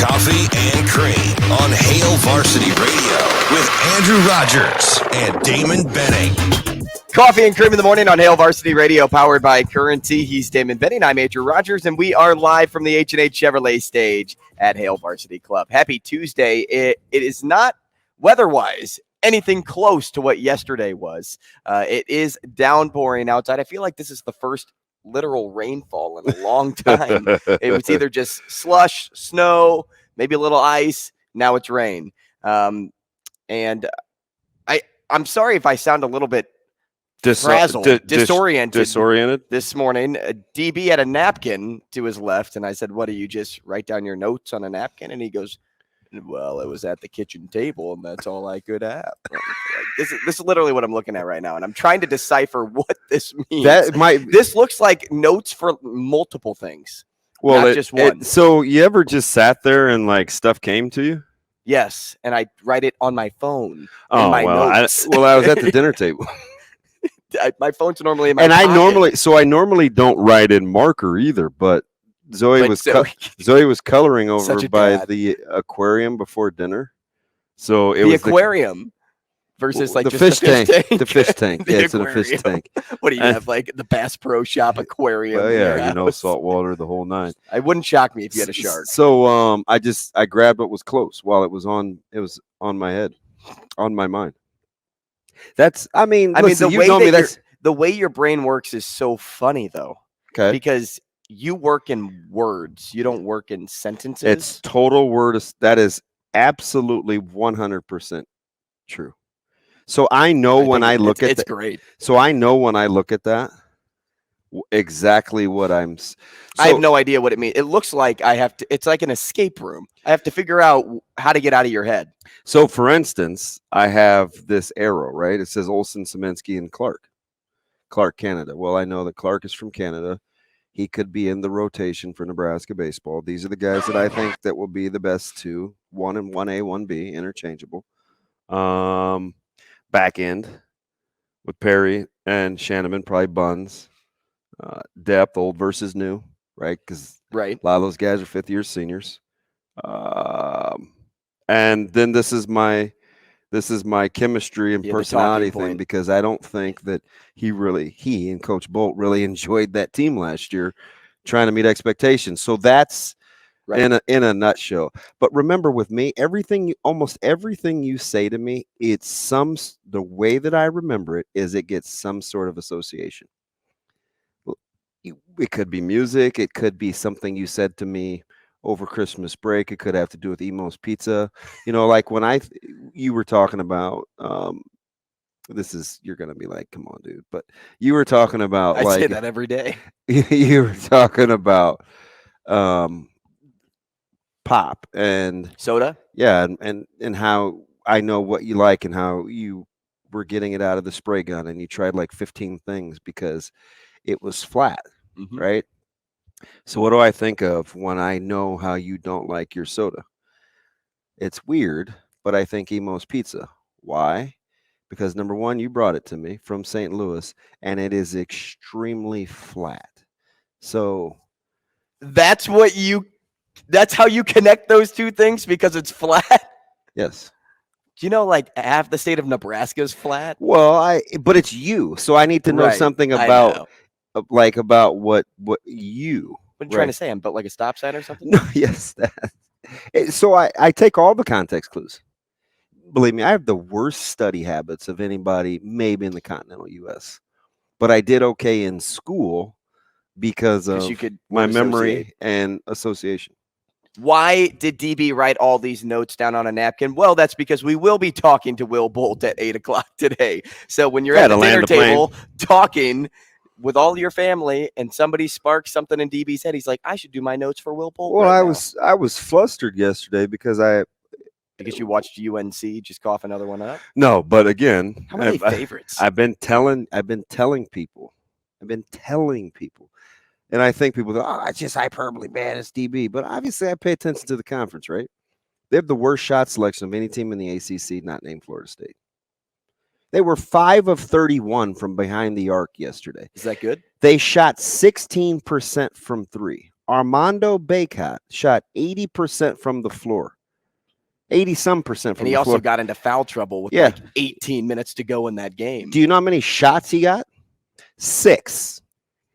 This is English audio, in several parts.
Coffee and Cream on Hail Varsity Radio with Andrew Rogers and Damon Benning. Coffee and Cream in the morning on Hail Varsity Radio, powered by Currency. He's Damon Benning. I'm Andrew Rogers, and we are live from the H&H Chevrolet stage at Hail Varsity Club. Happy Tuesday. It is not weather-wise anything close to what yesterday was. It is downpouring outside. I feel like this is the first literal rainfall in a long time. It was either just slush, snow, maybe a little ice. Now it's rain. And I'm sorry if I sound a little bit frazzled, disoriented this morning. DB had a napkin to his left, and I said, "What do you just write down your notes on a napkin?" And he goes, "Well, it was at the kitchen table, and that's all I could have." This is literally what I'm looking at right now, and I'm trying to decipher what this means. This looks like notes for multiple things. Well, not just one. So you ever just sat there and like stuff came to you? Yes, and I write it on my phone. Oh, notes. I was at the dinner table. My phone's normally in my pocket. I I normally don't write in marker either, but Zoe was coloring over by the aquarium before dinner. So it was the aquarium versus like the just fish tank. The fish tank. Yeah, it's in a fish tank. What do you have, like the Bass Pro Shop aquarium? Oh yeah, salt water, the whole nine. It wouldn't shock me if you had a shark. So I grabbed what was close while it was on my head, on my mind. Listen, the way your brain works is so funny though. Okay. Because you work in words. You don't work in sentences. It's total word. That is absolutely 100% true. So I know when I look at it's great. So I know when I look at that exactly what I'm. I have no idea what it means. It looks like it's like an escape room. I have to figure out how to get out of your head. So for instance, I have this arrow, right? It says Olsen, Szymanski, and Clark, Canada. Well, I know that Clark is from Canada. He could be in the rotation for Nebraska baseball. These are the guys that I think that will be the best two, 1 and 1A, 1B, interchangeable. Back end with Perry and Shanneman, probably buns. Depth, old versus new, right? Because a lot of those guys are fifth-year seniors. And then this is my chemistry and personality thing, because I don't think that he and Coach Bolt really enjoyed that team last year, trying to meet expectations. So that's in a nutshell. But remember, with me, almost everything you say to me, the way that I remember it is it gets some sort of association. It could be music. It could be something you said to me over Christmas break. It could have to do with Emo's Pizza. Like when you were talking about, you're going to be like, come on, dude. But you were talking about, I say that every day. You were talking about pop and soda. Yeah. And how I know what you like and how you were getting it out of the spray gun, and you tried like 15 things because it was flat. Mm-hmm. Right. So what do I think of when I know how you don't like your soda? It's weird, but I think Emo's Pizza. Why? Because number one, you brought it to me from St. Louis, and it is extremely flat. So that's how you connect those two things, because it's flat. Yes. Do you know, like, half the state of Nebraska is flat? Well, but it's you, so I need to know something about. Like about what you. What are you trying to say? I'm built like a stop sign or something? No, yes. So I take all the context clues. Believe me, I have the worst study habits of anybody, maybe in the continental U.S. But I did okay in school because of my memory and association. Why did DB write all these notes down on a napkin? Well, that's because we will be talking to Will Bolt at 8 o'clock today. So when you're at the dinner table talking with all your family and somebody sparks something in DB's head, he's like, I should do my notes for Will Bolt. Well, I was flustered yesterday because you watched UNC just cough another one up. No, but again, how many favorites? I've been telling people, and I think people go, oh, it's just hyperbole, man. It's DB, but obviously I pay attention to the conference, right? They have the worst shot selection of any team in the ACC, not named Florida State. They were 5 of 31 from behind the arc yesterday. Is that good? They shot 16% from three. Armando Bacot shot 80% from the floor. 80-some% from And he the also floor. got into foul trouble with like 18 minutes to go in that game. Do you know how many shots he got? 6.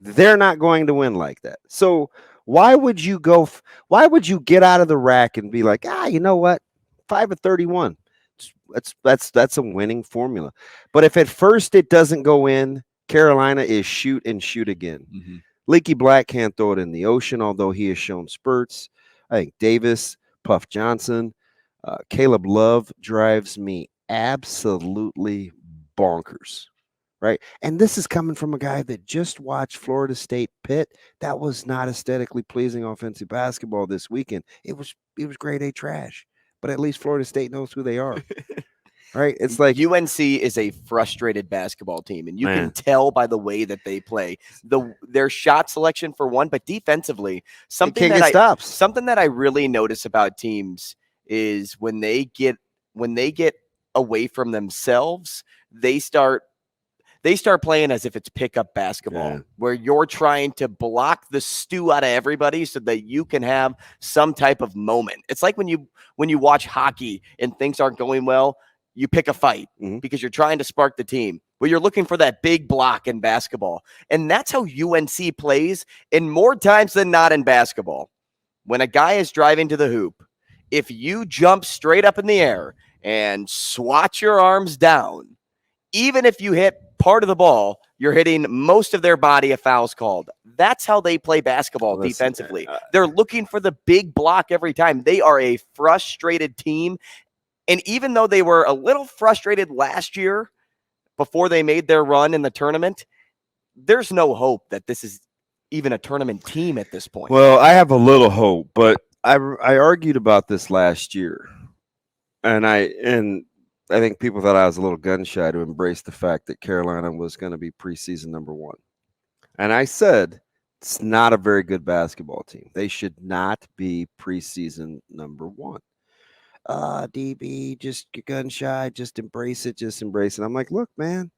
They're not going to win like that. So why would you get out of the rack and be like, you know what? 5 of 31. That's a winning formula. But if at first it doesn't go in, Carolina is shoot and shoot again. Mm-hmm. Leaky Black can't throw it in the ocean, although he has shown spurts. I think Davis, Puff Johnson, Caleb Love drives me absolutely bonkers. Right. And this is coming from a guy that just watched Florida State Pitt. That was not aesthetically pleasing offensive basketball this weekend. It was grade A trash, but at least Florida State knows who they are. Right. It's like UNC is a frustrated basketball team, and you can tell by the way that they play. Their shot selection for one, but defensively, something that I really notice about teams is when they get away from themselves, they start playing as if it's pickup basketball, where you're trying to block the stew out of everybody so that you can have some type of moment. It's like when you watch hockey and things aren't going well, you pick a fight because you're trying to spark the team. Well, you're looking for that big block in basketball. And that's how UNC plays, and more times than not in basketball. When a guy is driving to the hoop, if you jump straight up in the air and swat your arms down, even if you hit part of the ball, you're hitting most of their body, a foul's called. That's how they play basketball defensively. They're looking for the big block every time. They are a frustrated team. And even though they were a little frustrated last year before they made their run in the tournament, there's no hope that this is even a tournament team at this point. Well, I have a little hope, but I argued about this last year. And I think people thought I was a little gun shy to embrace the fact that Carolina was going to be preseason number 1. And I said, it's not a very good basketball team. They should not be preseason number 1. DB, just gun shy, just embrace it. I'm like, look, man,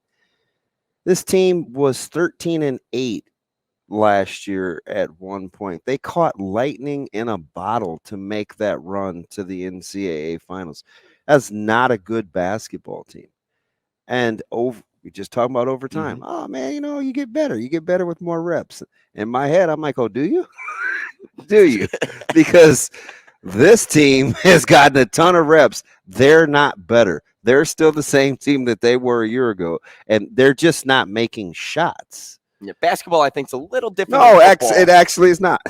this team was 13-8 last year at one point. They caught lightning in a bottle to make that run to the NCAA finals. That's not a good basketball team. And we just talking about overtime. Mm-hmm. Oh man, you get better. You get better with more reps. In my head, I'm like, oh, do you? Do you? Because this team has gotten a ton of reps. They're not better. They're still the same team that they were a year ago, and they're just not making shots. Yeah, basketball, I think, is a little different. No, it actually is not.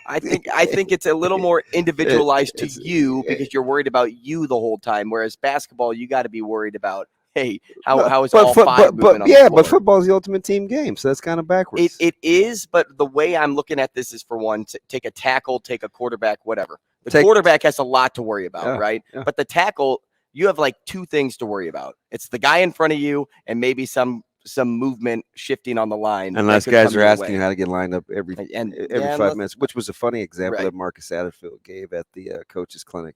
I think it's a little more individualized to you because you're worried about you the whole time. Whereas basketball, you got to be worried about, hey, how is all five moving on the floor? But football is the ultimate team game, so that's kind of backwards. It is, but the way I'm looking at this is, for one, to take a tackle, take a quarterback, whatever. The quarterback has a lot to worry about, right? Yeah. But the tackle, you have like 2 things to worry about. It's the guy in front of you and maybe some movement shifting on the line. Unless guys are asking you how to get lined up every 5 minutes, which was a funny example that Marcus Satterfield gave at the coaches clinic.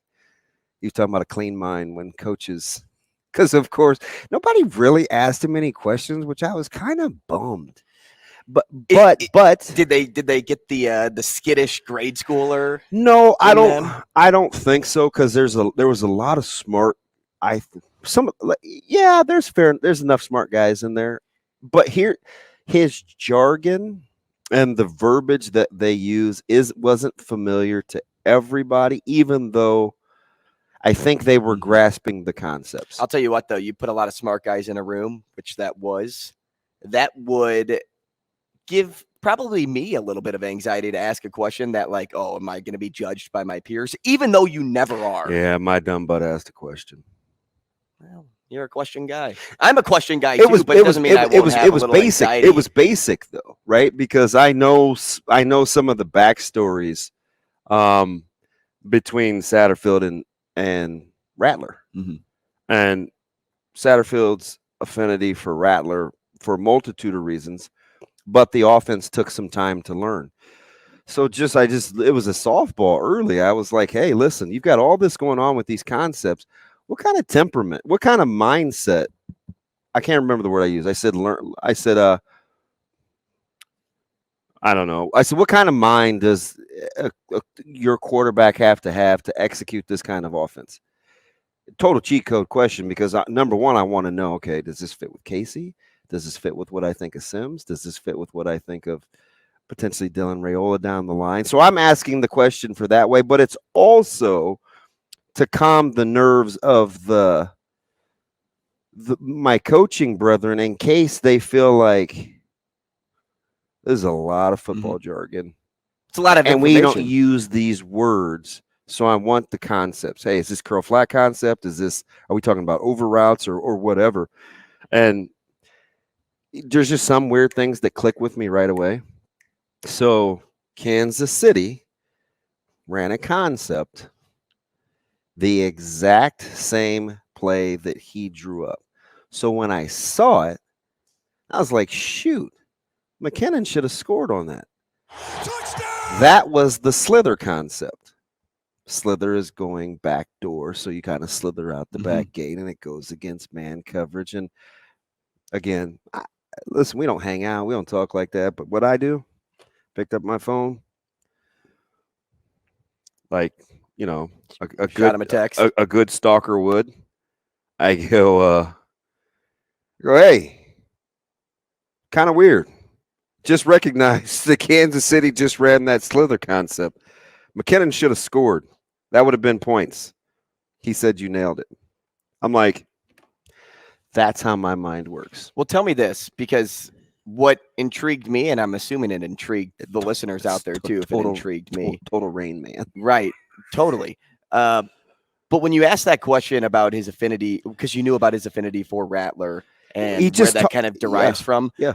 He was talking about a clean mind when coaches, because of course nobody really asked him any questions, which I was kind of bummed. But did they get the skittish grade schooler? No, I don't think so, because there was a lot of smart. There's enough smart guys in there, but here his jargon and the verbiage that they use wasn't familiar to everybody, even though I think they were grasping the concepts. I'll tell you what, though, you put a lot of smart guys in a room, which that would give probably me a little bit of anxiety to ask a question that, like, oh, am I going to be judged by my peers, even though you never are? Yeah, my dumb butt asked a question. Well, you're a question guy. I'm a question guy too, but it doesn't mean I won't have a little basic. anxiety. It was basic though, right? Because I know some of the backstories between Satterfield and Rattler, and Satterfield's affinity for Rattler for a multitude of reasons, but the offense took some time to learn. So it was a softball early. I was like, hey, listen, you've got all this going on with these concepts. What kind of temperament? What kind of mindset? I can't remember the word I used. I said learn. I said I don't know. I said, what kind of mind does your quarterback have to execute this kind of offense? Total cheat code question, because number one, I want to know, okay, does this fit with Casey? Does this fit with what I think of Sims? Does this fit with what I think of potentially Dylan Raiola down the line? So I'm asking the question for that way, but it's also to calm the nerves of my coaching brethren in case they feel like there's a lot of football jargon. It's a lot of and information. we don't use these words. So I want the concepts. Hey, is this curl flat concept? Are we talking about over routes or whatever? And there's just some weird things that click with me right away. So Kansas City ran a concept, the exact same play that he drew up. So when I saw it, I was like, shoot, McKinnon should have scored on that. Touchdown! That was the slither concept. Slither is going back door, so you kind of slither out the back gate, and it goes against man coverage. And again, listen, we don't hang out, we don't talk like that. But what I do, picked up my phone, like a good him a text, a good stalker would. I go, hey, kind of weird. Just recognize that Kansas City just ran that slither concept. McKinnon should have scored. That would have been points. He said you nailed it. I'm like, that's how my mind works. Well, tell me this, because what intrigued me, and I'm assuming it intrigued the listeners out there too, if it intrigued me. Total Rain Man. Right. Totally. But when you asked that question about his affinity, because you knew about his affinity for Rattler and where that kind of derives from. Yeah.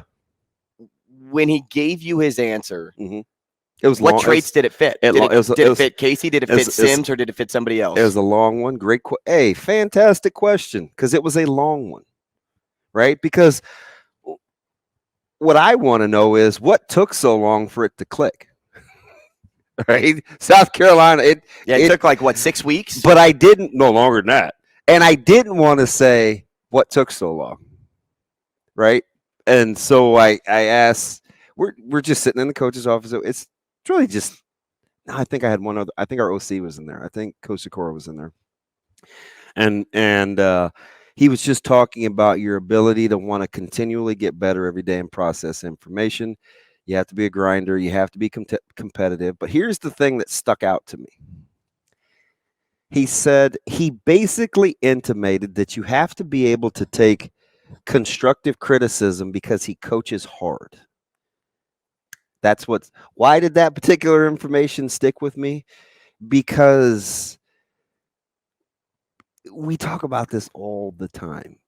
When he gave you his answer, it was what long, traits did it fit? Did it fit Casey? Did it fit Sims, or did it fit somebody else? It was a long one. Great. Hey, fantastic question, because it was a long one, right? Because what I want to know is what took so long for it to click. Right? South Carolina. It took like what, 6 weeks? But I didn't. No longer than that. And I didn't want to say what took so long. Right? And so I asked. We're just sitting in the coach's office. It's really just. I think I had one other. I think our OC was in there. I think Coach Sikora was in there. And he was just talking about your ability to want to continually get better every day and process information. You have to be a grinder. You have to be competitive. But here's the thing that stuck out to me. He said he basically intimated that you have to be able to take constructive criticism because he coaches hard. Why did that particular information stick with me? Because we talk about this all the time.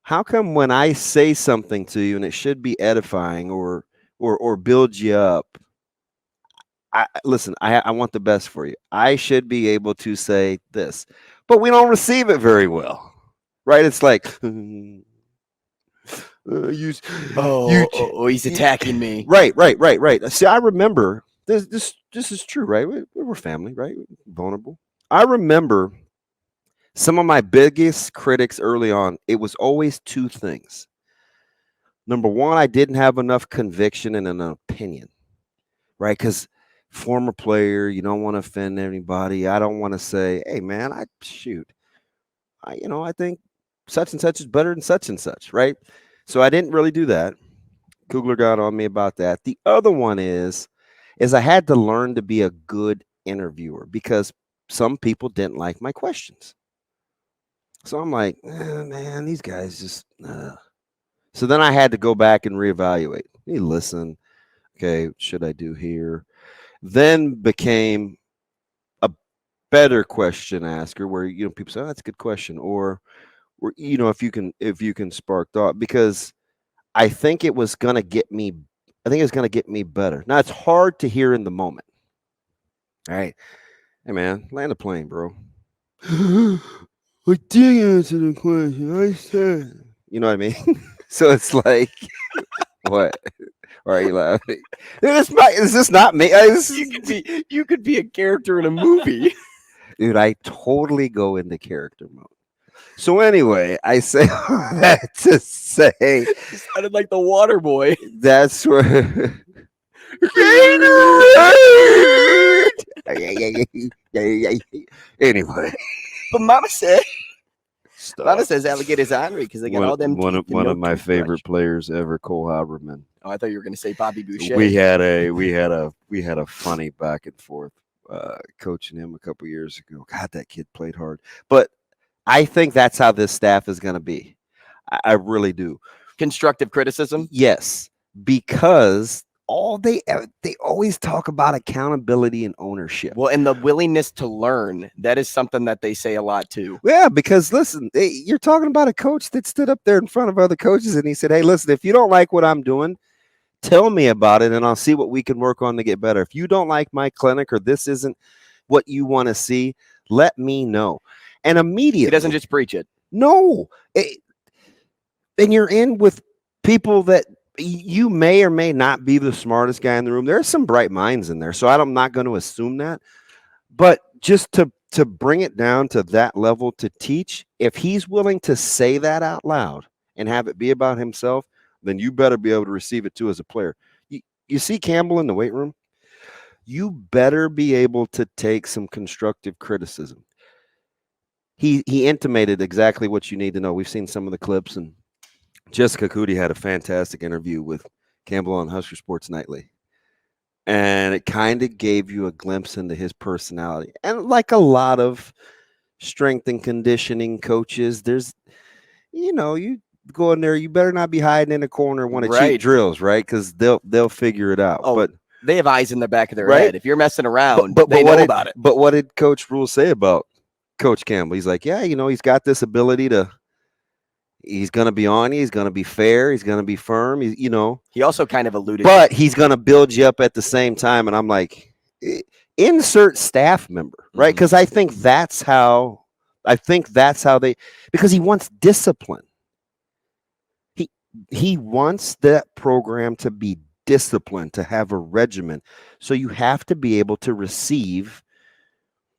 How come when I say something to you and it should be edifying or build you up, listen, I want the best for you. I should be able to say this, but we don't receive it very well, right? It's like, he's attacking me. Right. See, I remember this is true, right? We're family, right? Vulnerable. I remember some of my biggest critics early on. It was always two things. Number one, I didn't have enough conviction and an opinion, right? Because former player, you don't want to offend anybody. I don't want to say, hey, man, I think such and such is better than such and such, right? So I didn't really do that. Kugler got on me about that. The other one is I had to learn to be a good interviewer because some people didn't like my questions. So I'm like, man, these guys just. So then I had to go back and reevaluate. Hey, listen, okay, should I do here? Then became a better question asker where people say, oh, that's a good question, or if you can spark thought, because I think it was gonna get me. I think it's gonna get me better. Now it's hard to hear in the moment. All right, hey man, land a plane, bro. I did answer the question. I said, you know what I mean? So it's like, what? Why are you laughing? Is this not me? You could be a character in a movie. Dude, I totally go into character mode. So anyway, I say that to say, it sounded like the water boy. That's where Anyway, But Mama says stop. alligators ornery because they got all them one teeth and of no my toothbrush. favorite players ever, Cole Haberman. Oh, I thought you were going to say Bobby Boucher. We had a funny back and forth coaching him a couple years ago. God, that kid played hard. But I think that's how this staff is going to be. I really do. Constructive criticism? Yes, because they always talk about accountability and ownership. Well, and the willingness to learn, that is something that they say a lot too. Yeah, because listen, you're talking about a coach that stood up there in front of other coaches and he said, hey, listen, if you don't like what I'm doing, tell me about it and I'll see what we can work on to get better. If you don't like my clinic or this isn't what you want to see, let me know. And immediately. He doesn't just preach it. No. And you're in with people that you may or may not be the smartest guy in the room. There are some bright minds in there, so I'm not going to assume that. But just to bring it down to that level to teach, if he's willing to say that out loud and have it be about himself, then you better be able to receive it too as a player. You see Campbell in the weight room? You better be able to take some constructive criticism. He intimated exactly what you need to know. We've seen some of the clips, and Jessica Cootie had a fantastic interview with Campbell on Husker Sports Nightly. And it kind of gave you a glimpse into his personality. And like a lot of strength and conditioning coaches, there's, you go in there, you better not be hiding in a corner when a cheat drills, right? Because they'll figure it out. Oh, but they have eyes in the back of their head. If you're messing around, they know about it. But what did Coach Rule say about Coach Campbell? He's like, yeah, he's got this ability to. He's going to be on you. He's going to be fair. He's going to be firm. He also kind of alluded. But he's going to build you up at the same time. And I'm like, insert staff member, right? Because I think that's how they, because he wants discipline. He wants that program to be disciplined, to have a regimen. So you have to be able to receive.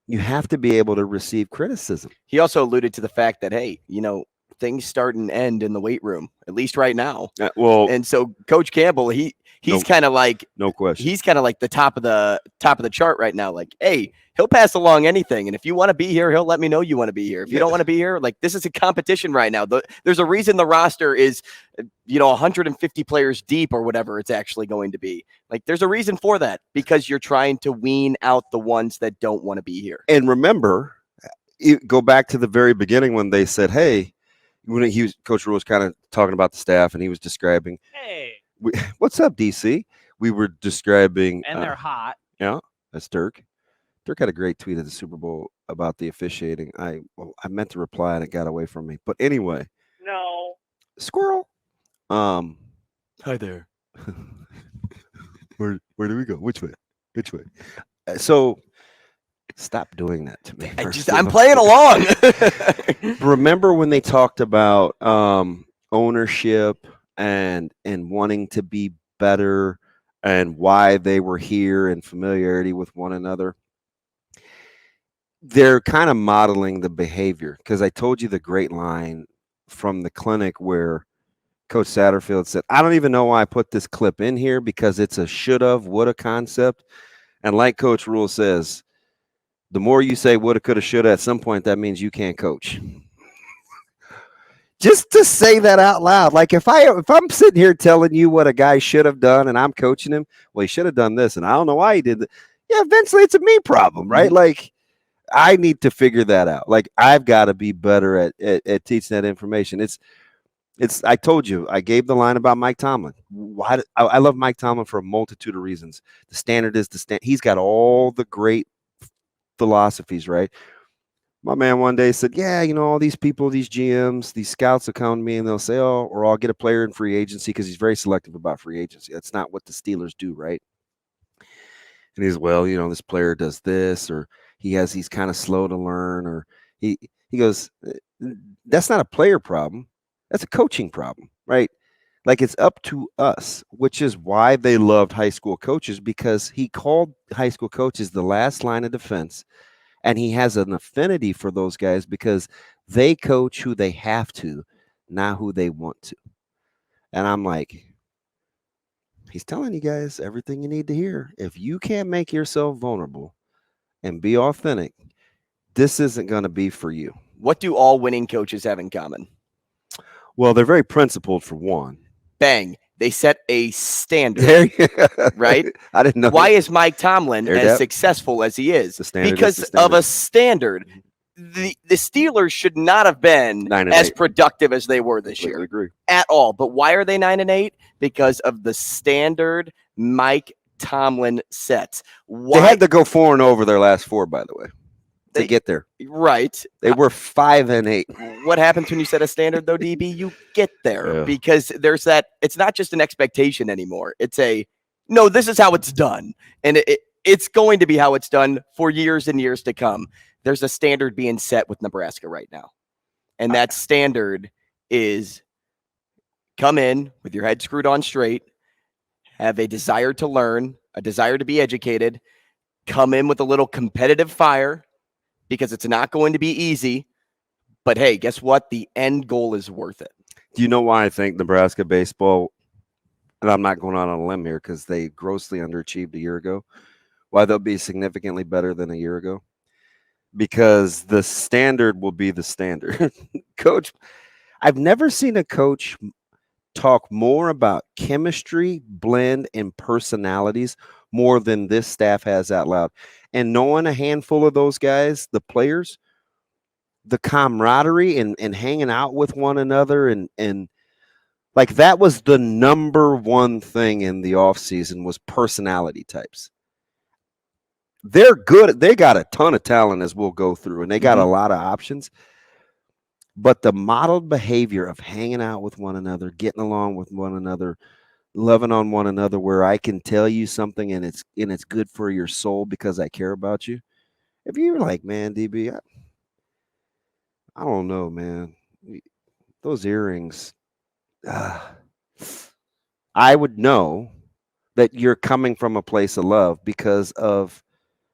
You have to be able to receive criticism. He also alluded to the fact that, hey, things start and end in the weight room, at least right now. And so Coach Campbell, he's kind of like, no question. He's kind of like the top of the chart right now. Like, hey, he'll pass along anything. And if you want to be here, he'll let me know you want to be here. If you don't want to be here, like, this is a competition right now. There's a reason the roster is, 150 players deep or whatever it's actually going to be. Like, there's a reason for that, because you're trying to wean out the ones that don't want to be here. And remember, go back to the very beginning when they said, hey, when Coach Rule was kind of talking about the staff and he was describing, hey, what's up, DC? We were describing, and they're hot. Yeah, that's Dirk. Dirk had a great tweet at the Super Bowl about the officiating. I meant to reply and it got away from me. But anyway, no squirrel. Hi there. Where do we go? Which way? So. Stop doing that to me. I'm playing along. Remember when they talked about ownership and wanting to be better and why they were here and familiarity with one another? They're kind of modeling the behavior, because I told you the great line from the clinic where Coach Satterfield said, I don't even know why I put this clip in here, because it's a shoulda, woulda concept. And like Coach Rule says, the more you say woulda, coulda, shoulda, at some point, that means you can't coach. Just to say that out loud. Like if I'm sitting here telling you what a guy should have done and I'm coaching him, well, he should have done this, and I don't know why he did that. Yeah, eventually it's a me problem, right? Like I need to figure that out. Like I've got to be better at teaching that information. I told you, I gave the line about Mike Tomlin. I love Mike Tomlin for a multitude of reasons. The standard is the standard. He's got all the great philosophies, right? My man one day said, yeah, all these people, these GMs, these scouts will come to me and they'll say, oh, or I'll get a player in free agency, because he's very selective about free agency. That's not what the Steelers do, right? And he's, well, this player does this, or he's kind of slow to learn, or he goes, that's not a player problem. That's a coaching problem, right? Like it's up to us, which is why they loved high school coaches, because he called high school coaches the last line of defense. And he has an affinity for those guys because they coach who they have to, not who they want to. And I'm like, He's telling you guys everything you need to hear. If you can't make yourself vulnerable and be authentic, this isn't going to be for you. What do all winning coaches have in common? Well, they're very principled for one. Bang. They set a standard, right? I didn't know. Why is Mike Tomlin Hurrdat? as successful as he is? Because of a standard. The Steelers should not have been as productive as they were this year. Agree. At all. But why are they 9-8? Because of the standard Mike Tomlin sets. Why? They had to go 4-0 over their last 4, by the way, to get there. Right. They were 5-8. What happens when you set a standard, though, DB? You get there because there's that. It's not just an expectation anymore. It's no, this is how it's done. And it's going to be how it's done for years and years to come. There's a standard being set with Nebraska right now. And that standard is come in with your head screwed on straight, have a desire to learn, a desire to be educated, come in with a little competitive fire because it's not going to be easy. But hey, guess what? The end goal is worth it. Do you know why I think Nebraska baseball, and I'm not going out on a limb here because they grossly underachieved a year ago, why they'll be significantly better than a year ago? Because the standard will be the standard. Coach, I've never seen a coach talk more about chemistry, blend, and personalities more than this staff has out loud. And knowing a handful of those guys, the players, the camaraderie and hanging out with one another and like that was the number one thing in the offseason was personality types. They're good. They got a ton of talent as we'll go through, and they got a lot of options. But the modeled behavior of hanging out with one another, getting along with one another, loving on one another, where I can tell you something and it's good for your soul because I care about you. If you're like, man, DB, I don't know, man. Those earrings, I would know that you're coming from a place of love because of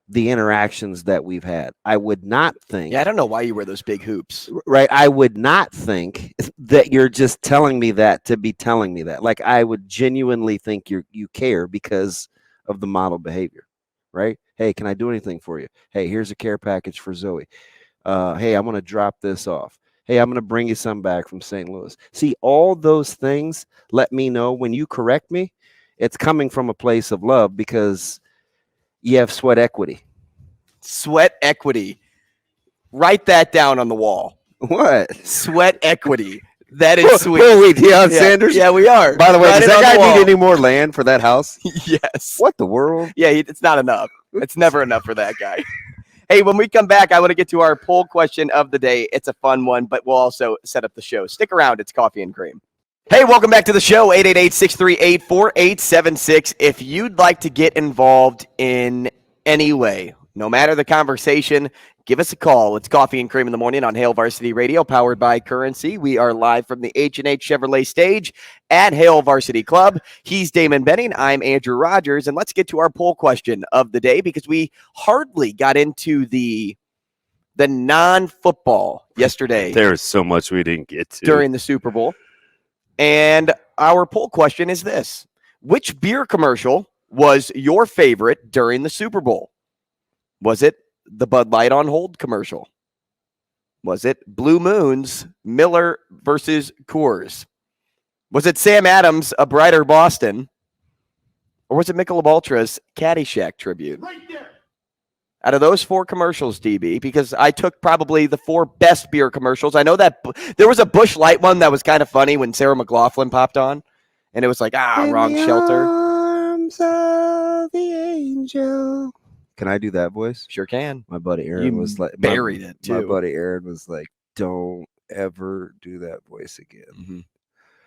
the interactions that we've had. I would not think. Yeah, I don't know why you wear those big hoops. Right. I would not think that you're just telling me that to be telling me that. Like I would genuinely think you care because of the model behavior. Right. Hey, can I do anything for you? Hey, here's a care package for Zoe. Hey, I'm going to drop this off. Hey, I'm going to bring you some back from St. Louis. See, all those things let me know when you correct me, it's coming from a place of love because you have sweat equity. Sweat equity. Write that down on the wall. What? Sweat equity. That is sweet. Who are we, Deion Sanders? Yeah, we are. By the way, does that guy need any more land for that house? Yes. What the world? Yeah, it's not enough. It's never enough for that guy. Hey, when we come back, I want to get to our poll question of the day. It's a fun one, but we'll also set up the show. Stick around. It's Coffee and Cream. Hey, welcome back to the show, 888-638-4876. If you'd like to get involved in any way, no matter the conversation, give us a call. It's Coffee and Cream in the Morning on Hail Varsity Radio, powered by Currency. We are live from the H&H Chevrolet stage at Hail Varsity Club. He's Damon Benning. I'm Andrew Rogers. And let's get to our poll question of the day because we hardly got into the non-football yesterday. There is so much we didn't get to. During the Super Bowl. And our poll question is this. Which beer commercial was your favorite during the Super Bowl? Was it the Bud Light on Hold commercial? Was it Blue Moon's Miller versus Coors? Was it Sam Adams' A Brighter Boston? Or was it Michelob Ultra's Caddyshack tribute? Right there. Out of those 4 commercials, DB, because I took probably the 4 best beer commercials. I know that there was a Busch Light one that was kind of funny when Sarah McLachlan popped on, and it was like, wrong shelter. Arms of the angel. Can I do that voice? Sure can. My buddy Aaron was like, buried it too. My buddy Aaron was like, don't ever do that voice again. Mm-hmm.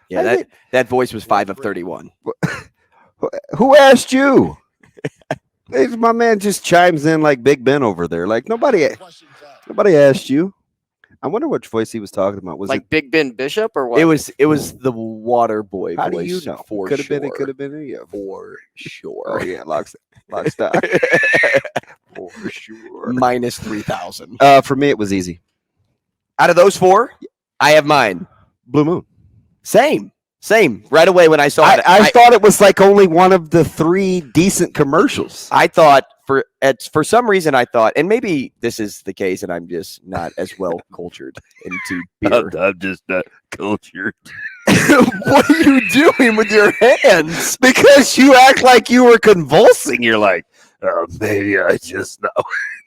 Yeah, that voice was 5 of 31. Who asked you? My man just chimes in like Big Ben over there. Like nobody asked you. I wonder which voice he was talking about. Was like it Big Ben Bishop or what? It was the water boy How voice. do you know? For could have sure. been. It could have been. Yeah, for sure. Oh yeah, lock stock. For sure. Minus 3,000. For me, it was easy. Out of those 4, I have mine. Blue Moon. Same. Same. Right away when I saw it, I thought it was like only one of the 3 decent commercials. I thought for some reason I thought, and maybe this is the case, and I'm just not as well cultured into beer. I'm just not cultured. What are you doing with your hands? Because you act like you were convulsing. You're like, oh, maybe I just know.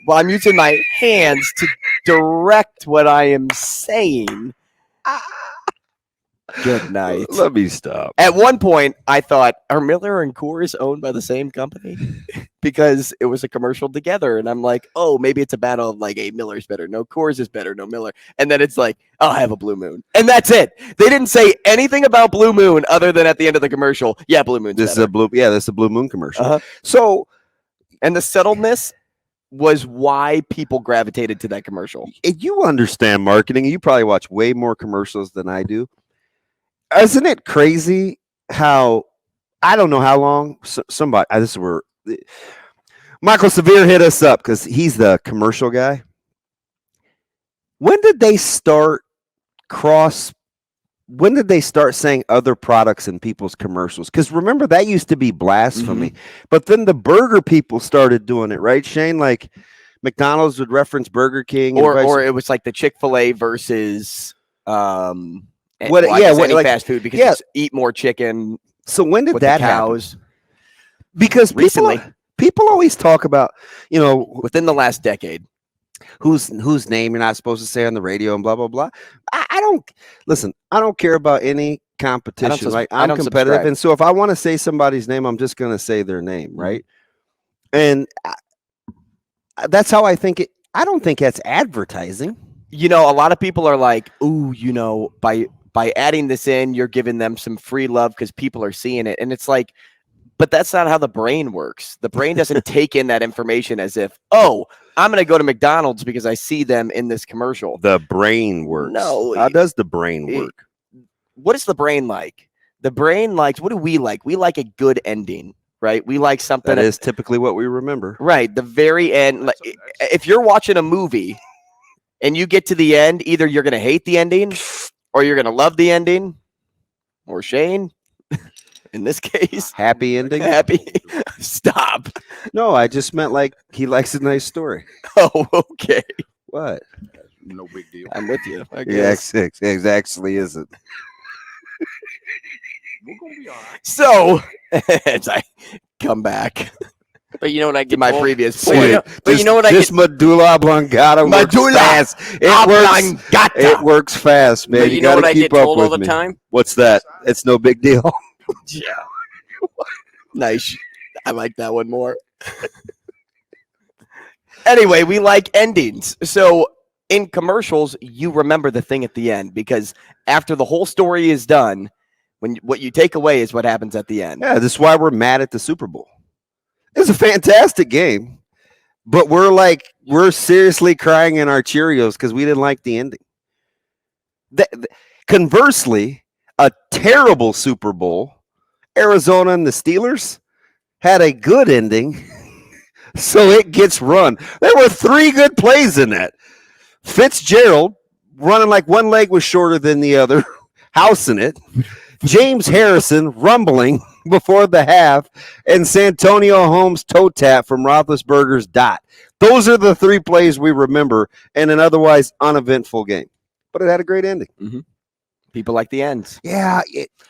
Well, I'm using my hands to direct what I am saying. Good night. Let me stop. At one point, I thought, are Miller and Coors owned by the same company? Because it was a commercial together. And I'm like, oh, maybe it's a battle of like, hey, Miller's better. No, Coors is better. No, Miller. And then it's like, oh, I have a Blue Moon. And that's it. They didn't say anything about Blue Moon other than at the end of the commercial. Yeah, Blue Moon's This better. is a Blue Moon commercial. Uh-huh. So, and the subtleness was why people gravitated to that commercial. you understand marketing. You probably watch way more commercials than I do. Isn't it crazy how, I don't know how long, somebody, this is where Michael Severe hit us up because he's the commercial guy. When did they start saying other products in people's commercials? Because remember, that used to be blasphemy. But then the burger people started doing it, right, Shane? Like McDonald's would reference Burger King. Or it was like the Chick-fil-A versus like fast food because it's eat more chicken. So when did with that the cows? happen? Because Recently. people always talk about, within the last decade, whose name you're not supposed to say on the radio and blah blah blah. I don't care about any competition. I'm competitive, subscribe. and so if I want to say somebody's name, I'm just going to say their name, right? And that's how I think it. I don't think that's advertising. A lot of people are like, ooh, by adding this in, you're giving them some free love because people are seeing it. And it's like, but that's not how the brain works. The brain doesn't take in that information as if, oh, I'm going to go to McDonald's because I see them in this commercial. The brain works. No. How does the brain work? What is the brain like? The brain likes, what do we like? We like a good ending, right? We like something. That is typically what we remember. Right. The very end. Like, if you're watching a movie and you get to the end, either you're going to hate the ending or you're going to love the ending, or Shane, in this case. Happy ending? Happy. Stop. No, I just meant like he likes a nice story. Oh, okay. What? No big deal. I'm with you. I Yeah, guess. it actually isn't. We're going to be all right. So, as I come back But you know what I to get my told? previous But point. you know what I This get? medulla oblongata works Medulla fast. It works fast, man. But you know gotta what I keep get up told all with the me. time? What's that? It's no big deal. Yeah. Nice. I like that one more. Anyway, we like endings. So in commercials, you remember the thing at the end because after the whole story is done, what you take away is what happens at the end. Yeah, this is why we're mad at the Super Bowl. It's a fantastic game, but we're seriously crying in our Cheerios because we didn't like the ending. Conversely, a terrible Super Bowl, Arizona and the Steelers had a good ending, so it gets run. There were 3 good plays in that. Fitzgerald running like one leg was shorter than the other, housing it. James Harrison rumbling before the half, and Santonio Holmes toe tap from Roethlisberger's dot. Those are the 3 plays we remember in an otherwise uneventful game. But it had a great ending. Mm-hmm. People like the ends. Yeah.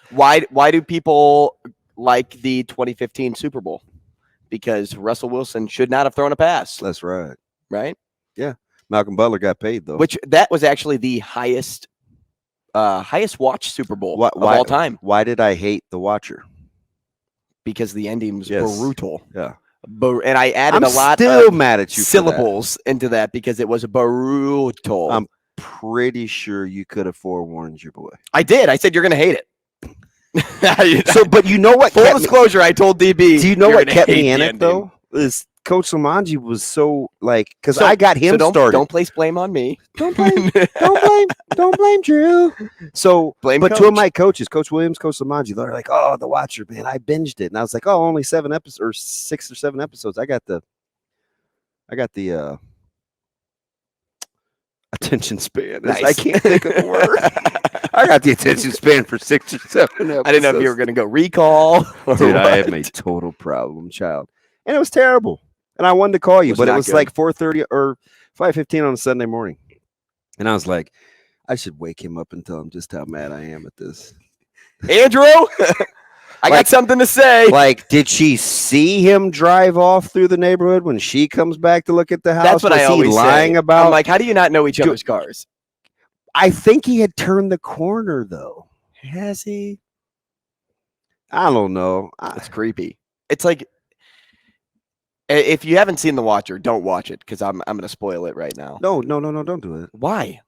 Why do people like the 2015 Super Bowl? Because Russell Wilson should not have thrown a pass. That's right. Right? Yeah. Malcolm Butler got paid, though. Which that was actually the highest watched Super Bowl of all time. Why did I hate The Watcher? Because the ending was brutal. Yeah. And I added I'm a lot still of mad at you syllables into that because it was brutal. I'm pretty sure you could have forewarned your boy. I did. I said you're going to hate it. So, but you know what? Full disclosure, I told DB. Do you know you're what gonna kept hate me in the it, ending. though? Is Coach Lamanji was so like, because I got him started. Don't place blame on me. Don't blame Drew. So, Blame but Coach. 2 of my coaches, Coach Williams, Coach Lamanji, they're like, "Oh, The Watcher, man, I binged it," and I was like, "Oh, only 7 episodes or 6 or 7 episodes. I got the attention span. Nice. I can't think of the word. I got the attention span for 6 or 7 episodes. I didn't know if you were going to go recall. Or Dude, I what. am a total problem child. And it was terrible. And I wanted to call you, but it was good. like 4:30 or 5:15 on a Sunday morning. And I was like, I should wake him up and tell him just how mad I am at this. Andrew, I got something to say. Like, did she see him drive off through the neighborhood when she comes back to look at the house? That's what I always lying say. about? I'm like, how do you not know each other's cars? I think he had turned the corner, though. Has he? I don't know. It's creepy. It's like, if you haven't seen The Watcher, don't watch it because I'm going to spoil it right now. No, don't do it. Why?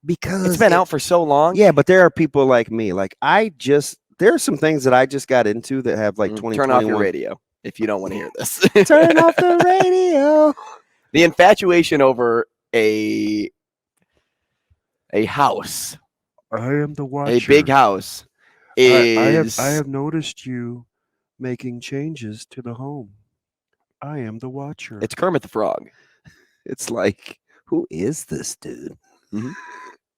Because it's been out for so long. Yeah, but there are people like me. Like there are some things that I just got into that have like 20. Turn off your radio if you don't want to hear this. Turn off the radio. The infatuation over a house. I am the watcher. A big house is. I have noticed you making changes to the home. I am the watcher. It's Kermit the Frog. It's like, who is this dude? Mm-hmm.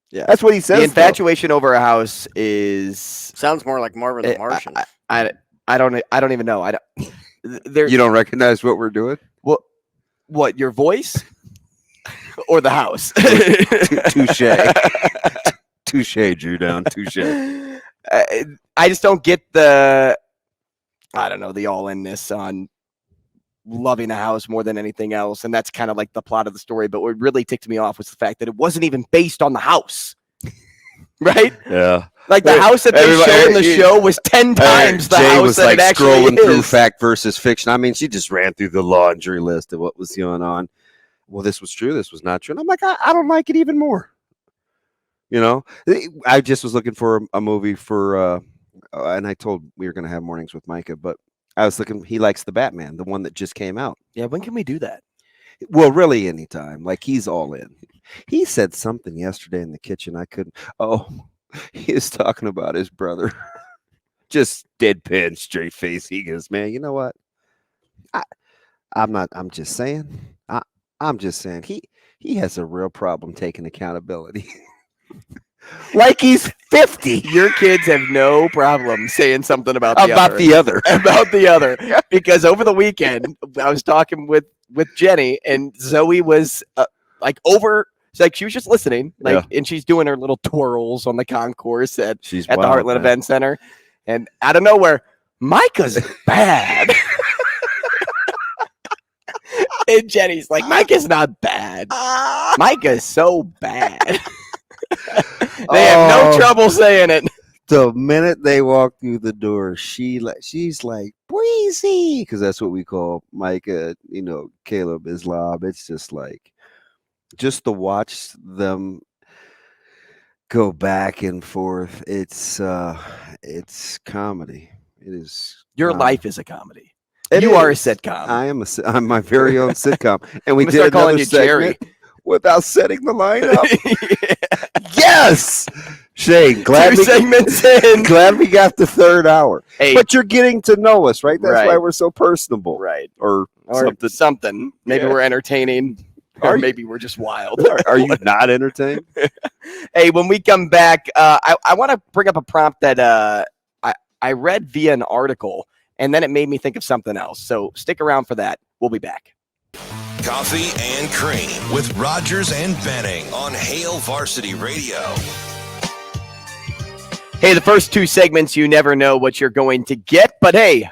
Yeah, that's what he says. The infatuation over a house is sounds more like Marvin the Martian. I don't even know. You don't recognize what we're doing? What your voice or the house? Touche, Drew down. Touche. I just don't get the all-inness on loving a house more than anything else, and that's kind of like the plot of the story. But what really ticked me off was the fact that it wasn't even based on the house, right? Yeah, like the house that they showed in the show was 10 times the house was that like it actually scrolling is. through fact versus fiction. I mean, she just ran through the laundry list of what was going on. Well, this was true. This was not true. And I'm like, I don't like it even more. You know, I just was looking for a movie for, and I told we were going to have mornings with Micah, but I was looking, he likes the Batman, the one that just came out. Yeah, when can we do that? Well, really anytime. Like, he's all in. He said something yesterday in the kitchen. I couldn't. Oh, he was talking about his brother. Just deadpan, straight face. He goes, man, you know what? I'm just saying. I'm just saying. He has a real problem taking accountability. Like he's 50. Your kids have no problem saying something about the other. About the other. Because over the weekend, I was talking with Jenny, and Zoe was she was just listening, and she's doing her little twirls on the concourse at the Heartland Event Center. And out of nowhere, Micah's bad. And Jenny's like, Micah's not bad. Micah's so bad. They have no trouble saying it. The minute they walk through the door, she's like, Breezy, because that's what we call Micah, Caleb, Islam. It's just like, just to watch them go back and forth. It's comedy. It is. Your life is a comedy. You are a sitcom. I'm my very own sitcom, and we did calling another you segment Jerry without setting the line up. Yes, Shane. Glad Two segments in. Glad we got the third hour. Hey. But you're getting to know us, right? That's why we're so personable, right? Or something. Maybe we're entertaining, or maybe we're just wild. Are you not entertained? Hey, when we come back, I want to bring up a prompt that I read via an article. And then it made me think of something else. So stick around for that. We'll be back. Coffee and Cream with Rogers and Benning on Hail Varsity Radio. Hey, the first two segments, you never know what you're going to get. But hey,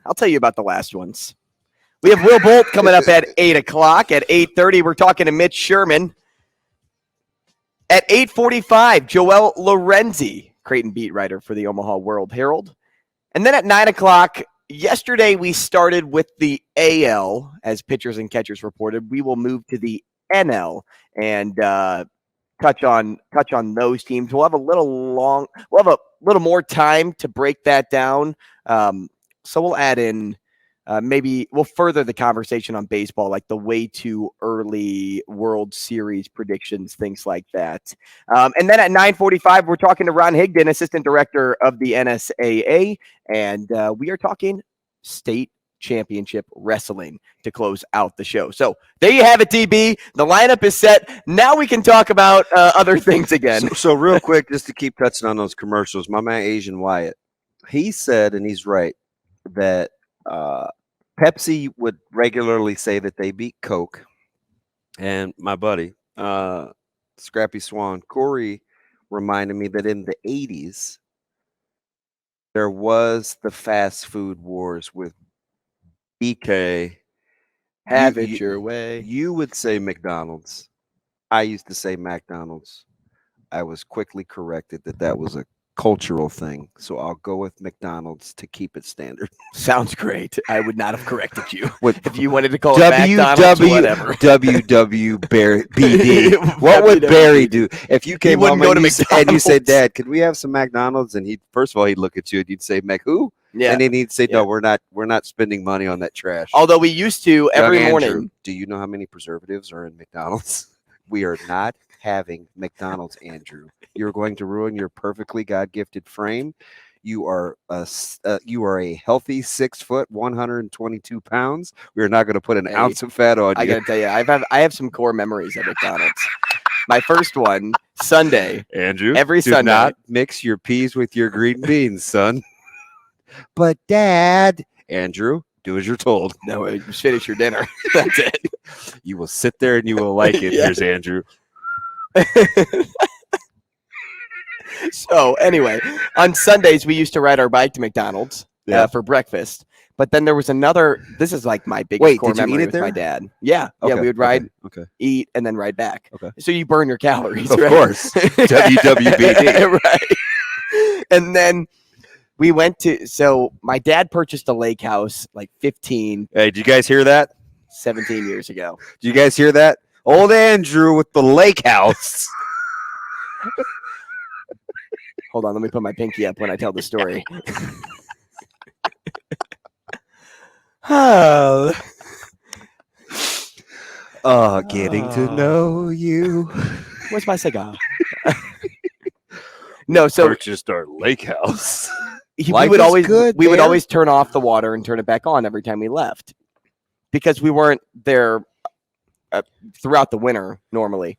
I'll tell you about the last ones. We have Will Bolt coming up at 8 o'clock. At 8:30, we're talking to Mitch Sherman. At 8:45, Joel Lorenzi, Creighton beat writer for the Omaha World-Herald. And then at 9 o'clock, yesterday we started with the AL, as pitchers and catchers reported. We will move to the NL and touch on those teams. We'll have a little more time to break that down. So we'll add in maybe we'll further the conversation on baseball, like the way too early World Series predictions, things like that. And then at 9:45, we're talking to Ron Higdon, assistant director of the NSAA, and we are talking state Championship Wrestling to close out the show. So there you have it, DB. The lineup is set. Now we can talk about other things again. So real quick, just to keep touching on those commercials, my man Asian Wyatt, he said, and he's right, that Pepsi would regularly say that they beat Coke. And my buddy, Scrappy Swan, Corey, reminded me that in the 80s, there was the fast food wars with BK. Have it your way. You would say McDonald's. I used to say McDonald's. I was quickly corrected that was a cultural thing. So I'll go with McDonald's to keep it standard. Sounds great. I would not have corrected you What, if you wanted to call it McDonald's or whatever. BD. What would Barry do if you came home and you said, Dad, could we have some McDonald's? And first of all, he'd look at you and you'd say, Mac who? Yeah. And then he'd say, no, we're not spending money on that trash. Although we used to every Young morning. Andrew, do you know how many preservatives are in McDonald's? We are not having McDonald's, Andrew. You're going to ruin your perfectly God-gifted frame. You are a healthy 6 foot, 122 pounds. We are not going to put an ounce of fat on you. I got to tell you, I have some core memories at McDonald's. My first one, Sunday. Andrew, every do Sunday. not mix your peas with your green beans, son. But Dad, Andrew, do as you're told. No, just finish your dinner. That's it. You will sit there and you will like it. Yeah. Here's Andrew. So anyway, on Sundays we used to ride our bike to McDonald's for breakfast. But then there was another. This is like my biggest core memory with my dad. Yeah, Okay. yeah, we would ride, Okay. eat, and then ride back. Okay. So you burn your calories, Of right? course. WWBD. Right. And then we went to. So my dad purchased a lake house like 15, Hey, did you guys hear that? 17 years ago. Do you guys hear that? Old Andrew with the lake house. Hold on, let me put my pinky up when I tell the story. Oh, Getting to know you. where's my cigar? No, so Purchased our lake house. we Life would is always good, we would man. always turn off the water and turn it back on every time we left because we weren't there throughout the winter normally.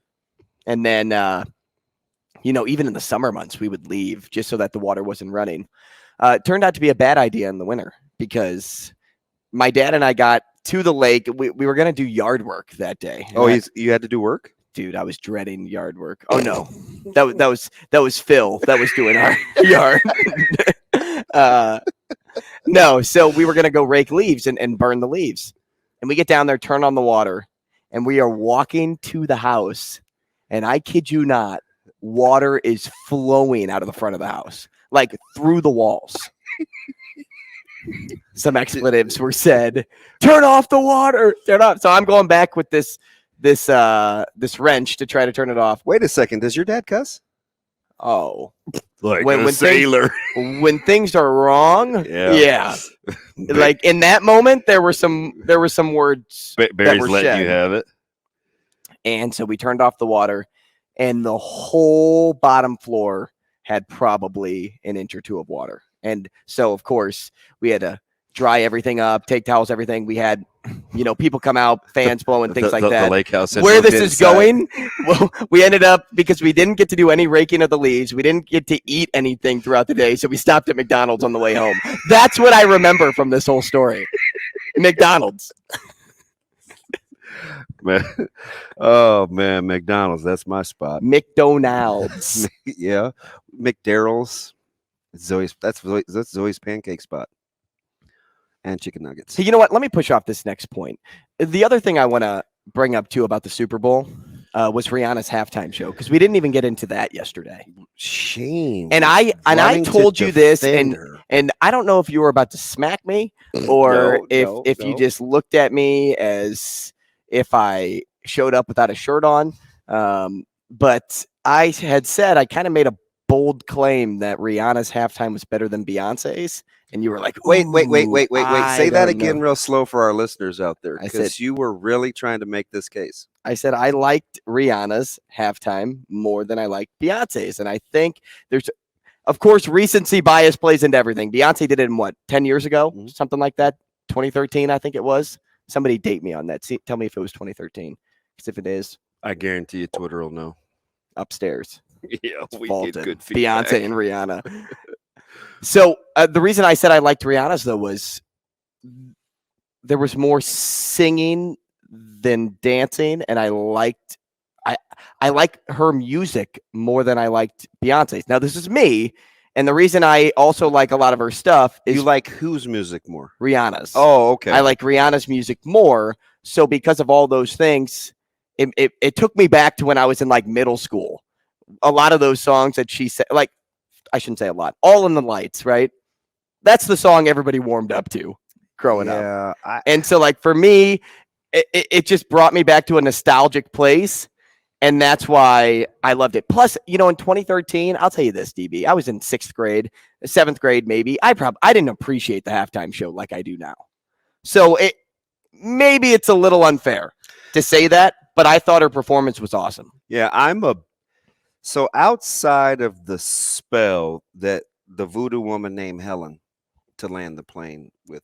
And then even in the summer months we would leave just so that the water wasn't running. It turned out to be a bad idea in the winter because my dad and I got to the lake. We were going to do yard work that day. Oh, you had to do work? Dude, I was dreading yard work. Oh no, that was Phil that was doing our yard. No, so we were gonna go rake leaves and burn the leaves, and we get down there, turn on the water, and we are walking to the house, and I kid you not, water is flowing out of the front of the house, like through the walls. Some expletives were said. Turn off the water. Turn off. So I'm going back with this wrench to try to turn it off. Wait a second. Does your dad cuss? Oh, Like when sailor. When things are wrong, yeah. Like in that moment, there were some words that Barry's were letting said. you have it. And so we turned off the water, and the whole bottom floor had probably an inch or two of water. And so, of course, we had to dry everything up, take towels, everything. We had, people come out, fans blowing, things like that. The lake house. Where this is going, well, we ended up, because we didn't get to do any raking of the leaves, we didn't get to eat anything throughout the day, so we stopped at McDonald's on the way home. That's what I remember from this whole story. McDonald's. Oh man, McDonald's. That's my spot. McDonald's. Yeah, McDarrell's. That's Zoe's pancake spot. And chicken nuggets. So you know what? Let me push off this next point. The other thing I want to bring up too about the Super Bowl was Rihanna's halftime show, because we didn't even get into that yesterday. Shame. And I told you this, and I don't know if you were about to smack me or if you just looked at me as if I showed up without a shirt on. But I had said, I kind of made a bold claim that Rihanna's halftime was better than Beyonce's. And you were like, wait. Say that again real slow for our listeners out there, because you were really trying to make this case. I said I liked Rihanna's halftime more than I liked Beyonce's. And I think there's, of course, recency bias plays into everything. Beyonce did it in 10 years ago? Something like that. 2013, I think it was. Somebody date me on that. See, tell me if it was 2013. Because if it is, I guarantee you Twitter will know. Upstairs. Yeah, we vaulted. get good feedback. Beyonce and Rihanna. So the reason I said I liked Rihanna's, though, was there was more singing than dancing, and I liked her music more than I liked Beyonce's. Now, this is me, and the reason I also like a lot of her stuff is you like whose music more? Rihanna's. Oh, okay. I like Rihanna's music more. So because of all those things, it took me back to when I was in like middle school. A lot of those songs that she said, like, I shouldn't say a lot, All in the Lights, right? That's the song everybody warmed up to growing up. And so, like, for me, it just brought me back to a nostalgic place. And that's why I loved it. Plus, in 2013, I'll tell you this, DB, I was in 6th grade, 7th grade, maybe. I didn't appreciate the halftime show like I do now. So maybe it's a little unfair to say that, but I thought her performance was awesome. Yeah, so outside of the spell that the voodoo woman named Helen to land the plane with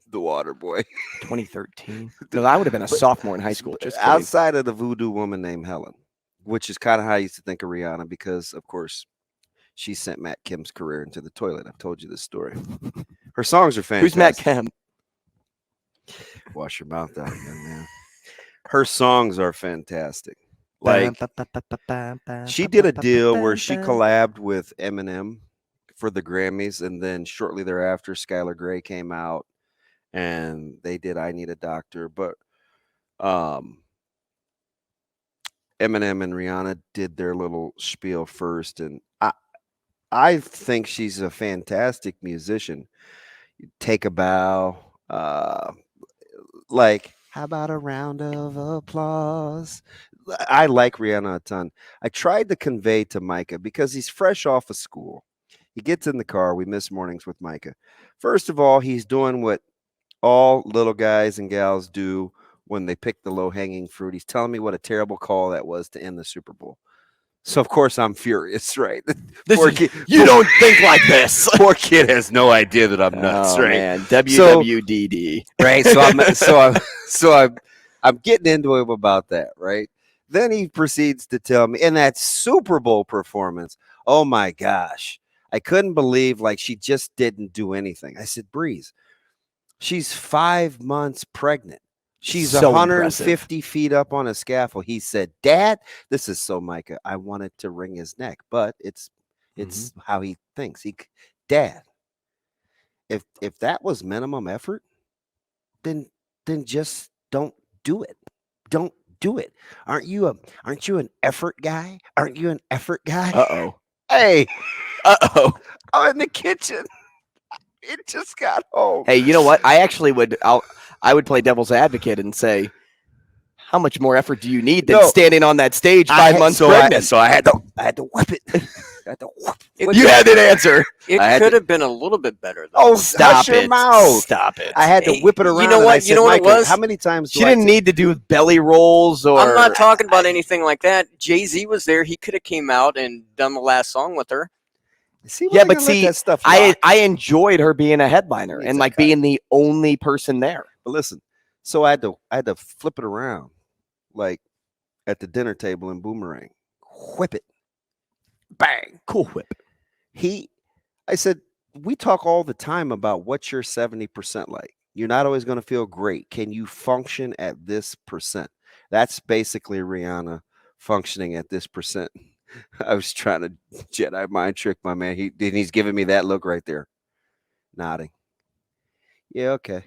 the water boy. 2013. No, I would have been a sophomore in high school. Just outside of the voodoo woman named Helen, which is kind of how I used to think of Rihanna, because of course she sent Matt Kim's career into the toilet. I've told you this story. Her songs are fantastic. Who's Matt Kim? Wash your mouth out again, man. Her songs are fantastic. Like, she did a deal where she collabed with Eminem for the Grammys, and then shortly thereafter, Skylar Grey came out and they did I Need a Doctor. But Eminem and Rihanna did their little spiel first, and I think she's a fantastic musician. Take a bow. Like, how about a round of applause? I like Rihanna a ton. I tried to convey to Micah, because he's fresh off of school. He gets in the car. We miss mornings with Micah. First of all, he's doing what all little guys and gals do when they pick the low-hanging fruit. He's telling me what a terrible call that was to end the Super Bowl. So, of course, I'm furious, right? You don't think like this. Poor kid has no idea that I'm nuts, right? Man, WWDD. Right. So I'm getting into him about that, right? Then he proceeds to tell me, in that Super Bowl performance, oh my gosh, I couldn't believe, like, she just didn't do anything. I said, Breeze, she's 5 months pregnant. She's So 150 impressive. feet up on a scaffold. He said, Dad, this is so Micah. I wanted to wring his neck, but it's how he thinks. Dad, if that was minimum effort, then just don't do it. Don't do it. Aren't you an effort guy? Aren't you an effort guy? Uh-oh. Hey, Uh-oh. I'm in the kitchen. It just got home. Hey, you know what? I would play devil's advocate and say, how much more effort do you need than standing on that stage 5 months pregnant? I had to whip it. I had to whip it. You had an answer. It could have been a little bit better, though. Oh, Stop hush your it. mouth. Stop it. I had to whip it around. You know and what? I said, You know what it Micah, was? how many times She didn't need to do belly rolls or. I'm not talking about anything like that. Jay-Z was there. He could have came out and done the last song with her. Yeah, but see, that stuff I enjoyed her being a headliner It's and a like cut. being the only person there. But listen, so I had to flip it around, like at the dinner table in Boomerang. Whip it. Bang. Cool whip. I said, we talk all the time about what you're 70% like. You're not always going to feel great. Can you function at this percent? That's basically Rihanna functioning at this percent. I was trying to Jedi mind trick my man. He's giving me that look right there. Nodding. Yeah, okay.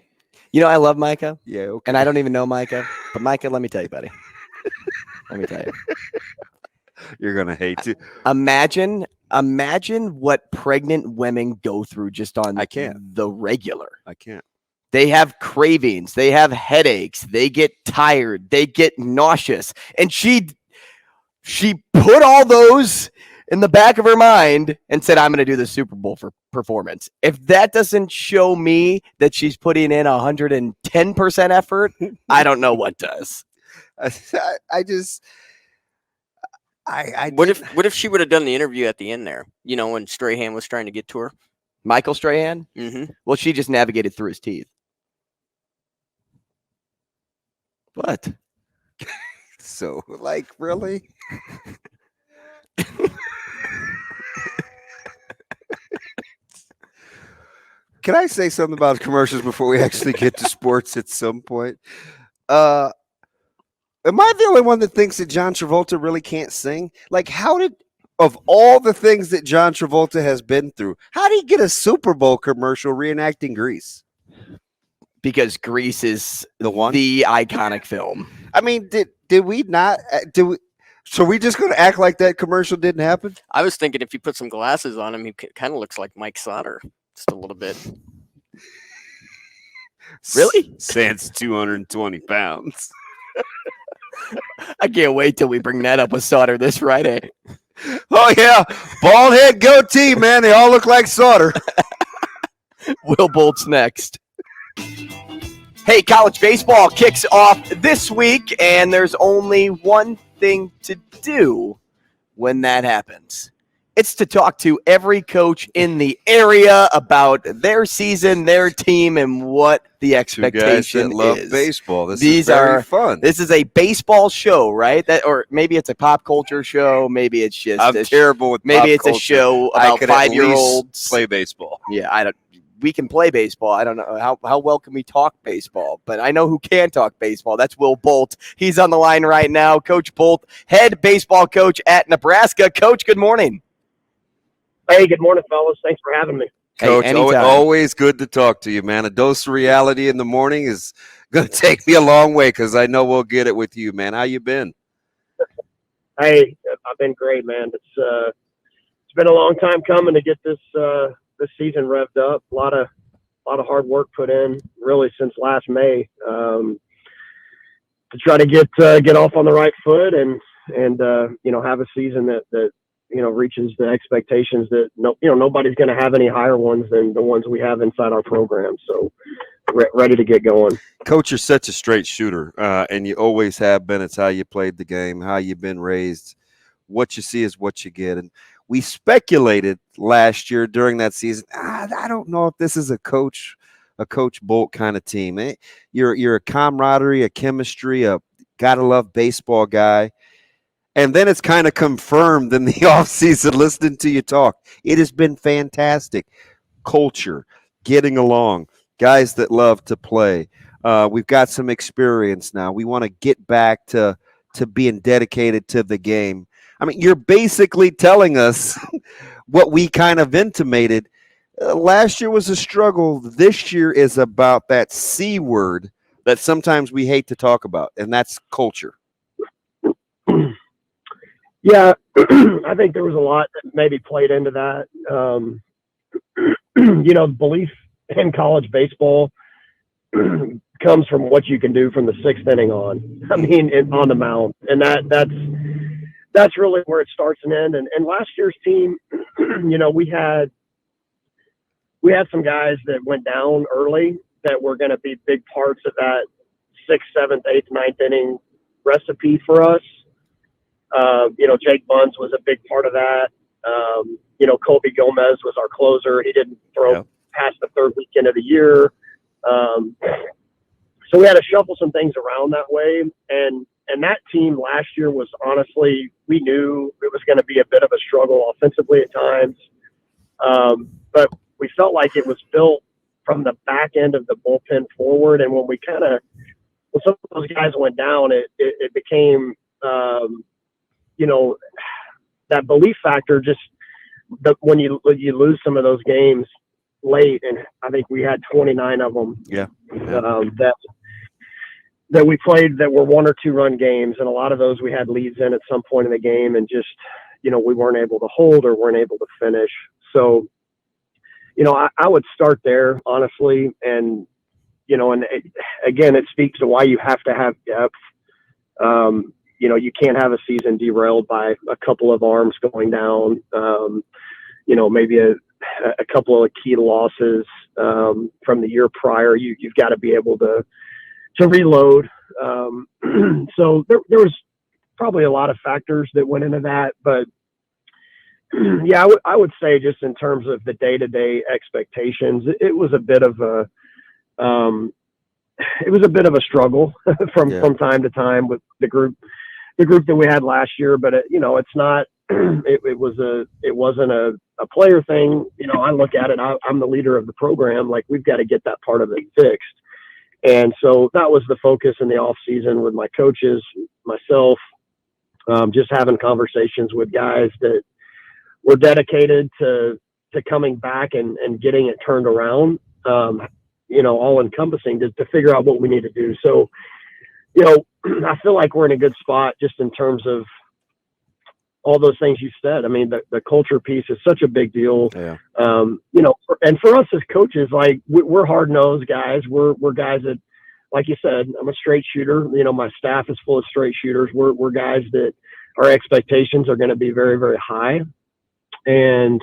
You know, I love Micah. Yeah, okay. And I don't even know Micah. But Micah, let me tell you, buddy. Let me tell you. You're going to hate to. Imagine what pregnant women go through just on the regular. I can't. They have cravings. They have headaches. They get tired. They get nauseous. And she put all those in the back of her mind and said, I'm going to do the Super Bowl for performance. If that doesn't show me that she's putting in 110% effort, I don't know what does. What if she would have done the interview at the end there? You know, when Strahan was trying to get to her. Michael Strahan? Mm-hmm. Well, she just navigated through his teeth. What? So, like, really? Can I say something about commercials before we actually get to sports at some point? Am I the only one that thinks that John Travolta really can't sing? Like, of all the things that John Travolta has been through, how did he get a Super Bowl commercial reenacting Grease? Because Grease is The one? the iconic film. I mean, did we not? So we just going to act like that commercial didn't happen? I was thinking if you put some glasses on him, he kind of looks like Mike Sauter, just a little bit. Really? Since 220 pounds. I can't wait till we bring that up with Sauter this Friday. Oh, yeah. Bald head goatee, man. They all look like Sauter. Will Bolt's next. Hey, college baseball kicks off this week, and there's only one thing to do when that happens. It's to talk to every coach in the area about their season, their team, and what the expectation Two guys that love is. baseball. This These is very are fun. This is a baseball show, right? Or maybe it's a pop culture show. Maybe it's just I'm terrible with maybe pop it's culture. a show I about could at least 5-year-olds. play baseball. Yeah, we can play baseball. I don't know how well can we talk baseball, but I know who can talk baseball. That's Will Bolt. He's on the line right now. Coach Bolt, head baseball coach at Nebraska. Coach, good morning. Hey, good morning, fellas. Thanks for having me. Coach, Hey, anytime. always good to talk to you, man. A dose of reality in the morning is going to take me a long way because I know we'll get it with you, man. How you been? Hey, I've been great, man. It's been a long time coming to get this season revved up. A lot of hard work put in, really, since last May, to try to get off on the right foot and have a season that reaches the expectations that nobody's going to have any higher ones than the ones we have inside our program. So ready to get going. Coach, you're such a straight shooter, and you always have been. It's how you played the game, how you've been raised. What you see is what you get. And we speculated last year during that season, I don't know if this is a Coach Bolt kind of team. You're a camaraderie, a chemistry, a gotta love baseball guy. And then it's kind of confirmed in the offseason listening to you talk. It has been fantastic. Culture, getting along, guys that love to play. We've got some experience now. We want to get back to being dedicated to the game. I mean, you're basically telling us what we kind of intimated. Last year was a struggle. This year is about that C word that sometimes we hate to talk about, and that's culture. Yeah, I think there was a lot that maybe played into that. Belief in college baseball comes from what you can do from the sixth inning on. I mean, on the mound, and that's really where it starts and ends. And last year's team, we had some guys that went down early that were going to be big parts of that 6th, 7th, 8th, 9th inning recipe for us. Jake Buns was a big part of that. Colby Gomez was our closer. He didn't throw past the third weekend of the year. So we had to shuffle some things around that way. And that team last year was honestly, we knew it was going to be a bit of a struggle offensively at times. But we felt like it was built from the back end of the bullpen forward. And when some of those guys went down, it became, that belief factor when you lose some of those games late, and I think we had 29 of them. Yeah. That we played that were 1 or 2 run games, and a lot of those we had leads in at some point in the game, and just we weren't able to hold or weren't able to finish. So, I would start there honestly, and again, it speaks to why you have to have depth. You can't have a season derailed by a couple of arms going down, maybe a couple of key losses from the year prior. You've got to be able to reload. So there was probably a lot of factors that went into that, but Yeah, I would say just in terms of the day-to-day expectations, it was a bit of a struggle from time to time with the group that we had last year. But it's not. It wasn't a player thing. I look at it. I'm the leader of the program. Like, we've got to get that part of it fixed. And so that was the focus in the off season with my coaches, myself, just having conversations with guys that were dedicated to coming back and getting it turned around, all encompassing to figure out what we need to do. So, I feel like we're in a good spot just in terms of all those things you said. I mean, the culture piece is such a big deal. Yeah. And for us as coaches, like, we're hard-nosed guys. We're guys that, like you said, I'm a straight shooter. My staff is full of straight shooters. We're guys that our expectations are going to be very, very high. And,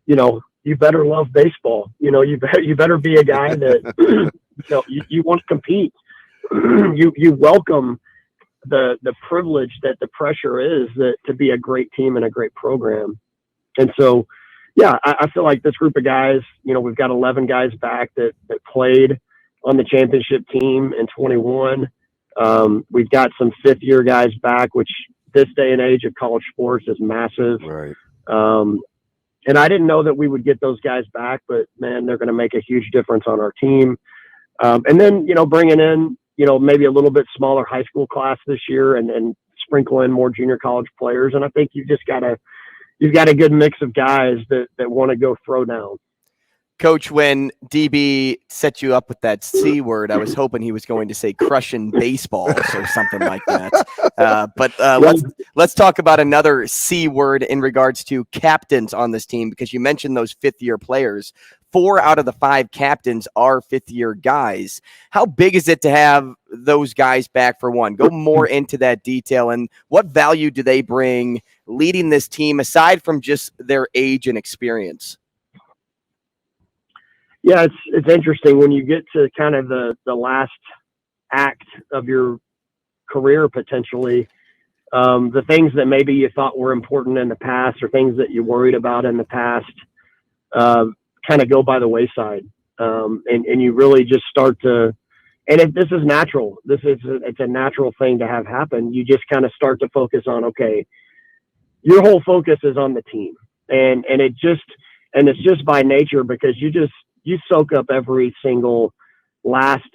you better love baseball. You better be a guy that, you want to compete. You welcome the privilege that the pressure is that to be a great team and a great program. And so, yeah, I feel like this group of guys, we've got 11 guys back that played on the championship team in 21. We've got some fifth-year guys back, which this day and age of college sports is massive. Right. And I didn't know that we would get those guys back, but man, they're going to make a huge difference on our team. And then, bringing in, maybe a little bit smaller high school class this year and sprinkle in more junior college players. And I think you've got a good mix of guys that want to go throw down. Coach, when DB set you up with that C word, I was hoping he was going to say crushing baseballs or something like that. But let's talk about another C word in regards to captains on this team, because you mentioned those fifth-year players. 4 out of the 5 captains are fifth-year guys. How big is it to have those guys back for one? Go more into that detail, and what value do they bring leading this team aside from just their age and experience? Yeah, it's interesting when you get to kind of the last act of your career, potentially, the things that maybe you thought were important in the past or things that you worried about in the past kind of go by the wayside. And you really just start to, and this is natural. It's a natural thing to have happen. You just kind of start to focus on, okay, your whole focus is on the team. And it's just by nature, because you soak up every single last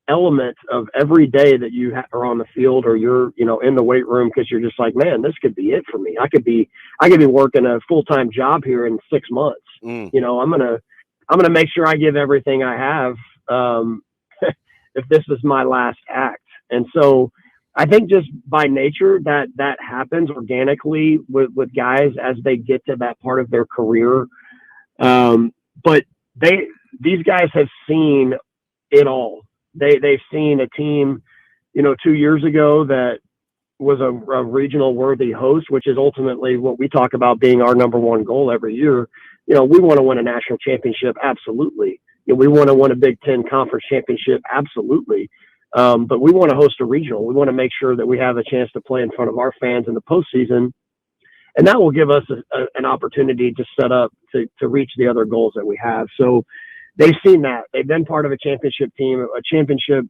element of every day that you are on the field or you're, in the weight room, because you're just like, man, this could be it for me. I could be working a full-time job here in 6 months. I'm going to make sure I give everything I have if this is my last act. And so I think just by nature that happens organically with guys as they get to that part of their career. But these guys have seen it all. They've seen a team, 2 years ago that was a regional worthy host, which is ultimately what we talk about being our number one goal every year. We want to win a national championship. Absolutely. We want to win a Big Ten conference championship. Absolutely. But we want to host a regional. We want to make sure that we have a chance to play in front of our fans in the postseason. And that will give us an opportunity to set up to reach the other goals that we have. So they've seen that. They've been part of a championship team, a championship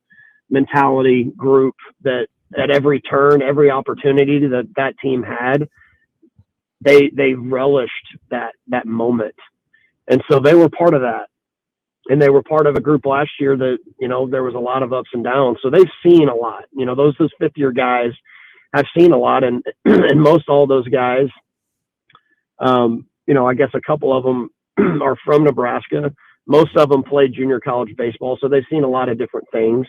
mentality group that at every turn, every opportunity that team had, they relished that moment. And so they were part of that. And they were part of a group last year that, there was a lot of ups and downs. So they've seen a lot. Those fifth-year guys have seen a lot. And most all those guys, I guess a couple of them are from Nebraska. Most of them played junior college baseball. So they've seen a lot of different things.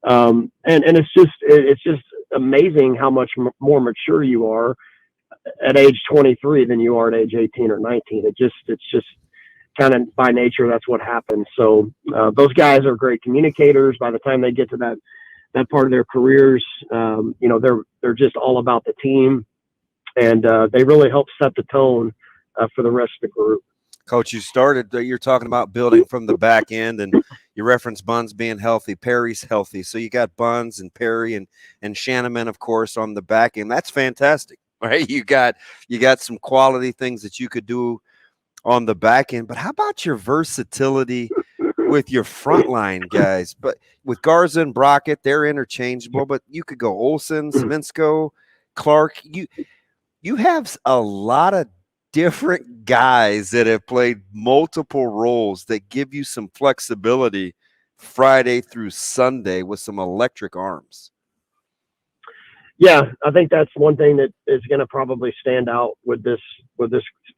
And it's just amazing how much more mature you are at age 23 than you are at age 18 or 19. It's just kind of by nature, that's what happens. So those guys are great communicators. By the time they get to that part of their careers, they're just all about the team, and they really help set the tone for the rest of the group. Coach, you're talking about building from the back end, and you referenced Buns being healthy. Perry's healthy. So you got Buns and Perry and Shannon, of course, on the back end. That's fantastic. right? You got some quality things that you could do on the back end, but how about your versatility with your frontline guys? But with Garza and Brockett, they're interchangeable, but you could go Olsen, Svinsko, Clark. You have a lot of different guys that have played multiple roles that give you some flexibility Friday through Sunday with some electric arms. Yeah, I think that's one thing that is going to probably stand out with this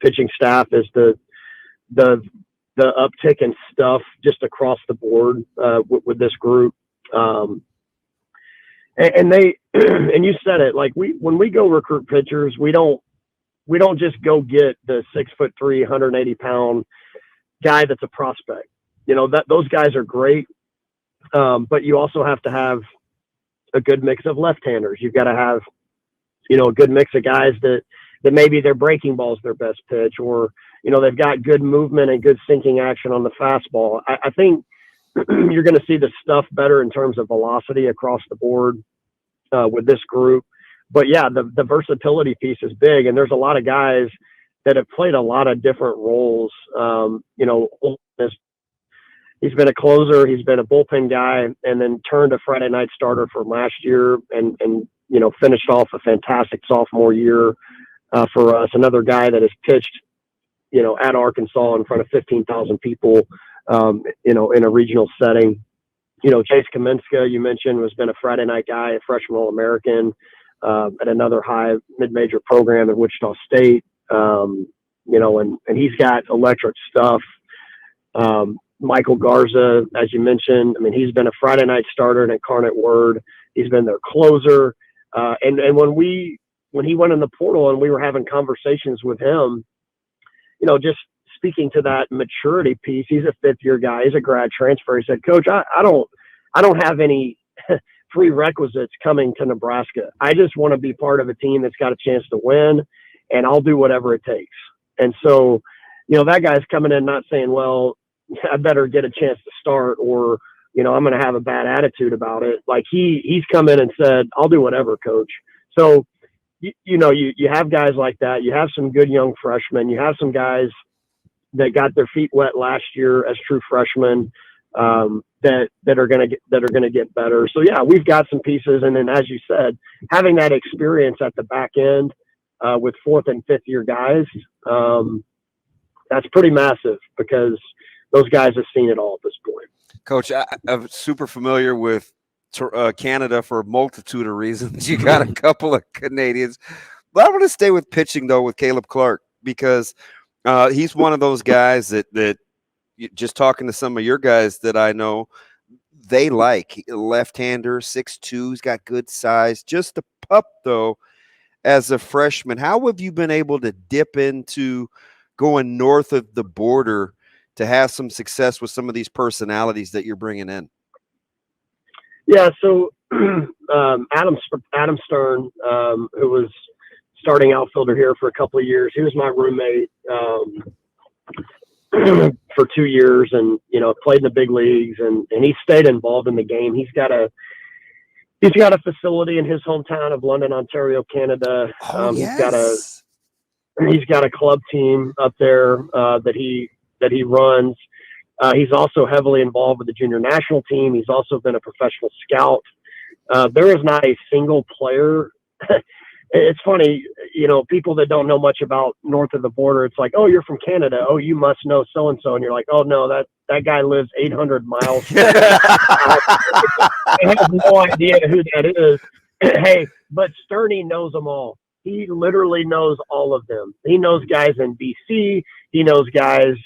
pitching staff is the uptick in stuff just across the board with this group. And they and you said it, like when we go recruit pitchers, we don't just go get the 6'3", 180-pound guy that's a prospect. Those guys are great, but you also have to have a good mix of left-handers. You've got to have, a good mix of guys that maybe their breaking ball is their best pitch, or, they've got good movement and good sinking action on the fastball. I think you're going to see the stuff better in terms of velocity across the board with this group. But yeah, the versatility piece is big, and there's a lot of guys that have played a lot of different roles. He's been a closer, he's been a bullpen guy, and then turned a Friday night starter for last year, and finished off a fantastic sophomore year for us. Another guy that has pitched, at Arkansas in front of 15,000 people, in a regional setting. Chase Kaminska, you mentioned, has been a Friday night guy, a freshman All-American at another high mid-major program at Wichita State. And he's got electric stuff. Michael Garza, as you mentioned, he's been a Friday night starter at Incarnate Word. He's been their closer. And when he went in the portal and we were having conversations with him, just speaking to that maturity piece, he's a fifth-year guy. He's a grad transfer. He said, "Coach, I don't have any prerequisites coming to Nebraska. I just want to be part of a team that's got a chance to win, and I'll do whatever it takes." And so, that guy's coming in not saying, "Well, I better get a chance to start," or, "I'm going to have a bad attitude about it." Like he's come in and said, "I'll do whatever, Coach." So, you have guys like that. You have some good young freshmen. You have some guys that got their feet wet last year as true freshmen that are going to get better. So yeah, we've got some pieces. And then, as you said, having that experience at the back end with fourth and fifth year guys, that's pretty massive because those guys have seen it all at this point. Coach, I'm super familiar with Canada for a multitude of reasons. You got a couple of Canadians. But I want to stay with pitching, though, with Caleb Clark, because he's one of those guys that just talking to some of your guys that I know, they like. Left-hander, 6'2", he's got good size. Just a pup, though, as a freshman. How have you been able to dip into going north of the border to have some success with some of these personalities that you're bringing in? Yeah, so Adam Stern, who was starting outfielder here for a couple of years, he was my roommate for 2 years, and played in the big leagues, and he stayed involved in the game. He's got a facility in his hometown of London, Ontario, Canada. Yes. He's got a club team up there that he runs. He's also heavily involved with the junior national team. He's also been a professional scout. There is not a single player. It's funny, people that don't know much about north of the border, it's like, "Oh, you're from Canada. Oh, you must know so-and-so." And you're like, "Oh, no, that guy lives 800 miles." I have no idea who that is. Hey, but Sterney knows them all. He literally knows all of them. He knows guys in BC. He knows guys,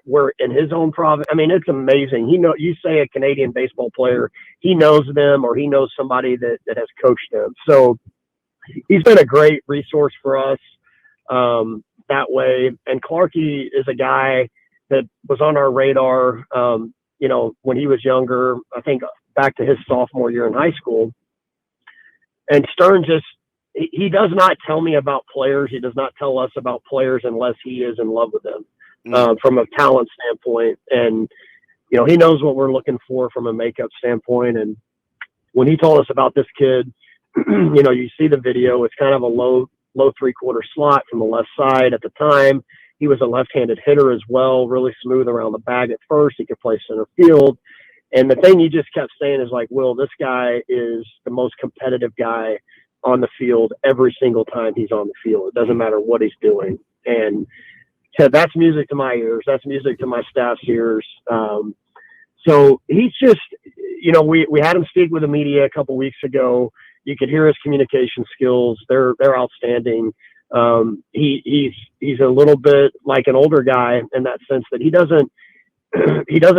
we're in his own province. It's amazing. You say a Canadian baseball player, he knows them, or he knows somebody that has coached them. So he's been a great resource for us that way. And Clarky is a guy that was on our radar, when he was younger, I think back to his sophomore year in high school. And Stern he does not tell me about players. He does not tell us about players unless he is in love with them. From a talent standpoint. And, he knows what we're looking for from a makeup standpoint. And when he told us about this kid, you see the video, it's kind of a low low 3/4 slot from the left side at the time. He was a left-handed hitter as well, really smooth around the bag at first. He could play center field. And the thing you just kept saying is like, Will, this guy is the most competitive guy on the field every single time he's on the field. It doesn't matter what he's doing. And so that's music to my ears. That's music to my staff's ears. So he's just, you know, we had him speak with the media a couple weeks ago. You could hear his communication skills. They're outstanding. He's a little bit like an older guy in that sense that he doesn't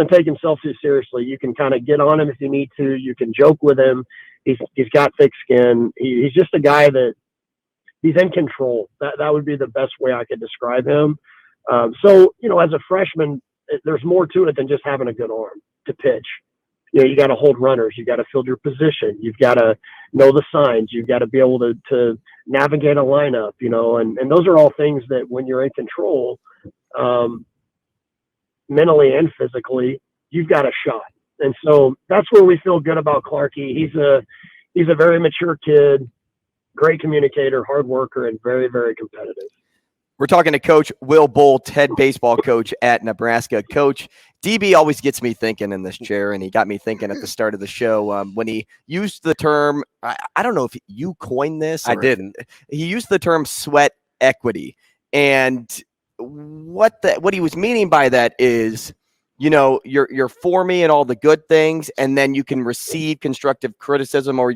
take himself too seriously. You can kind of get on him if you need to. You can joke with him. He's got thick skin. He's just a guy that he's in control. That would be the best way I could describe him. So, you know, as a freshman, there's more to it than just having a good arm to pitch. You know, you got to hold runners. You got to field your position. You've got to know the signs. You've got to be able to navigate a lineup, you know, and those are all things that when you're in control, mentally and physically, you've got a shot. And so that's where we feel good about Clarkie. He's a very mature kid, great communicator, hard worker, and very, very competitive. We're talking to Coach Will Bolt, head baseball coach at Nebraska. Coach, DB always gets me thinking in this chair, and he got me thinking at the start of the show when he used the term, I don't know if you coined this. I didn't. He used the term sweat equity. And what he was meaning by that is, you know, you're for me and all the good things, and then you can receive constructive criticism or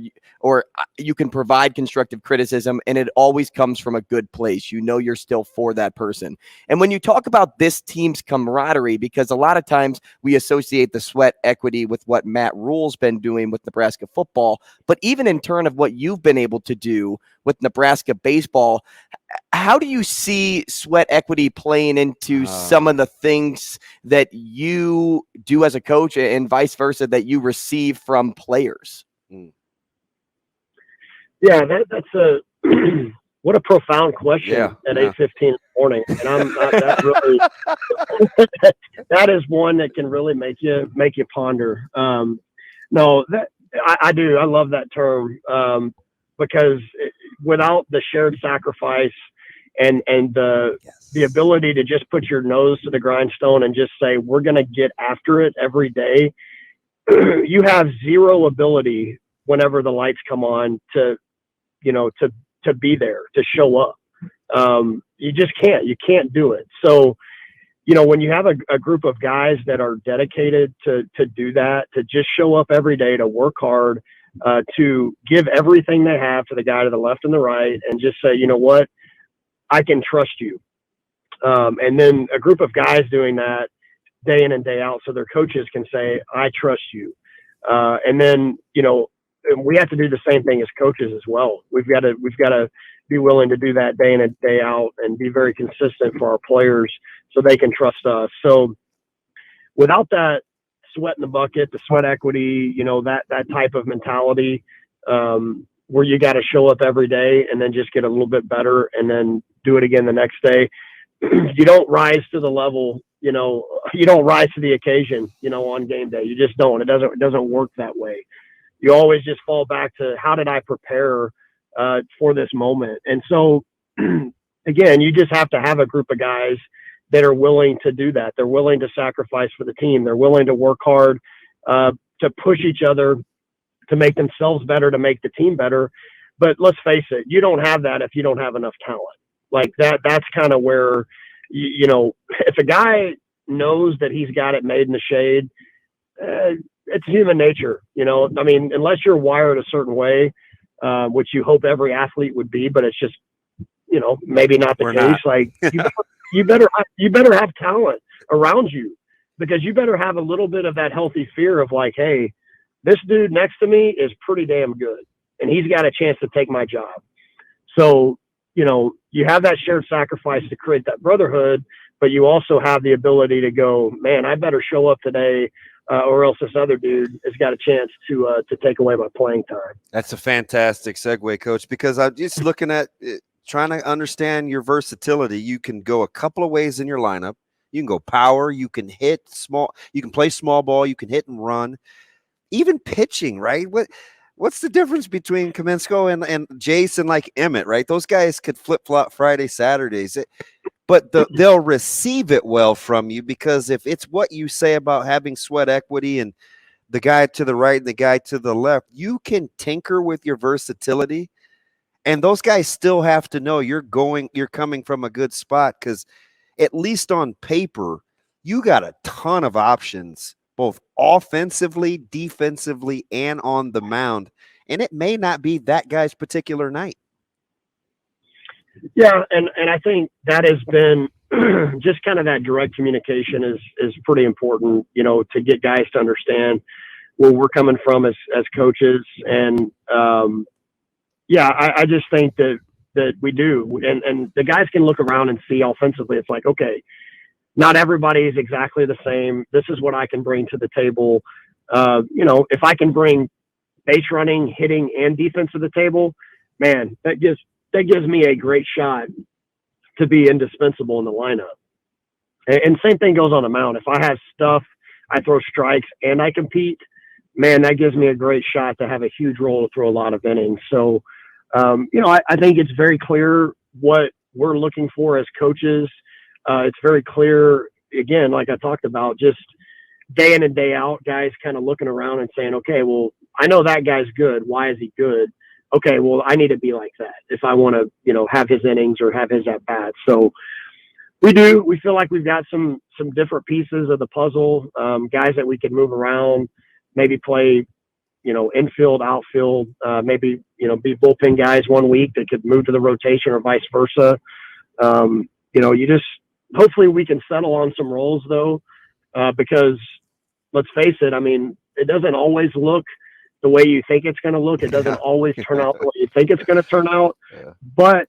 you can provide constructive criticism, and it always comes from a good place. You know, you're still for that person. And when you talk about this team's camaraderie, because a lot of times we associate the sweat equity with what Matt Rule's been doing with Nebraska football, but even in turn of what you've been able to do with Nebraska baseball, how do you see sweat equity playing into some of the things that you do as a coach and vice versa that you receive from players? Yeah, that's a what a profound question at 8:15 in the morning. And I'm not that really that is one that can really make you ponder. No, that I do. I love that term because without the shared sacrifice and the ability to just put your nose to the grindstone and just say, we're going to get after it every day, you have zero ability whenever the lights come on to be there, to show up. You just can't. You can't do it. So, you know, when you have a group of guys that are dedicated to do that, to just show up every day, to work hard, to give everything they have to the guy to the left and the right, and just say, you know what, I can trust you. And then a group of guys doing that day in and day out, so their coaches can say, I trust you. And then, you know, we have to do the same thing as coaches as well. We've got to be willing to do that day in and day out and be very consistent for our players so they can trust us. So without that sweat in the bucket, the sweat equity, you know, that type of mentality, where you got to show up every day and then just get a little bit better and then do it again the next day. You don't rise to the level, you know, you don't rise to the occasion, you know, on game day. You just don't. It doesn't work that way. You always just fall back to, how did I prepare for this moment? And so, again, you just have to have a group of guys that are willing to do that. They're willing to sacrifice for the team. They're willing to work hard to push each other, to make themselves better, to make the team better. But let's face it, you don't have that if you don't have enough talent. Like that's kind of where, you know, if a guy knows that he's got it made in the shade, it's human nature, you know. I mean, unless you're wired a certain way, which you hope every athlete would be, but it's just, you know, maybe not the case. Like you better have talent around you, because you better have a little bit of that healthy fear of like, hey, this dude next to me is pretty damn good, and he's got a chance to take my job. So, you know, you have that shared sacrifice to create that brotherhood, but you also have the ability to go, man, I better show up today, or else this other dude has got a chance to take away my playing time. That's a fantastic segue, Coach, because I'm just looking at it, trying to understand your versatility. You can go a couple of ways in your lineup. You can go power. You can hit small. You can play small ball. You can hit and run. Even pitching, right? what's the difference between Kaminsky and Jason, like Emmett, right? Those guys could flip-flop Friday, Saturdays. But they'll receive it well from you, because if it's what you say about having sweat equity and the guy to the right and the guy to the left, you can tinker with your versatility, and those guys still have to know you're coming from a good spot, because at least on paper, you got a ton of options, both offensively, defensively, and on the mound, and it may not be that guy's particular night. Yeah, and I think that has been just kind of that direct communication is pretty important, to get guys to understand where we're coming from as coaches. And I just think that we do. And the guys can look around and see offensively. It's like, okay, not everybody is exactly the same. This is what I can bring to the table. If I can bring base running, hitting, and defense to the table, man, that gives me a great shot to be indispensable in the lineup. And same thing goes on the mound. If I have stuff, I throw strikes, and I compete, man, that gives me a great shot to have a huge role to throw a lot of innings. So, I think it's very clear what we're looking for as coaches. It's very clear, again, like I talked about, just day in and day out, guys kind of looking around and saying, okay, well, I know that guy's good. Why is he good? Okay, well, I need to be like that if I want to, have his innings or have his at bats. So we feel like we've got some different pieces of the puzzle, guys that we can move around, maybe play, infield, outfield, maybe, be bullpen guys one week that could move to the rotation or vice versa. Hopefully we can settle on some roles though, because let's face it, I mean, it doesn't always look the way you think it's going to look. It doesn't always turn out the way you think it's going to turn out. Yeah. But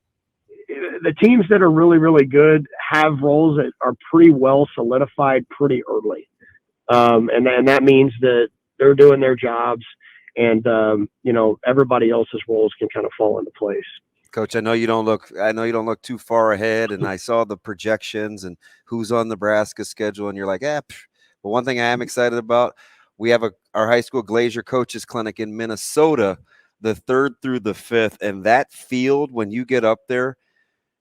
the teams that are really, really good have roles that are pretty well solidified pretty early. And that means that they're doing their jobs, and, everybody else's roles can kind of fall into place. Coach, I know you don't look too far ahead, and I saw the projections and who's on Nebraska's schedule, and you're like, but one thing I am excited about, we have our high school Glacier Coaches Clinic in Minnesota, the 3rd through the 5th, and that field, when you get up there,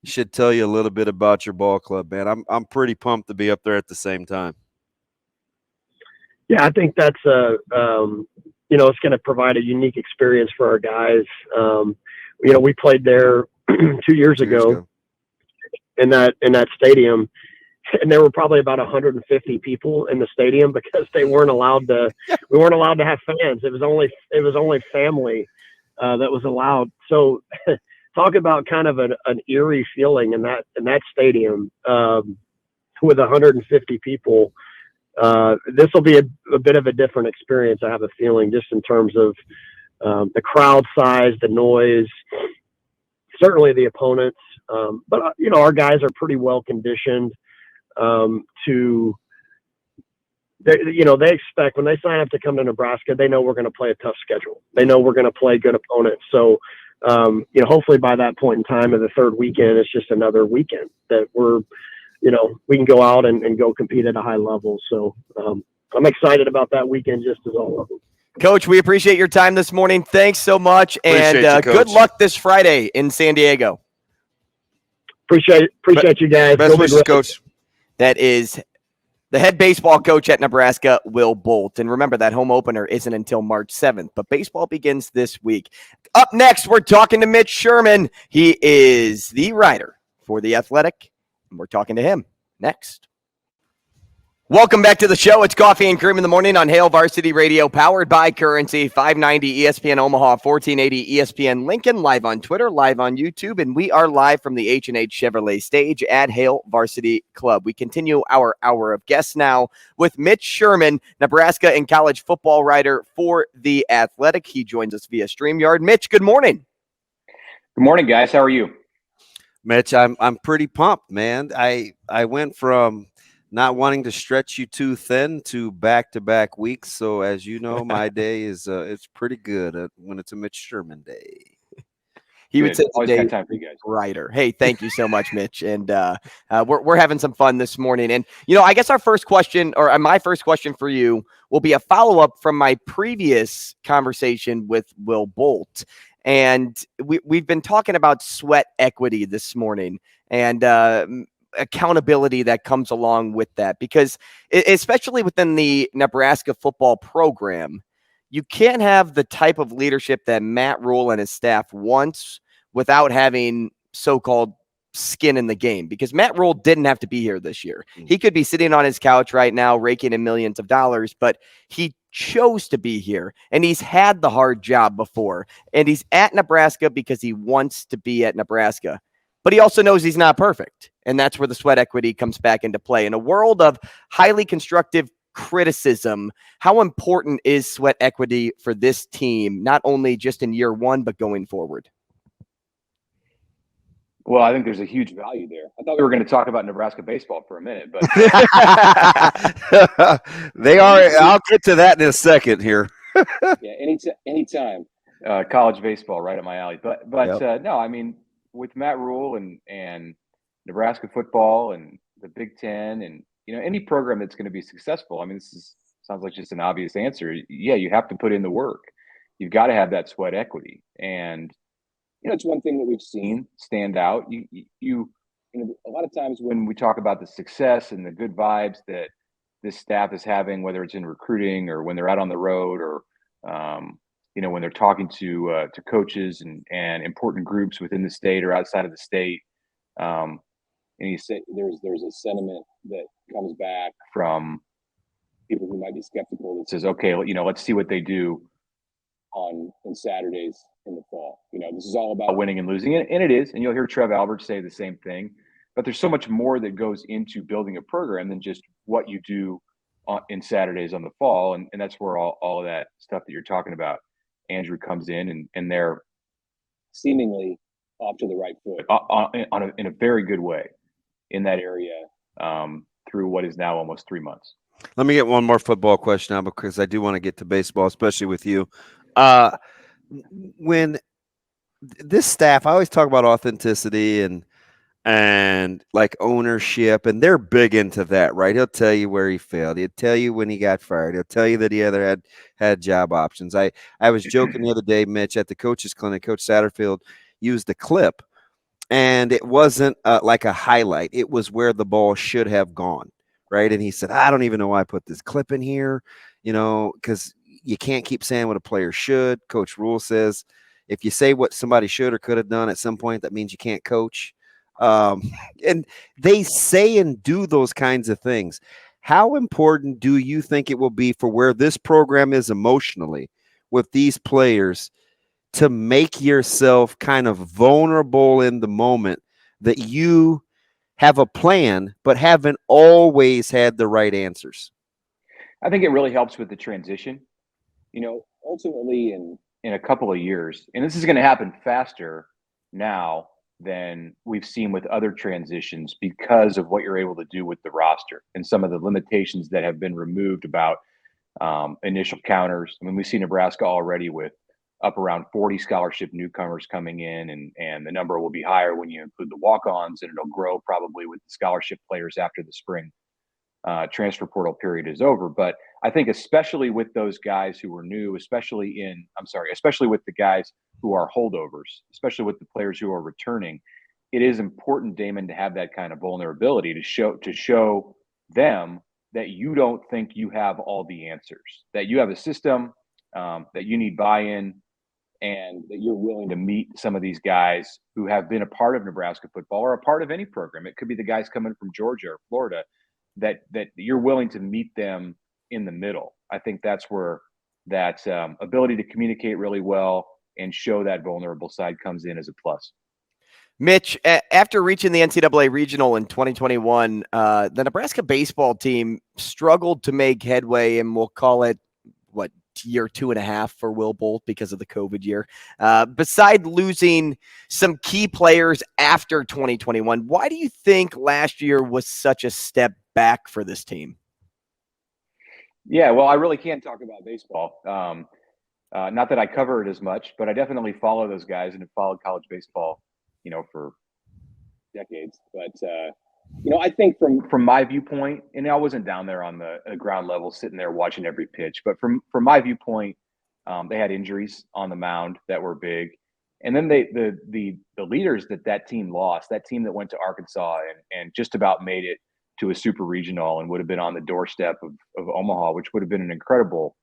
should tell you a little bit about your ball club, man. I'm pretty pumped to be up there at the same time. Yeah, I think that's it's going to provide a unique experience for our guys. We played there 2 years ago in that stadium. And there were probably about 150 people in the stadium because we weren't allowed to have fans. It was only family that was allowed. So talk about kind of an eerie feeling in that stadium with 150 people. This will be a bit of a different experience, I have a feeling, just in terms of the crowd size, the noise, certainly the opponents. But our guys are pretty well conditioned. They expect when they sign up to come to Nebraska, they know we're going to play a tough schedule. They know we're going to play good opponents. So, hopefully by that point in time of the third weekend, it's just another weekend that we can go out and go compete at a high level. So, I'm excited about that weekend just as all of them. Coach, we appreciate your time this morning. Thanks so much. And good luck this Friday in San Diego. Appreciate you guys. Best wishes, Coach. That is the head baseball coach at Nebraska, Will Bolt. And remember, that home opener isn't until March 7th, but baseball begins this week. Up next, we're talking to Mitch Sherman. He is the writer for The Athletic, and we're talking to him next. Welcome back to the show. It's Coffee and Cream in the Morning on Hail Varsity Radio, powered by Currency, 590 ESPN Omaha, 1480 ESPN Lincoln, live on Twitter, live on YouTube, and we are live from the H&H Chevrolet stage at Hail Varsity Club. We continue our hour of guests now with Mitch Sherman, Nebraska and college football writer for The Athletic. He joins us via StreamYard. Mitch, good morning. Good morning, guys. How are you? Mitch, I'm pretty pumped, man. I went from not wanting to stretch you too thin to back-to-back weeks. So as you know, my day is it's pretty good when it's a Mitch Sherman day. He would say always got time for you guys. Writer. Hey, thank you so much, Mitch. And we're having some fun this morning. And I guess our first question, or my first question for you, will be a follow-up from my previous conversation with Will Bolt. And we've been talking about sweat equity this morning and accountability that comes along with that, because especially within the Nebraska football program, you can't have the type of leadership that Matt Rule and his staff wants without having so-called skin in the game, because Matt Rule didn't have to be here this year. He could be sitting on his couch right now raking in millions of dollars, but he chose to be here, and he's had the hard job before, and he's at Nebraska because he wants to be at Nebraska. But he also knows he's not perfect, and that's where the sweat equity comes back into play. In a world of highly constructive criticism, how important is sweat equity for this team, not only just in year one, but going forward? Well, I think there's a huge value there. I thought we were going to talk about Nebraska baseball for a minute, but they are. I'll get to that in a second here. yeah, anytime. College baseball, right up my alley. But Yep. No, I mean, with Matt Rule and Nebraska football and the Big Ten and any program that's going to be successful. I mean, sounds like just an obvious answer. Yeah, you have to put in the work. You've got to have that sweat equity, and it's one thing that we've seen stand out. You a lot of times when we talk about the success and the good vibes that this staff is having, whether it's in recruiting or when they're out on the road or when they're talking to coaches and important groups within the state or outside of the state, and you say there's a sentiment that comes back from people who might be skeptical that says, okay, let's see what they do on Saturdays in the fall. This is all about winning and losing, and it is. And you'll hear Trev Alberts say the same thing. But there's so much more that goes into building a program than just what you do in Saturdays on the fall, and that's where all of that stuff that you're talking about, Andrew, comes in, and they're seemingly off to the right foot in a very good way in that area through what is now almost 3 months. Let me get one more football question now, because I do want to get to baseball, especially with you. When this staff, I always talk about authenticity and like ownership, and they're big into that, right? He'll tell you where he failed. He'll tell you when he got fired. He'll tell you that he either had job options. I was joking the other day, Mitch, at the coaches clinic. Coach Satterfield used a clip, and it wasn't like a highlight. It was where the ball should have gone, right? And he said, I don't even know why I put this clip in here, because you can't keep saying what a player should. Coach Rule says if you say what somebody should or could have done at some point, that means you can't coach. And they say and do those kinds of things. How important do you think it will be for where this program is emotionally with these players to make yourself kind of vulnerable in the moment, that you have a plan but haven't always had the right answers? I think it really helps with the transition. Ultimately in a couple of years, and this is going to happen faster now than we've seen with other transitions because of what you're able to do with the roster and some of the limitations that have been removed about initial counters. I mean, we see Nebraska already with up around 40 scholarship newcomers coming in, and the number will be higher when you include the walk-ons, and it'll grow probably with the scholarship players after the spring transfer portal period is over. But I think especially with those guys who are new, especially with the guys who are holdovers, especially with the players who are returning, it is important, Damon, to have that kind of vulnerability to show them that you don't think you have all the answers, that you have a system, that you need buy-in, and that you're willing to meet some of these guys who have been a part of Nebraska football or a part of any program. It could be the guys coming from Georgia or Florida, that you're willing to meet them in the middle. I think that's where that ability to communicate really well and show that vulnerable side comes in as a plus. Mitch, after reaching the NCAA regional in 2021, the Nebraska baseball team struggled to make headway, and we'll call it year 2.5 for Will Bolt because of the COVID year. Beside losing some key players after 2021, why do you think last year was such a step back for this team? Yeah, well, I really can't talk about baseball. Not that I cover it as much, but I definitely follow those guys and have followed college baseball, for decades. But I think from my viewpoint, and I wasn't down there on the ground level, sitting there watching every pitch, but from my viewpoint, they had injuries on the mound that were big, and then the leaders that team lost, that team that went to Arkansas and just about made it to a super regional and would have been on the doorstep of Omaha, which would have been an incredible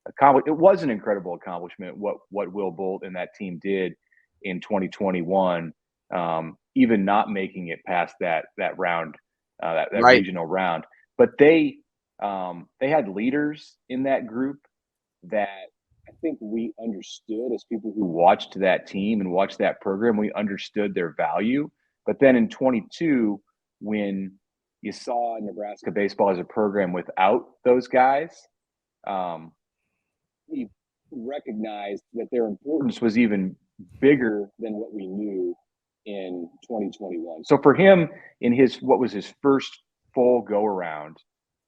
accomplishment. It was an incredible accomplishment what Will Bolt and that team did in 2021. Even not making it past that round, that Right. regional round. But they had leaders in that group that I think we understood as people who watched that team and watched that program. We understood their value. But then in 22, when you saw Nebraska baseball as a program without those guys, we recognized that their importance was even bigger than what we knew in 2021. So for him, in what was his first full go around,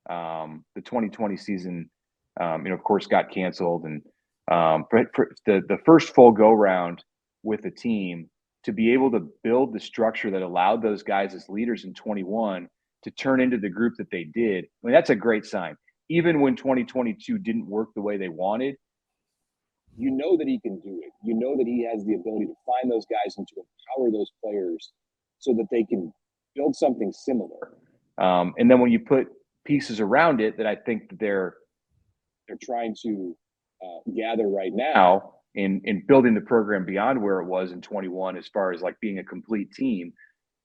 the 2020 season, of course, got canceled, and for the first full go round with the team, to be able to build the structure that allowed those guys as leaders in 21 to turn into the group that they did, I mean, that's a great sign. Even when 2022 didn't work the way they wanted, you know that he can do it. You know that he has the ability to find those guys and to empower those players so that they can build something similar. And then when you put pieces around it that I think that they're trying to gather right now in building the program beyond where it was in 21, as far as like being a complete team.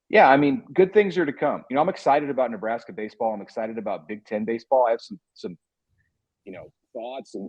Yeah, I mean, good things are to come. I'm excited about Nebraska baseball. I'm excited about Big Ten baseball. I have some thoughts and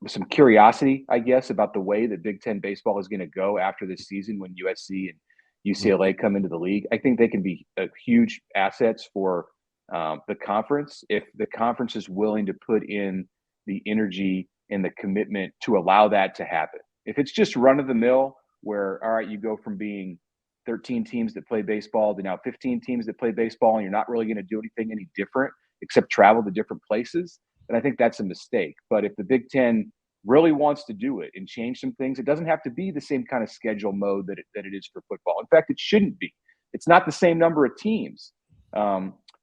some curiosity, I guess, about the way that Big Ten baseball is going to go after this season when USC and UCLA come into the league. I think they can be huge assets for the conference if the conference is willing to put in the energy and the commitment to allow that to happen. If it's just run of the mill where, all right, you go from being 13 teams that play baseball to now 15 teams that play baseball, and you're not really going to do anything any different except travel to different places, then I think that's a mistake. But if the Big Ten really wants to do it and change some things, it doesn't have to be the same kind of schedule mode that it is for football. In fact, it shouldn't be. It's not the same number of teams.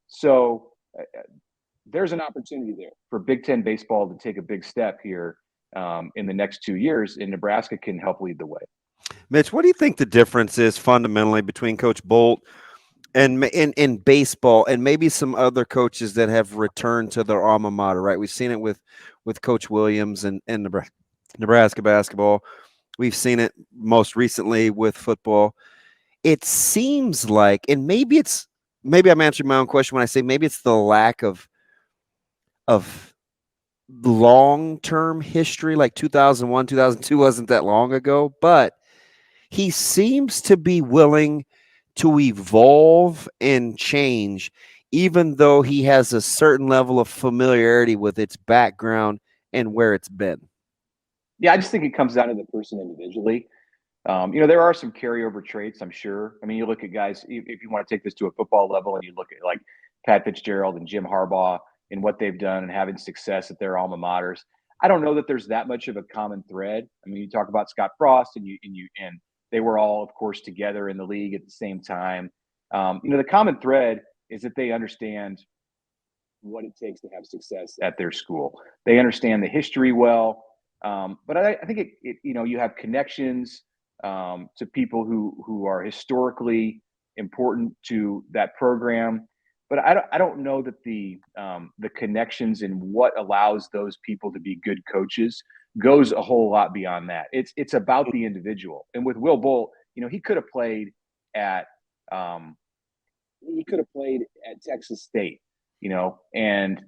So there's an opportunity there for Big Ten baseball to take a big step here in the next 2 years, and Nebraska can help lead the way. Mitch, what do you think the difference is fundamentally between Coach Bolt and in baseball and maybe some other coaches that have returned to their alma mater, right? We've seen it with Coach Williams and Nebraska basketball. We've seen it most recently with football. It seems like, and maybe I'm answering my own question when I say maybe it's the lack of long-term history, like 2001, 2002 wasn't that long ago, but he seems to be willing to evolve and change, even though he has a certain level of familiarity with its background and where it's been. Yeah, I just think it comes down to the person individually. There are some carryover traits, I'm sure. I mean, you look at guys, if you want to take this to a football level and you look at like Pat Fitzgerald and Jim Harbaugh and what they've done and having success at their alma maters, I don't know that there's that much of a common thread. I mean, you talk about Scott Frost and they were all, of course, together in the league at the same time. The common thread is that they understand what it takes to have success at their school. They understand the history well. But I think you have connections to people who are historically important to that program. But I don't know that the connections and what allows those people to be good coaches goes a whole lot beyond that. It's about the individual. And with Will Bolt, he could have played at Texas State, and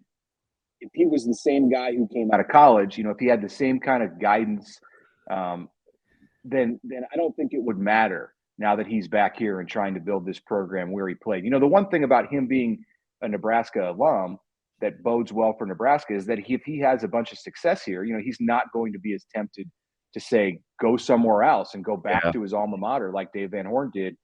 if he was the same guy who came out of college, if he had the same kind of guidance, then I don't think it would matter now that he's back here and trying to build this program where he played. The one thing about him being a Nebraska alum that bodes well for Nebraska is that if he has a bunch of success here, he's not going to be as tempted to say, go somewhere else and go back to his alma mater like Dave Van Horn did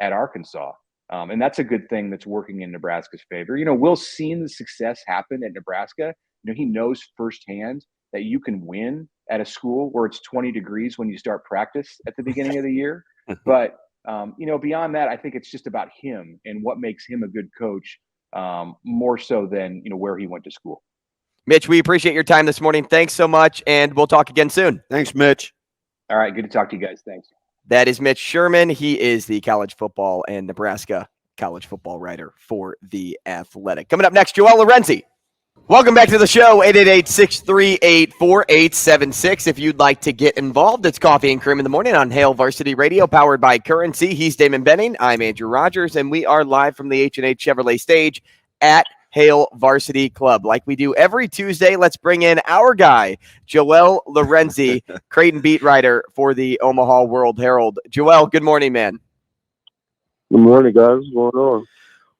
at Arkansas. And that's a good thing that's working in Nebraska's favor. Will's seen the success happen at Nebraska. He knows firsthand that you can win at a school where it's 20 degrees when you start practice at the beginning of the year. But Beyond that, I think it's just about him and what makes him a good coach, more so than where he went to school. Mitch, we appreciate your time this morning. Thanks so much, and we'll talk again soon. Thanks, Mitch. All right, good to talk to you guys. Thanks. That is Mitch Sherman. He is the college football and Nebraska college football writer for The Athletic. Coming up next, Joel Lorenzi. Welcome back to the show, 888-638-4876. If you'd like to get involved, it's Coffee and Cream in the Morning on Hail Varsity Radio, powered by Currency. He's Damon Benning. I'm Andrew Rogers, and we are live from the H&H Chevrolet stage at Hail Varsity Club. Like we do every Tuesday, let's bring in our guy, Joel Lorenzi, Creighton beat writer for the Omaha World-Herald. Joel, good morning, man. Good morning, guys. What's going on?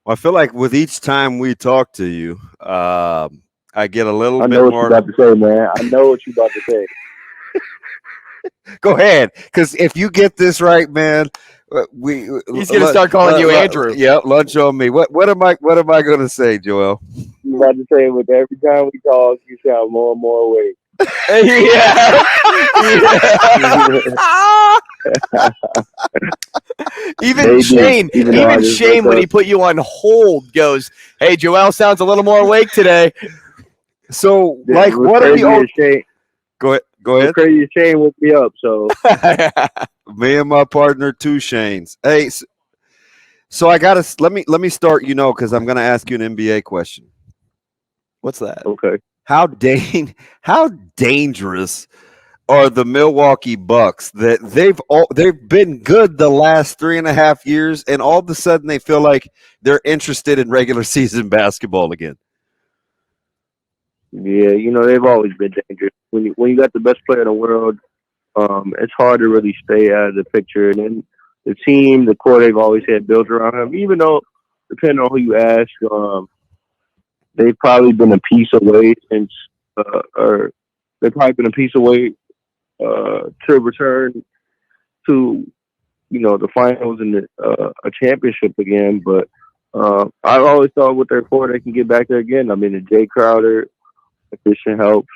Well, I feel like with each time we talk to you, I get a little bit more. I know what you're about to say, man. I know what you're about to say. Go ahead, because if you get this right, man, he's gonna start calling you Andrew. Yeah, lunch on me. What am I going to say, Joel? You're about to say with every time we talk, you sound more and more awake. Yeah. Even Shane, when he put you on hold, goes, "Hey, Joel sounds a little more awake today." So, like, what are the Shane? Go ahead. Crazy Shane woke me up. So, me and my partner, two Shanes. Hey, so I gotta let me start. Because I'm gonna ask you an NBA question. What's that? Okay. How dangerous are the Milwaukee Bucks that they've been good the last 3.5 years, and all of a sudden they feel like they're interested in regular season basketball again? Yeah, they've always been dangerous. When you got the best player in the world, it's hard to really stay out of the picture. And then the team, the core they've always had built around him, even though, depending on who you ask, they've probably been a piece away to return to, the finals and a championship again. But I've always thought with their core, they can get back there again. I mean, the Jay Crowder addition helps.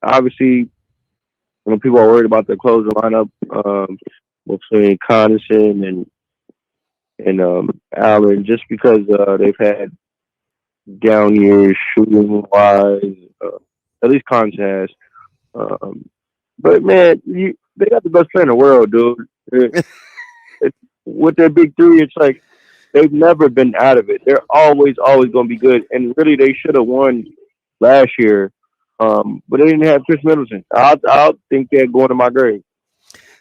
Obviously, when people are worried about their closing lineup, between Connaughton and Allen, just because they've had down years shooting wise, at least Connaughton has. But man, they got the best player in the world, dude. With their big three, it's like they've never been out of it. They're always going to be good. And really, they should have won last year, but they didn't have Chris Middleton. I'll think they're going to my grave.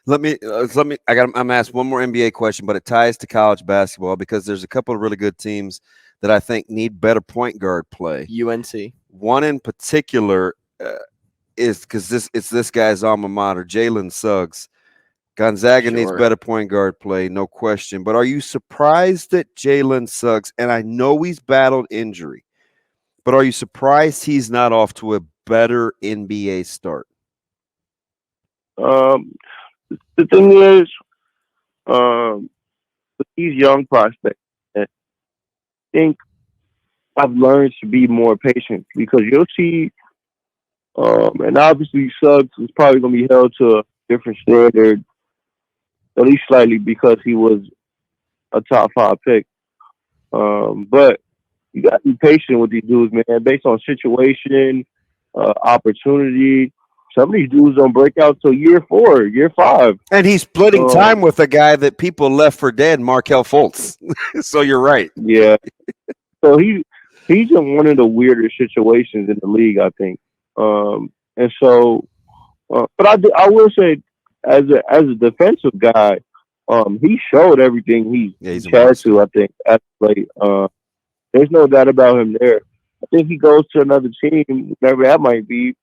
I'm gonna ask one more NBA question, but it ties to college basketball because there's a couple of really good teams that I think need better point guard play. UNC. One in particular is because it's this guy's alma mater, Jalen Suggs. Gonzaga needs better point guard play, no question. But are you surprised that Jalen Suggs, and I know he's battled injury, but are you surprised he's not off to a better NBA start? The thing is, with these young prospects, I think I've learned to be more patient because you'll see, and obviously Suggs is probably going to be held to a different standard, at least slightly, because he was a top 5 pick. But you got to be patient with these dudes, man, based on situation, opportunity. Some of these dudes don't break out till year 4, year 5. And he's splitting time with a guy that people left for dead, Markelle Fultz. So you're right. Yeah. So he's in one of the weirder situations in the league, I think. And so, but I will say, as a defensive guy, he showed everything he had to, I think, at the plate. There's no doubt about him there. I think he goes to another team, whatever that might be,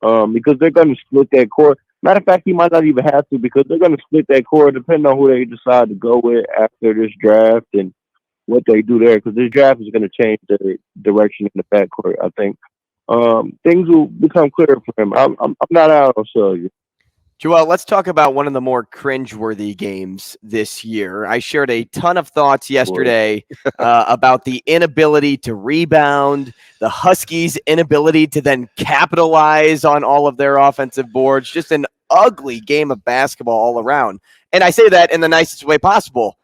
because they're going to split that core. Matter of fact, he might not even have to because they're going to split that core depending on who they decide to go with after this draft and what they do there. Because this draft is going to change the direction in the backcourt, I think. Things will become clearer for him. I'm not out on Suggs. Joel, let's talk about one of the more cringeworthy games this year. I shared a ton of thoughts yesterday about the inability to rebound, the Huskies' inability to then capitalize on all of their offensive boards, just an ugly game of basketball all around. And I say that in the nicest way possible.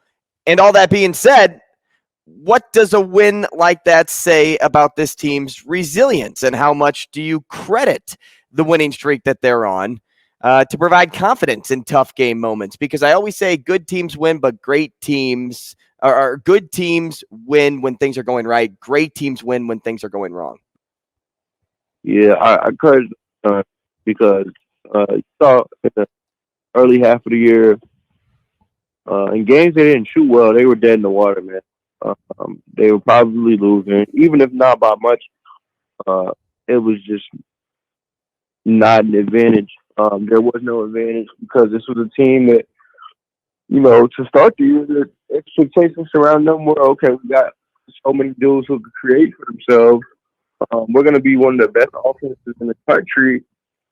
And all that being said, what does a win like that say about this team's resilience, and how much do you credit the winning streak that they're on to provide confidence in tough game moments? Because I always say good teams win, but great teams or good teams win when things are going right. Great teams win when things are going wrong. Yeah, I credit because you saw in the early half of the year, in games they didn't shoot well, they were dead in the water, man. They were probably losing, even if not by much. It was just not an advantage. There was no advantage because this was a team that, to start the year, the expectations around them were, okay, we got so many dudes who could create for themselves. We're going to be one of the best offenses in the country,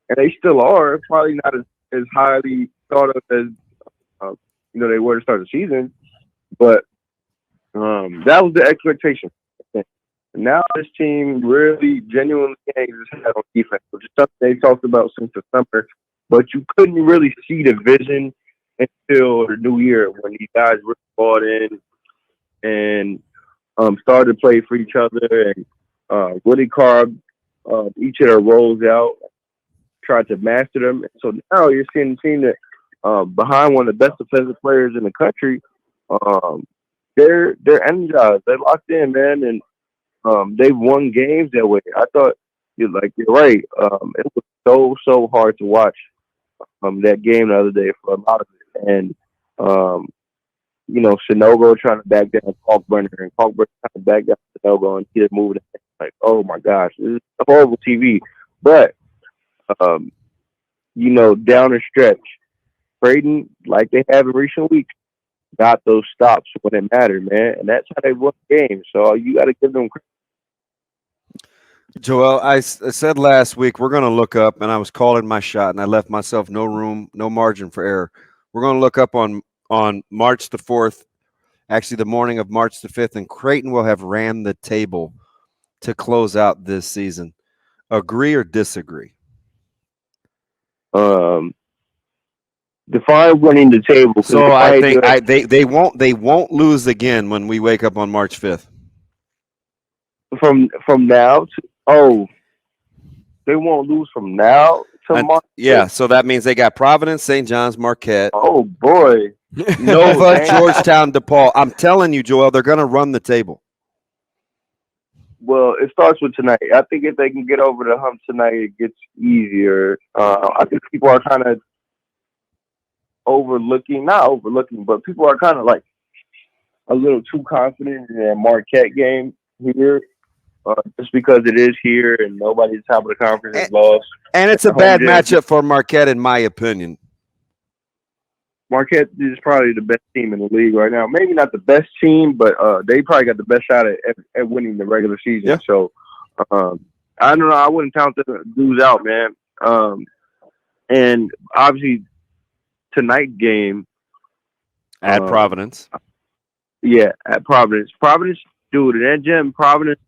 and they still are. Probably not as highly thought of as they were to start the season, but that was the expectation. And now this team really genuinely hangs its head on defense, which is something they talked about since the summer, but you couldn't really see the vision until the new year when these guys really bought in and started to play for each other and really carved each of their roles out, tried to master them. And so now you're seeing a team that behind one of the best defensive players in the country, they're energized. They're locked in, man, and they've won games that way. I thought you're right. It was so hard to watch that game the other day for a lot of it. And Shinogo trying to back down Kalkbrenner and Kalkbrenner trying to back down Shinogo and get it moving. Like, oh my gosh, this is horrible TV. But down the stretch, Creighton, like they have in recent weeks, got those stops when it mattered, man, and that's how they won games. So you got to give them credit. Joel, I said last week we're going to look up, and I was calling my shot, and I left myself no room, no margin for error. We're going to look up on March the 4th, actually the morning of March the 5th, and Creighton will have ran the table to close out this season. Agree or disagree? Define running the table. So I think they won't lose again when we wake up on March 5th. From now to they won't lose from now to March. Yeah, so that means they got Providence, St. John's, Marquette. Oh boy, Nova, Georgetown, DePaul. I'm telling you, Joel, they're going to run the table. Well, it starts with tonight. I think if they can get over the hump tonight, it gets easier. I think people are kind of not overlooking, but people are kind of like a little too confident in that Marquette game here, just because it is here and nobody's top of the conference is lost. And it's a bad matchup for Marquette, in my opinion. Marquette is probably the best team in the league right now. Maybe not the best team, but they probably got the best shot at winning the regular season. Yeah. So I don't know. I wouldn't count the dudes out, man. And obviously tonight's game at Providence. Yeah, at Providence. Providence, dude, in that gym, Providence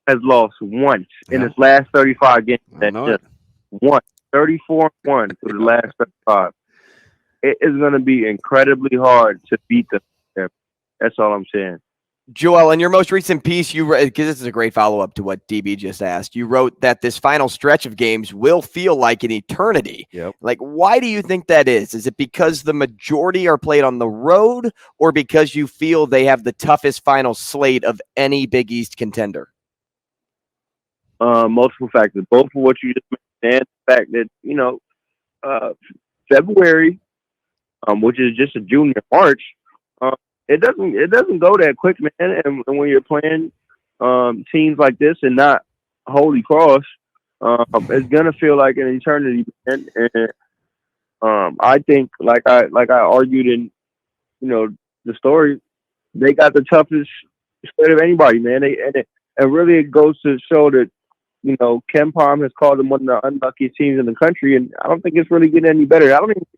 has lost once in its last 35 games. Once. 34-1 through the last 35. It is going to be incredibly hard to beat them. That's all I'm saying. Joel, in your most recent piece, you wrote, because this is a great follow-up to what DB just asked, you wrote that this final stretch of games will feel like an eternity. Yep. Like, why do you think that is? Is it because the majority are played on the road, or because you feel they have the toughest final slate of any Big East contender? Multiple factors. Both of what you just mentioned, and the fact that, February, which is just a junior March, it doesn't go that quick, man. And when you're playing teams like this and not Holy Cross, it's gonna feel like an eternity, man. And I think, like I argued in the story, they got the toughest slate of anybody, man. And really it goes to show that Ken Palm has called them one of the unluckiest teams in the country, and I don't think it's really getting any better. I don't think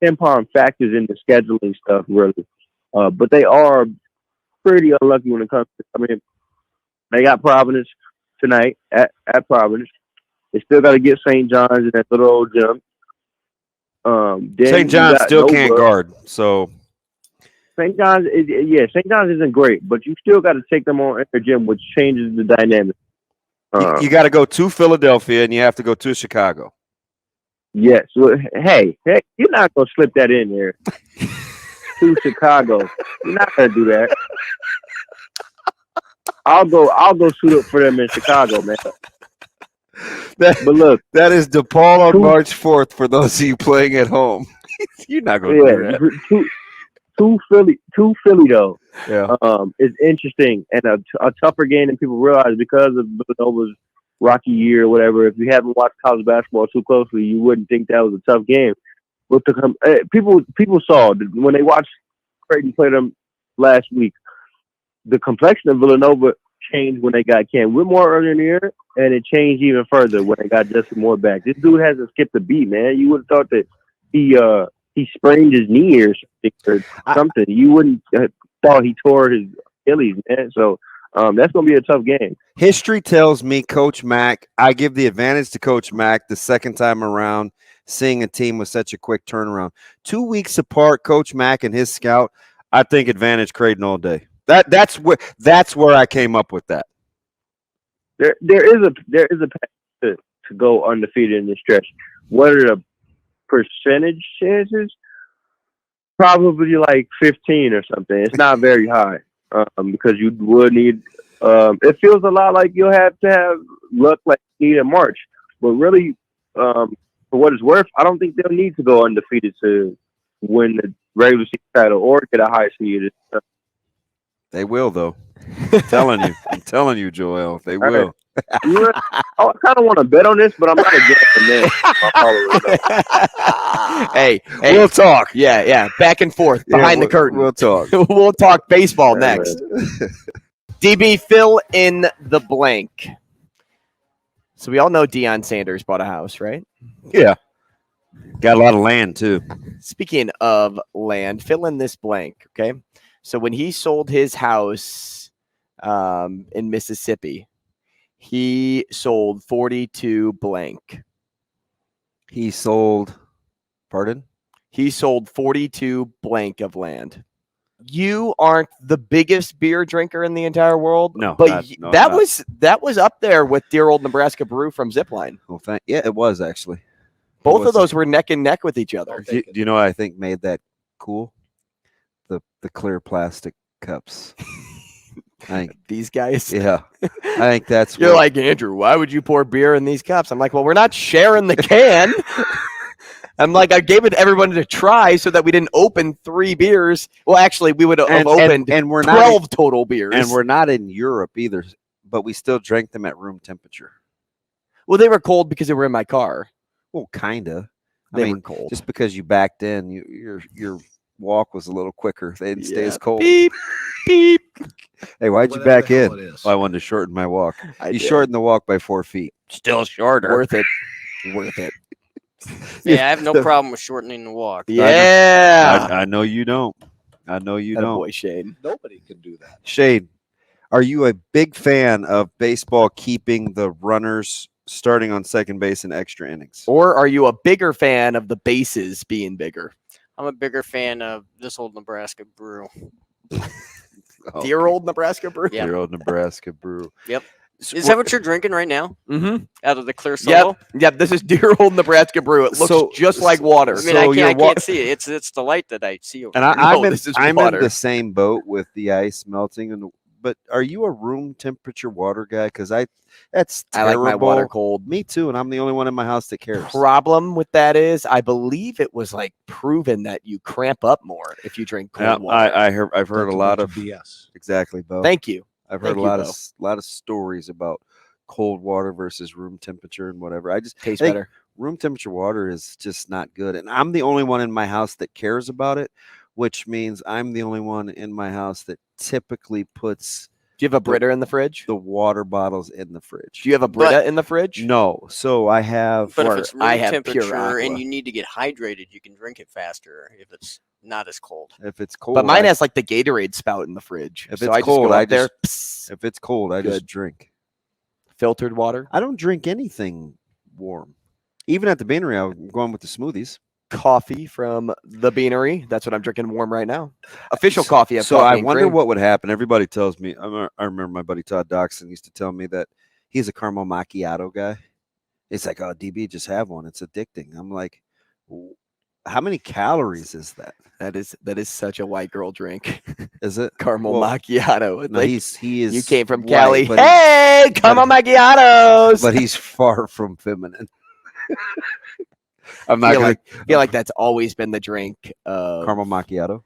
Ken Palm factors into scheduling stuff really. But they are pretty unlucky when it comes to, they got Providence tonight at Providence. They still got to get St. John's in that little old gym. Then St. John's still can't guard, so St. John's, St. John's isn't great, but you still got to take them on their gym, which changes the dynamic. you got to go to Philadelphia and you have to go to Chicago. Yes. Well, hey, you're not gonna slip that in there. To Chicago, you're not gonna do that. I'll go suit up for them in Chicago, man. But look, that is DePaul on March 4th for those of you playing at home. You're not going to do that. To Philly though. Yeah. Is interesting and a tougher game than people realize because of Villanova's rocky year or whatever. If you haven't watched college basketball too closely, you wouldn't think that was a tough game. But people saw when they watched Creighton play them last week, the complexion of Villanova changed when they got Cam Whitmore earlier in the year, and it changed even further when they got Justin Moore back. This dude hasn't skipped a beat, man. You would have thought that he sprained his knee or something. You wouldn't have thought he tore his Achilles, man. So that's going to be a tough game. History tells me Coach Mack, I give the advantage to Coach Mack the second time around, seeing a team with such a quick turnaround. 2 weeks apart, Coach Mack and his scout, I think advantage Creighton all day. That's where I came up with that. There is a path to go undefeated in this stretch. What are the percentage chances? Probably like 15 or something. It's not very high because you would need. It feels a lot like you'll have to have luck like you need in March, but really, for what it's worth, I don't think they'll need to go undefeated to win the regular season title or get a high seed. They will, though. I'm telling you, Joel. They will. Right. I kind of want to bet on this, but I'm not against the Hey, we'll talk. Yeah. Back and forth behind the curtain. We'll talk. We'll talk baseball next. DB, fill in the blank. So we all know Deion Sanders bought a house, right? Yeah. Got a lot of land, too. Speaking of land, fill in this blank, okay? So when he sold his house in Mississippi, he sold 42 blank. He sold, pardon? He sold 42 blank of land. You aren't the biggest beer drinker in the entire world. No, but that was up there with dear old Nebraska Brew from Zipline. Well, yeah, it was actually. Both of those were neck and neck with each other. Do you know what I think made that cool? The clear plastic cups. I think these guys. Yeah, I think that's. You're like, Andrew, why would you pour beer in these cups? I'm like, well, we're not sharing the can. I'm like, I gave it to everyone to try so that we didn't open 3 beers. Well, actually, we would have opened and we're 12 total beers. And we're not in Europe either, but we still drank them at room temperature. Well, they were cold because they were in my car. Well, kinda. They were cold. Just because you backed in, your walk was a little quicker. They didn't stay as cold. Beep, beep. Hey, why'd you back in? Well, I wanted to shorten my walk. You shortened the walk by 4 feet. Still shorter. Worth it. Worth it. Yeah, I have no problem with shortening the walk. Yeah. I know you don't. I know you don't. Boy, Shane. Nobody can do that. Shane, are you a big fan of baseball keeping the runners starting on second base in extra innings? Or are you a bigger fan of the bases being bigger? I'm a bigger fan of this old Nebraska Brew. Dear old Nebraska Brew? Yeah. Dear old Nebraska Brew. Yep. Is that what you're drinking right now? Mm-hmm. Out of the clear solo? Yep. This is dear old Nebraska Brew. It looks just like water. I mean, I can't see it. It's the light that I see over And I'm in the same boat with the ice melting. But are you a room temperature water guy? Because that's terrible. I like my water cold. Me too, and I'm the only one in my house that cares. Problem with that is, I believe it was like proven that you cramp up more if you drink cold water. I've heard a lot of BS. Exactly, Bo. Thank you. I've heard a lot of stories about cold water versus room temperature and whatever. I just tastes better. Room temperature water is just not good, and I'm the only one in my house that cares about it, which means I'm the only one in my house that typically puts. Do you have a Brita in the fridge? The water bottles in the fridge. Do you have a Brita in the fridge? No. So I have. But if it's room temperature pure and you need to get hydrated, you can drink it faster if it's not as cold. If it's cold. But mine has like the Gatorade spout in the fridge. If it's cold, if it's cold, I Good. just drink. Filtered water? I don't drink anything warm. Even at the beanery, I'm going with the smoothies. coffee from the Beanery. That's what I'm drinking warm right now. Official coffee of So Coffee I and wonder Cream. what would happen. Everybody tells me. I remember my buddy Todd Doxson used to tell me that he's a caramel macchiato guy. It's like, oh, DB, just have one. It's addicting. I'm like, how many calories is that? That is such a white girl drink. Is it Caramel Well, macchiato. No, Like, he is. you came from white, Cali. but Hey, caramel macchiatos. but he's far from feminine. I'm I not feel gonna like that's always been the drink of caramel macchiato.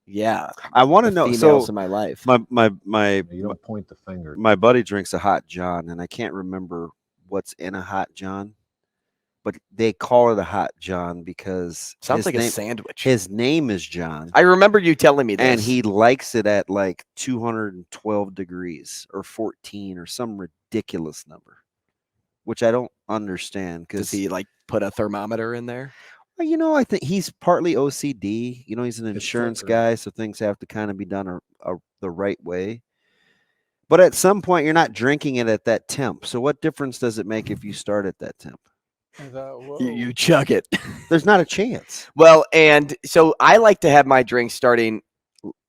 Yeah, I want to the know. females So in my life. my You don't point the finger. my buddy drinks a hot John, and I can't remember what's in a hot John, but they call it a hot John because Sounds like a name, sandwich. his name is John, I remember you telling me this. and he likes it at like 212 degrees or 14 or some ridiculous number, which I don't understand does because he like put a thermometer in there? I think he's partly OCD. He's an It's insurance filtered. guy, so things have to kind of be done the right way. But at some point, you're not drinking it at that temp. So what difference does it make if you start at that temp? You chug it. There's not a chance. Well, and so I like to have my drink starting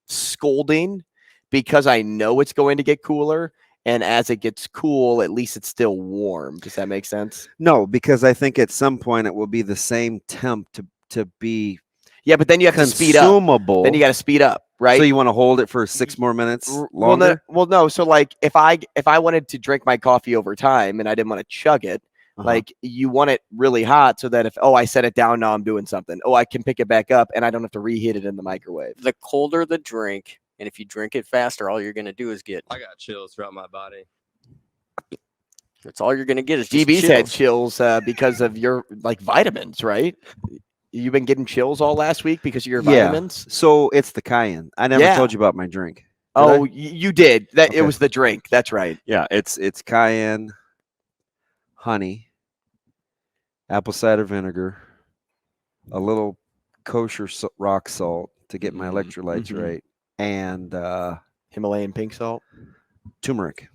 scalding because I know it's going to get cooler. And as it gets cool, at least it's still warm. Does that make sense? No, because I think at some point it will be the same temp to be Yeah, but then you have to speed up. consumable. Then you got to speed up, right? So you want to hold it for 6 more minutes Well, longer? no. So like, if I wanted to drink my coffee over time and I didn't want to chug it, Uh-huh. like you want it really hot so that if I set it down now I'm doing something. I can pick it back up and I don't have to reheat it in the microwave. The colder the drink, and if you drink it faster, all you're going to do is get. I got chills throughout my body. That's all you're going to get is just DB's had chills. chills because of your like vitamins, right? You've been getting chills all last week because of your Yeah. vitamins. So it's the cayenne. I never Yeah. told you about my drink. Oh, you did. It Okay. was the drink. That's right. Yeah, it's cayenne, honey, apple cider vinegar, a little kosher rock salt to get my electrolytes Mhm. right, and Himalayan pink salt. turmeric.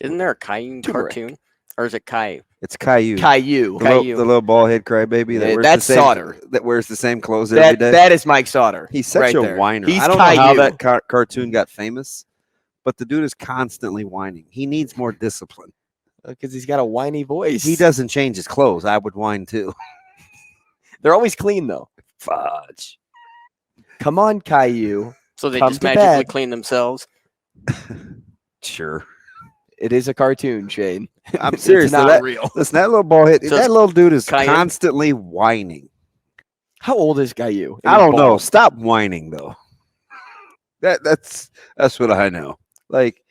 Isn't there a Cayenne Turmeric. cartoon? Or is it Caillou? It's Caillou. Caillou. Caillou. The little bald head crybaby that Yeah, wears that's the same, Sauter. that wears the same clothes every day. That is Mike Sauter. He's such right a there. whiner. He's I don't know how Caillou. that cartoon got famous, but the dude is constantly whining. He needs more discipline. Because he's got a whiny voice. He doesn't change his clothes. I would whine too. They're always clean though. Fudge. Come on, Caillou. So they Come just to magically bed. clean themselves. Sure. It is a cartoon, Shane. I'm It's serious. not that, real. Listen, that little ball hit. So that little dude is Cayenne? constantly whining. How old is Caillou? I don't know. Stop whining though. That's what I know. Like,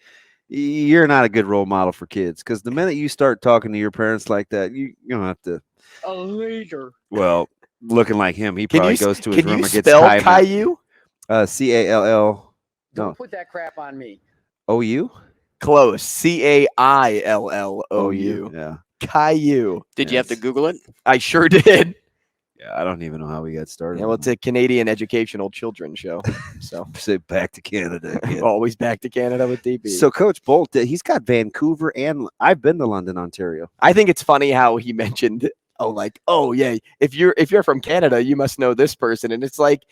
you're not a good role model for kids because the minute you start talking to your parents like that, you don't have to. A leader. Well, looking like him, he Can probably you, goes to his can room you and gets spell timed. Caillou? Call. Don't No. put that crap on me. OU. Close. Caillou. Yeah. Caillou. Did you have to Yes. Google it? I sure did. Yeah. I don't even know how we got started. Yeah, well, it's a Canadian educational children's show. So Sit back to Canada. Again. always back to Canada with DB. So Coach Bolt, he's got Vancouver and I've been to London, Ontario. I think it's funny how he mentioned, yeah, if you're from Canada, you must know this person. And it's like,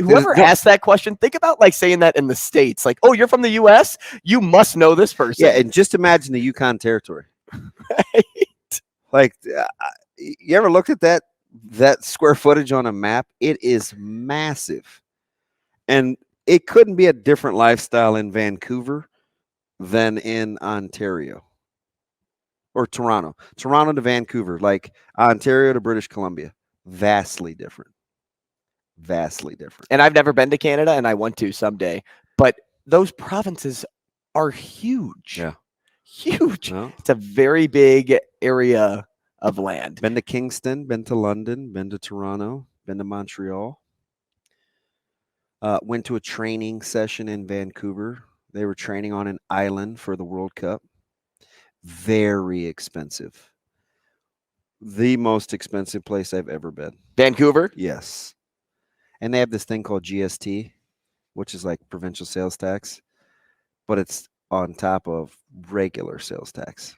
whoever no- asked that question, think about like saying that in the States. Like, oh, you're from the US, you must know this person. Yeah, and just imagine the Yukon Territory. Right? Like, you ever looked at that square footage on a map? It is massive, and it couldn't be a different lifestyle in Vancouver than in Ontario or Toronto. Toronto to Vancouver, like Ontario to British Columbia, vastly different. Vastly different. And I've never been to Canada, and I want to someday. But those provinces are huge. Yeah. Huge. No? It's a very big area of land. Been to Kingston, been to London, been to Toronto, been to Montreal. Went to a training session in Vancouver. They were training on an island for the World Cup. Very expensive. The most expensive place I've ever been. Vancouver? Yes. And they have this thing called GST, which is like provincial sales tax, but it's on top of regular sales tax.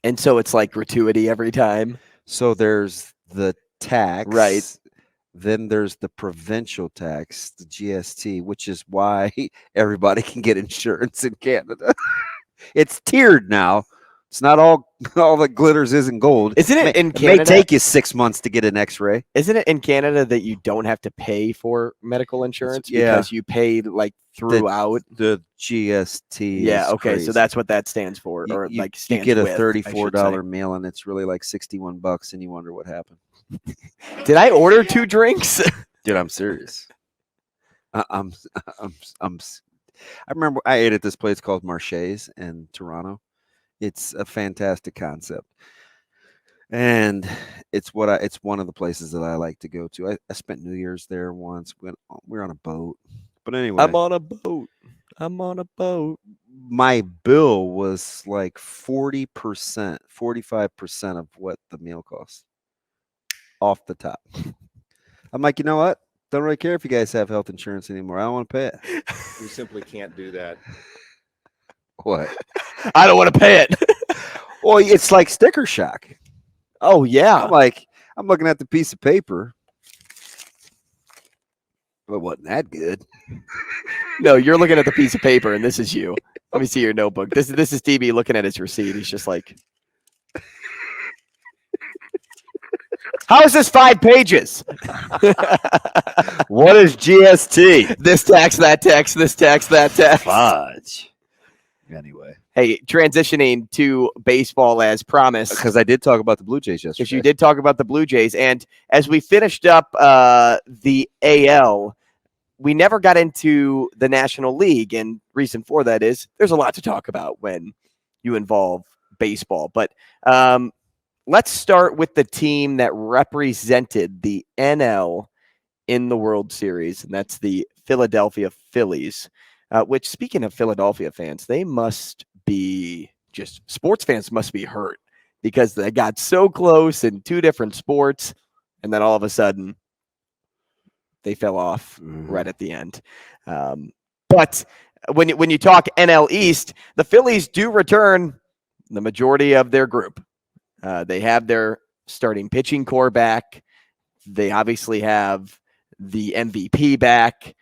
And so it's like gratuity every time. So there's the tax. Right. Then there's the provincial tax, the GST, which is why everybody can get insurance in Canada. It's tiered now. It's not all that glitters isn't gold. Isn't it in It may Canada? take you 6 months to get an X-ray. Isn't it in Canada that you don't have to pay for medical insurance because you pay like throughout the GST? Yeah, is okay, so crazy. that's what that stands for, or you stands get a with, I should $34 meal, and it's really like $61, and you wonder what happened. say. Did I order 2 drinks? Dude, I'm serious. I remember I ate at this place called Marche's in Toronto. It's a fantastic concept, and it's one of the places that I like to go to. I spent New Year's there once. We were on a boat, but anyway, I'm on a boat. my bill was like 40%, 45% of what the meal costs off the top. I'm like, you know what? Don't really care if you guys have health insurance anymore. I don't want to pay it. You simply can't do that. What? I don't want to pay it. Well, it's like sticker shock. Oh yeah. I'm looking at the piece of paper. But it wasn't that good. No, you're looking at the piece of paper, and this is you. Let me see your notebook. This is DB looking at his receipt. He's just like, how is this 5 pages? What is GST? This tax, that tax, this tax, that tax. Fudge. Anyway, Hey, transitioning to baseball as promised. because I did talk about the Blue Jays yesterday. Because you did talk about the Blue Jays. And as we finished up the AL, we never got into the National League. And reason for that is there's a lot to talk about when you involve baseball. But let's start with the team that represented the NL in the World Series, and that's the Philadelphia Phillies, which, speaking of Philadelphia fans, they must be just sports fans must be hurt because they got so close in 2 different sports, and then all of a sudden they fell off right at the end. But when you talk NL East, the Phillies do return the majority of their group. They have their starting pitching core back. They obviously have the MVP back.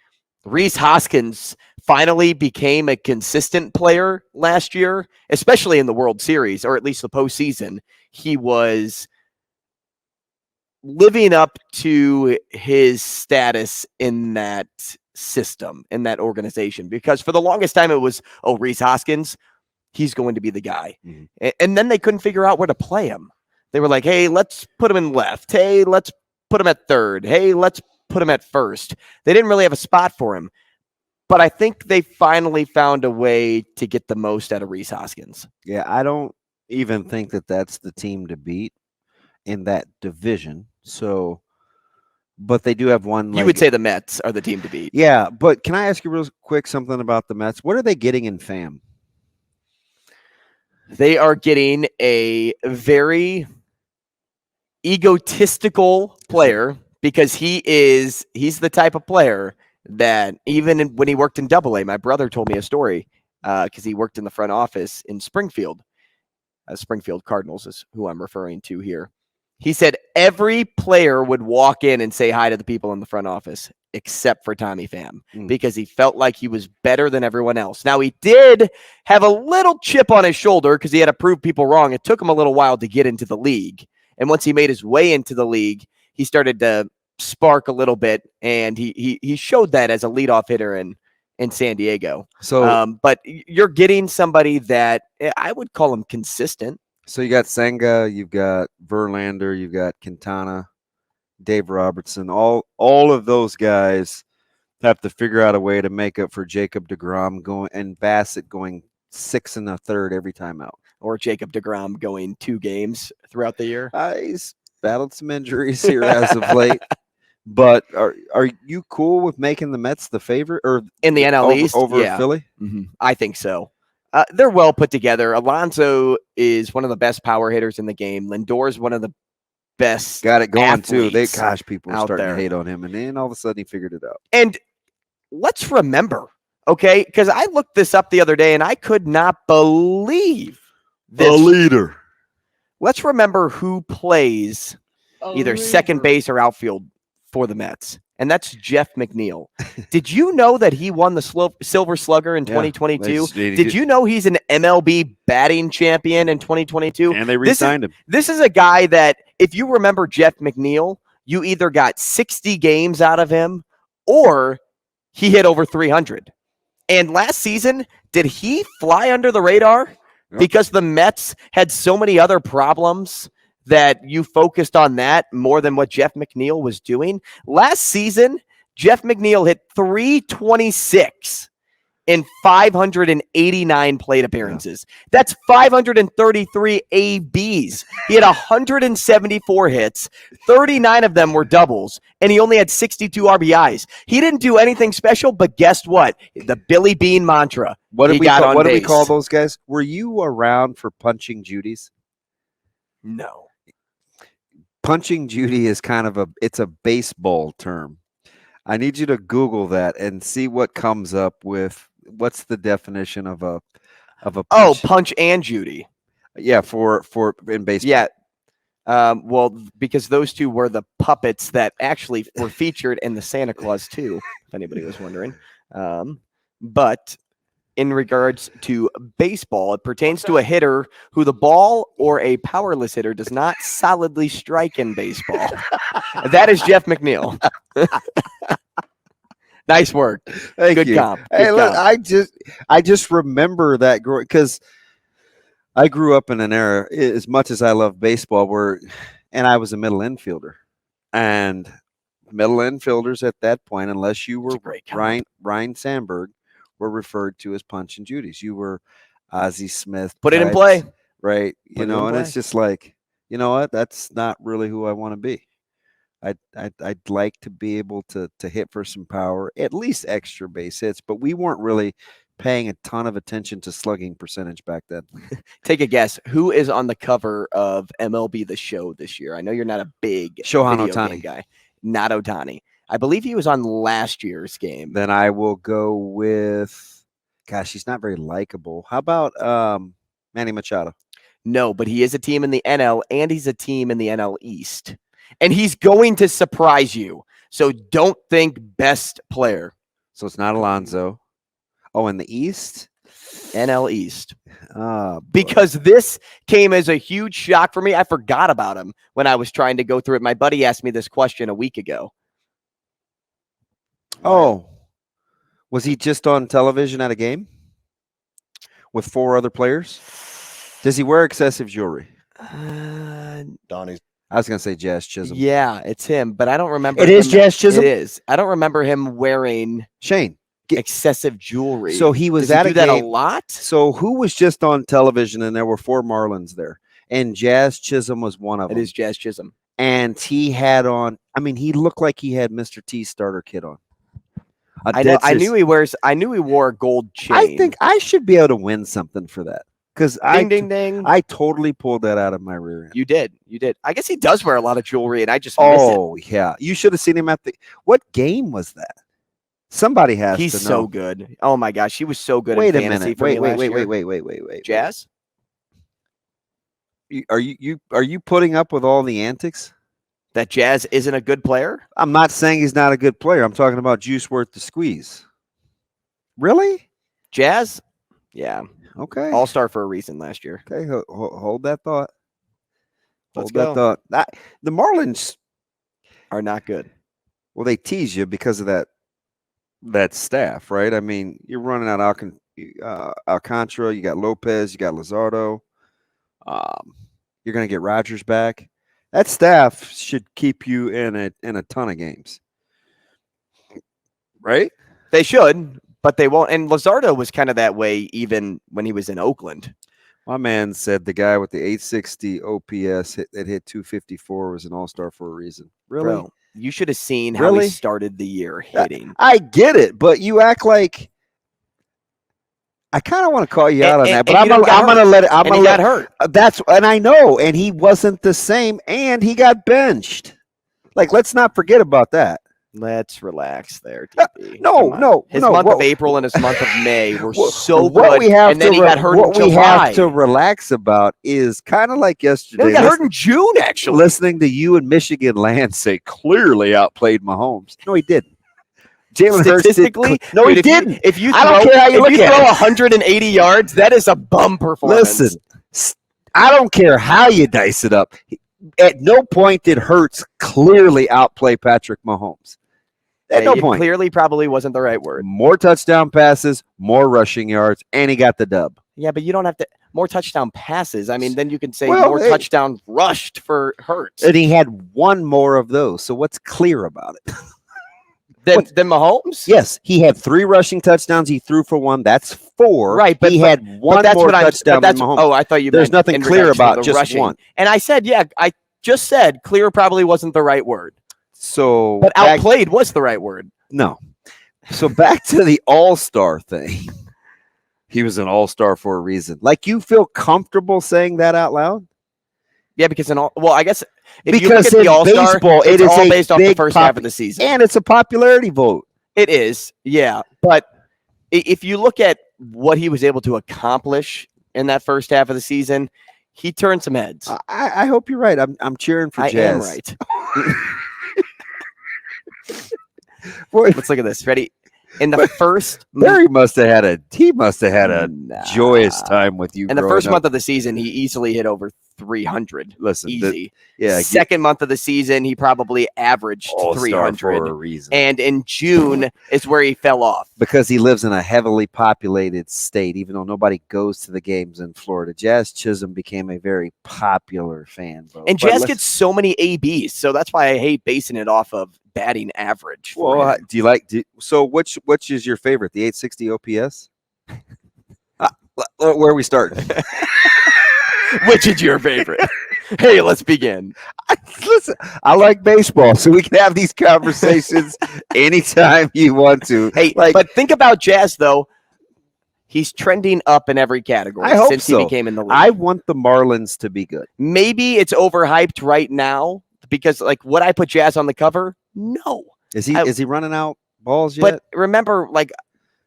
Rhys Hoskins finally became a consistent player last year, especially in the World Series, or at least the postseason. He was living up to his status in that system, in that organization, because for the longest time it was, oh, Rhys Hoskins, he's going to be the guy. And then they couldn't figure out where to play him. They were like, hey, let's put him in left. Hey, let's put him at third. Hey, let's put him at first. They didn't really have a spot for him. But I think they finally found a way to get the most out of Rhys Hoskins. Yeah, I don't even think that that's the team to beat in that division. So, but they do have one. You would say the Mets are the team to beat. Yeah, but can I ask you real quick something about the Mets? What are they getting in Pham? They are getting a very egotistical player because he's the type of player that even when he worked in AA, my brother told me a story because he worked in the front office in Springfield. Springfield Cardinals is who I'm referring to here. He said every player would walk in and say hi to the people in the front office except for Tommy Pham because he felt like he was better than everyone else. Now, he did have a little chip on his shoulder because he had to prove people wrong. It took him a little while to get into the league. And once he made his way into the league, he started to spark a little bit, and he showed that as a leadoff hitter in San Diego. So, but you're getting somebody that I would call him consistent. So you got Senga, you've got Verlander, you've got Quintana, Dave Robertson. All of those guys have to figure out a way to make up for Jacob deGrom going and Bassett going 6 1/3 every time out, or Jacob deGrom going 2 games throughout the year. He's battled some injuries here as of late. But are you cool with making the Mets the favorite or in the NL East over Philly? I think so. They're well put together. Alonso is one of the best power hitters in the game. Lindor is one of the best. Got it going too. People are starting there to hate on him, and then all of a sudden he figured it out. And let's remember, okay, because I looked this up the other day and I could not believe this. The leader. Let's remember who plays either second base or outfield for the Mets, and that's Jeff McNeil. Did you know that he won the Silver Slugger in 2022? Did you know he's an MLB batting champion in 2022? And they re-signed him. This is a guy that, if you remember Jeff McNeil, you either got 60 games out of him or he hit over 300. And last season, did he fly under the radar because the Mets had so many other problems that you focused on that more than what Jeff McNeil was doing? Last season, Jeff McNeil hit 326 in 589 plate appearances. That's 533 ABs. He had 174 hits. 39 of them were doubles, and he only had 62 RBIs. He didn't do anything special, but guess what? The Billy Bean mantra. What did What we call those guys? Were you around for Punching Judy's? No. Punching Judy is kind of it's a baseball term. I need you to Google that and see what comes up with. What's the definition of a punch? Oh, Punch and Judy. Yeah, for in baseball. Yeah. Well, because those two were the puppets that actually were featured in the Santa Claus 2, if anybody was wondering. But in regards to baseball, it pertains to a hitter who the ball or a powerless hitter does not solidly strike in baseball. That is Jeff McNeil. Nice work. Thank you. Comp. Hey, look, I just remember that because I grew up in an era, as much as I love baseball, and I was a middle infielder, and middle infielders at that point, unless you were Ryan Sandberg, were referred to as Punch and Judy's. You were Ozzie Smith. Put it in play. Right. It's just like, you know what? That's not really who I want to be. I'd like to be able to hit for some power, at least extra base hits, but we weren't really paying a ton of attention to slugging percentage back then. Take a guess. Who is on the cover of MLB The Show this year? I know you're not a big Shohei video game guy. Not Ohtani. I believe he was on last year's game. Then I will go with, gosh, he's not very likable. How about Manny Machado? No, but he is a team in the NL, and he's a team in the NL East. And he's going to surprise you. So don't think best player. So it's not Alonso. Oh, in the East? NL East. Because this came as a huge shock for me. I forgot about him when I was trying to go through it. My buddy asked me this question a week ago. Oh. Was he just on television at a game with 4 other players? Does he wear excessive jewelry? Donnie's. I was going to say Jazz Chisholm. Yeah, it's him, but I don't remember. It is Jazz Chisholm? It is. I don't remember him wearing excessive jewelry. So he was Does he at do a that game. a lot? So who was just on television, and there were 4 Marlins there, and Jazz Chisholm was one of them. It is Jazz Chisholm. And he had on, he looked like he had Mr. T's starter kit on. I know. I knew he wore a gold chain. I think I should be able to win something for that. Because ding, ding. I totally pulled that out of my rear end. You did. I guess he does wear a lot of jewelry, and I just miss it. Oh, yeah. You should have seen him at what game was that? Somebody has to know. He's so good. Oh, my gosh. He was so good Wait in a fantasy minute. for me last year. Wait. Jazz? Are you putting up with all the antics? That Jazz isn't a good player? I'm not saying he's not a good player. I'm talking about juice worth the squeeze. Really? Jazz? Yeah. Okay. All-star for a reason last year. Okay, hold that thought. Let's Hold go. that thought. The Marlins are not good. Well, they tease you because of that staff, right? I mean, you're running out Alcantara, you got Lopez, you got Luzardo. You're going to get Rogers back. That staff should keep you in a ton of games, right? They should, but they won't. And Luzardo was kind of that way even when he was in Oakland. My man said the guy with the 860 OPS that hit 254 was an all-star for a reason. Really? Bro, you should have seen how he started the year hitting. I get it, but you act like I kind of want to call you out on that, but I'm gonna let it. He got hurt. And I know, and he wasn't the same, and he got benched. Like, let's not forget about that. Let's relax there, DB. No, Come on. no, His no. month of April and his month of May were so what good, we have and then to he got hurt what in we July. have to relax about is kind of like yesterday. No, he got hurt in June, actually. Listening to you and Michigan Lance say clearly outplayed Mahomes. No, he didn't. Jalen Hurts Statistically, no, dude, he didn't. If you I throw, don't care how you look if you at throw it. 180 yards, that is a bum performance. Listen, I don't care how you dice it up. At no point did Hurts clearly outplay Patrick Mahomes. At no point. Clearly, probably wasn't the right word. More touchdown passes, more rushing yards, and he got the dub. Yeah, but you don't have to more touchdown passes. I mean, then you can say Well, more touchdown rushed for Hurts And he had one more of those. So what's clear about it? than Mahomes. Yes, he had 3 rushing touchdowns. He threw for 1. That's 4. Right, but he had one that's more what touchdown than Mahomes. Oh, I thought you. There's meant nothing in clear regards to about the just rushing. one. And I said, yeah, I just said clear probably wasn't the right word, So, but outplayed was the right word. No. So back to the all-star thing. He was an all-star for a reason. Like, you feel comfortable saying that out loud? Yeah, because I guess if Because you look at in the All-Star, baseball, it's it is all a based off the big first half of the season. And it's a popularity vote. It is, yeah. But if you look at what he was able to accomplish in that first half of the season, he turned some heads. I hope you're right. I'm cheering for I Jazz. am right. Boy, Let's look at this. Ready? In the first Barry must have had a joyous time with you. In the growing first up. month of the season, he easily hit over 300. Listen, easy. yeah. Second month of the season, he probably averaged All-star 300. for a reason. And in June is where he fell off. Because he lives in a heavily populated state, even though nobody goes to the games in Florida. Jazz Chisholm became a very popular fan vote. And Jazz gets so many ABs, so that's why I hate basing it off of batting average. Well, do you like? So which is your favorite? The 860 OPS? Where are we starting? Which is your favorite? Hey, let's begin. Listen, I like baseball, so we can have these conversations anytime you want to. Hey, but think about Jazz, though. He's trending up in every category since he became in the league. I want the Marlins to be good. Maybe it's overhyped right now because, like, would I put Jazz on the cover? No. Is he running out balls yet? But remember, like,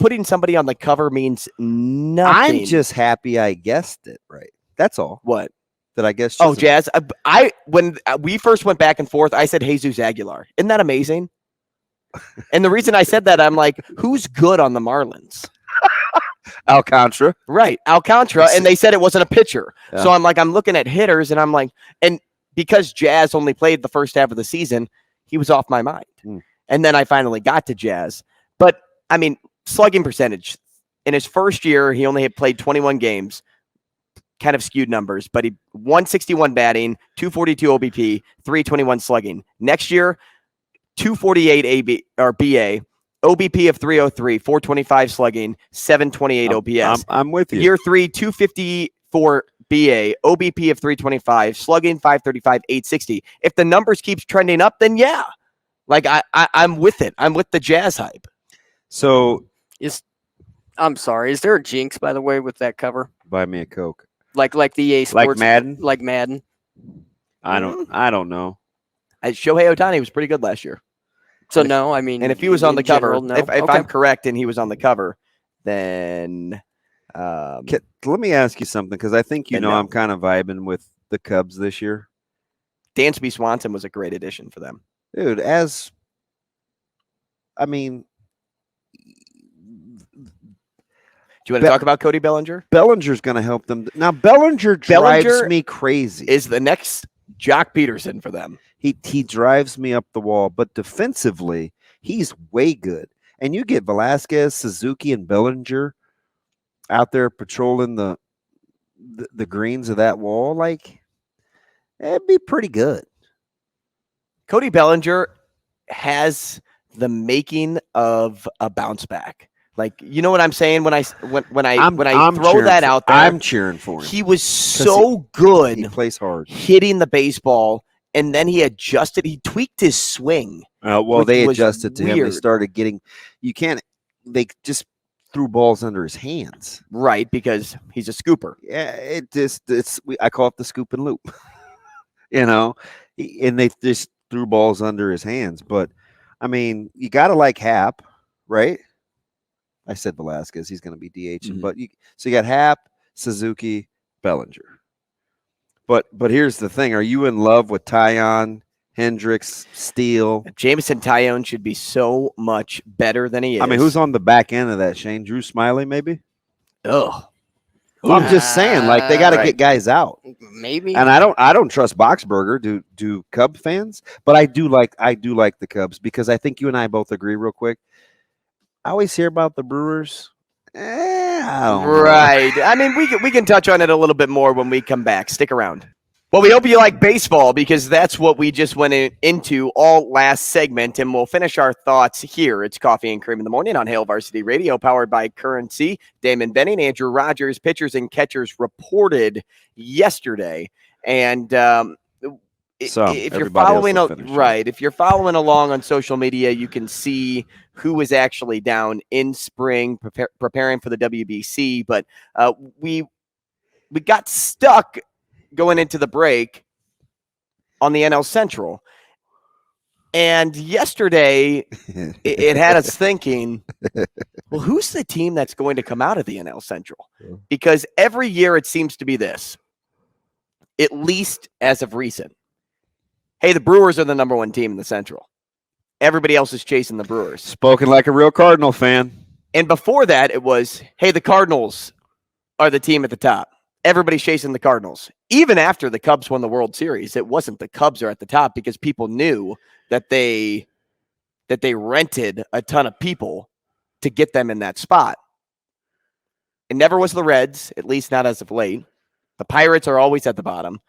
putting somebody on the cover means nothing. I'm just happy I guessed it right. That's all. What? That I guess. Oh, Jazz. When we first went back and forth, I said Jesus Aguilar. Isn't that amazing? And the reason I said that, I'm like, who's good on the Marlins? Alcantara. Right, Alcantara. And they said it wasn't a pitcher. Yeah. So I'm like, I'm looking at hitters, and I'm like, and because Jazz only played the first half of the season, he was off my mind. And then I finally got to Jazz. But I mean, slugging percentage in his first year, he only had played 21 games. Kind of skewed numbers, but he 161 batting, 242 OBP, 321 slugging. Next year, 248 AB or BA, OBP of 303, 425 slugging, 728 OPS. I'm with you. Year 3, 254 BA, OBP of 325, slugging 535, 860. If the numbers keeps trending up, then yeah, like I'm with it. I'm with the Jazz hype. So I'm sorry. Is there a jinx, by the way, with that cover? Buy me a Coke. Like the EA Sports, like Madden. Like Madden. I don't know. Shohei Ohtani was pretty good last year. So no, I mean, and if he was on the cover, no. if I'm correct and he was on the cover, then let me ask you something, because I think I'm kind of vibing with the Cubs this year. Dansby Swanson was a great addition for them, dude. Do you want to talk about Cody Bellinger? Bellinger's going to help them. Now, Bellinger drives me crazy. Is the next Jock Peterson for them. He drives me up the wall, but defensively, he's way good. And you get Velasquez, Suzuki, and Bellinger out there patrolling the greens of that wall, like, it'd be pretty good. Cody Bellinger has the making of a bounce back. Like, you know what I'm saying when I throw that out there? I'm cheering for him. He was so good. He plays hard, hitting the baseball, and then he adjusted. He tweaked his swing. They adjusted to him. They weird. started getting. They just threw balls under his hands, right? Because he's a scooper. Yeah, I call it the scoop and loop. And they just threw balls under his hands, but. I mean, you got to like Hap, right? I said Velasquez. He's going to be DH. But you got Hap, Suzuki, Bellinger. But here's the thing. Are you in love with Taillon, Hendricks, Steele? Jameson Taillon should be so much better than he is. I mean, who's on the back end of that, Shane? Drew Smiley, maybe? Ugh. I'm just saying, like, they got to get guys out. Maybe. And I don't trust Boxberger. Do Cub fans? But I do like the Cubs because I think you and I both agree real quick. I always hear about the Brewers. I don't know. Right. I mean, we can touch on it a little bit more when we come back. Stick around. Well, we hope you like baseball because that's what we just went into all last segment, and we'll finish our thoughts here. It's Coffee and Cream in the Morning on Hail Varsity Radio, powered by Currency. Damon Benning, Andrew Rogers, pitchers and catchers reported yesterday, and if you're following if you're following along on social media, you can see who is actually down in spring preparing for the WBC. But we got stuck going into the break on the NL Central. And yesterday, it had us thinking, well, who's the team that's going to come out of the NL Central? Because every year it seems to be this, at least as of recent. Hey, the Brewers are the number one team in the Central. Everybody else is chasing the Brewers. Spoken like a real Cardinal fan. And before that, it was, hey, the Cardinals are the team at the top. Everybody's chasing the Cardinals. Even after the Cubs won the World Series, it wasn't the Cubs are at the top because people knew that they rented a ton of people to get them in that spot. It never was the Reds, at least not as of late. The Pirates are always at the bottom.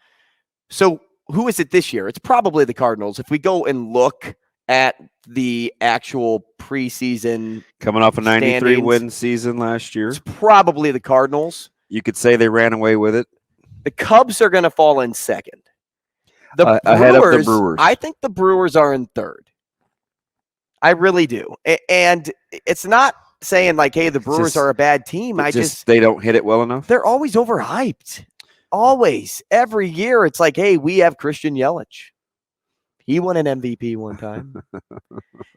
So who is it this year? It's probably the Cardinals. If we go and look at the actual preseason coming off a 93 standings, win season last year, it's probably the Cardinals. You could say they ran away with it. The Cubs are going to fall in second. Ahead of the Brewers. I think the Brewers are in third. I really do. And it's not saying like, hey, the Brewers are a bad team. They don't hit it well enough. They're always overhyped. Always. Every year it's like, hey, we have Christian Yelich. He won an MVP one time.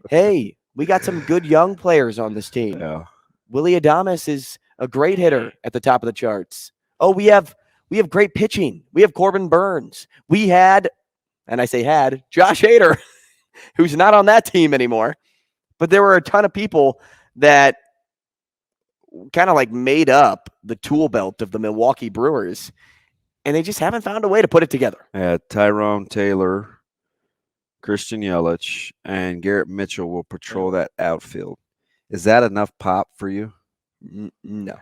Hey, we got some good young players on this team. Yeah. Willie Adames is a great hitter at the top of the charts. Oh, we have great pitching. We have Corbin Burns. We had, and I say had, Josh Hader, who's not on that team anymore. But there were a ton of people that kind of like made up the tool belt of the Milwaukee Brewers, and they just haven't found a way to put it together. Tyrone Taylor, Christian Yelich, and Garrett Mitchell will patrol that outfield. Is that enough pop for you? No.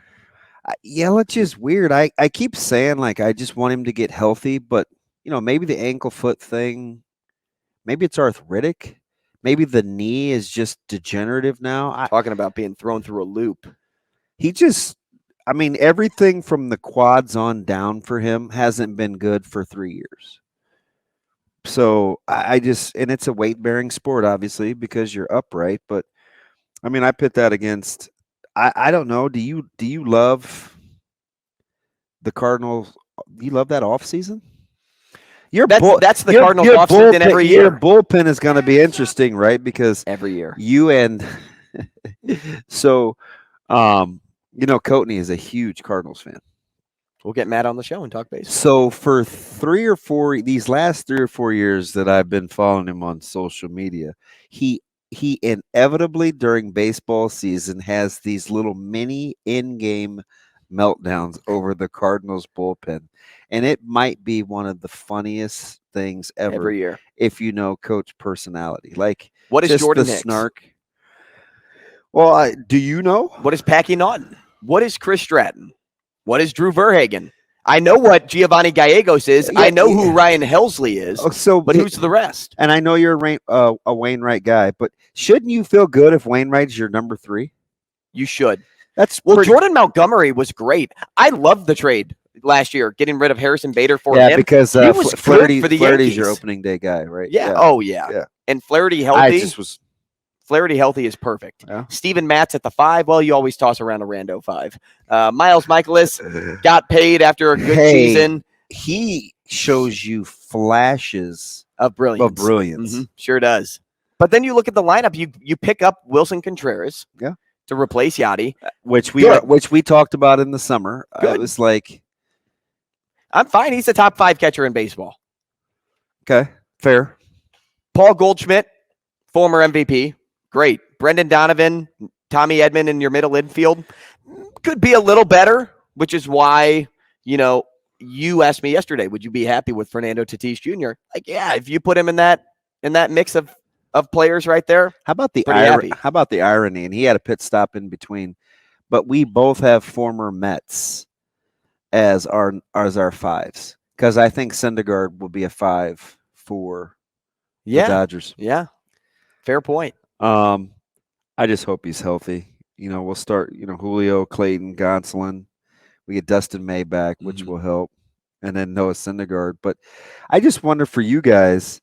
Yelich is weird. I keep saying, like, I just want him to get healthy, but, maybe the ankle foot thing, maybe it's arthritic. Maybe the knee is just degenerative now. Talking about being thrown through a loop. Everything from the quads on down for him hasn't been good for 3 years. So and it's a weight-bearing sport, obviously, because you're upright. But, I put that against, I don't know. Do you love the Cardinals? Do you love that offseason? That's the Cardinals offseason every year. Your bullpen is going to be interesting, right? Because every year you and so, Coatney is a huge Cardinals fan. We'll get Matt on the show and talk baseball. So for these last 3 or 4 years that I've been following him on social media, he inevitably during baseball season has these little mini in-game meltdowns over the Cardinals bullpen. And it might be one of the funniest things ever every year if you know Coach personality. Like, what is Jordan Hicks? Snark? Well, do you know? What is Packy Naughton? What is Chris Stratton? What is Drew Verhagen? I know what Giovanni Gallegos is. I know who Ryan Helsley is. But who's the rest? And I know you're a Wainwright guy, but shouldn't you feel good if Wainwright's your number 3? You should. Jordan Montgomery was great. I loved the trade last year, getting rid of Harrison Bader for him. Yeah, because he was Flaherty's for the Yankees. your opening day guy, right? Yeah. Oh, yeah. And Flaherty healthy. Flaherty healthy is perfect. Yeah. Steven Matz at the 5. Well, you always toss around a rando 5. Miles Michaelis got paid after a good season. He shows you flashes of brilliance. Mm-hmm. Sure does. But then you look at the lineup. You pick up Wilson Contreras, to replace Yachty, which we talked about in the summer. It was like, I'm fine. He's the top 5 catcher in baseball. Okay, fair. Paul Goldschmidt, former MVP, great. Brendan Donovan, Tommy Edman in your middle infield could be a little better, which is why you asked me yesterday, would you be happy with Fernando Tatis Jr.? Like, yeah, if you put him in that mix of players right there. How about the happy. How about the irony? And he had a pit stop in between, but we both have former Mets as our 5s, because I think Syndergaard will be a 5 for the Dodgers. Yeah, fair point. I just hope he's healthy. We'll start. Julio, Clayton, Gonsolin. We get Dustin May back, which will help, and then Noah Syndergaard. But I just wonder for you guys.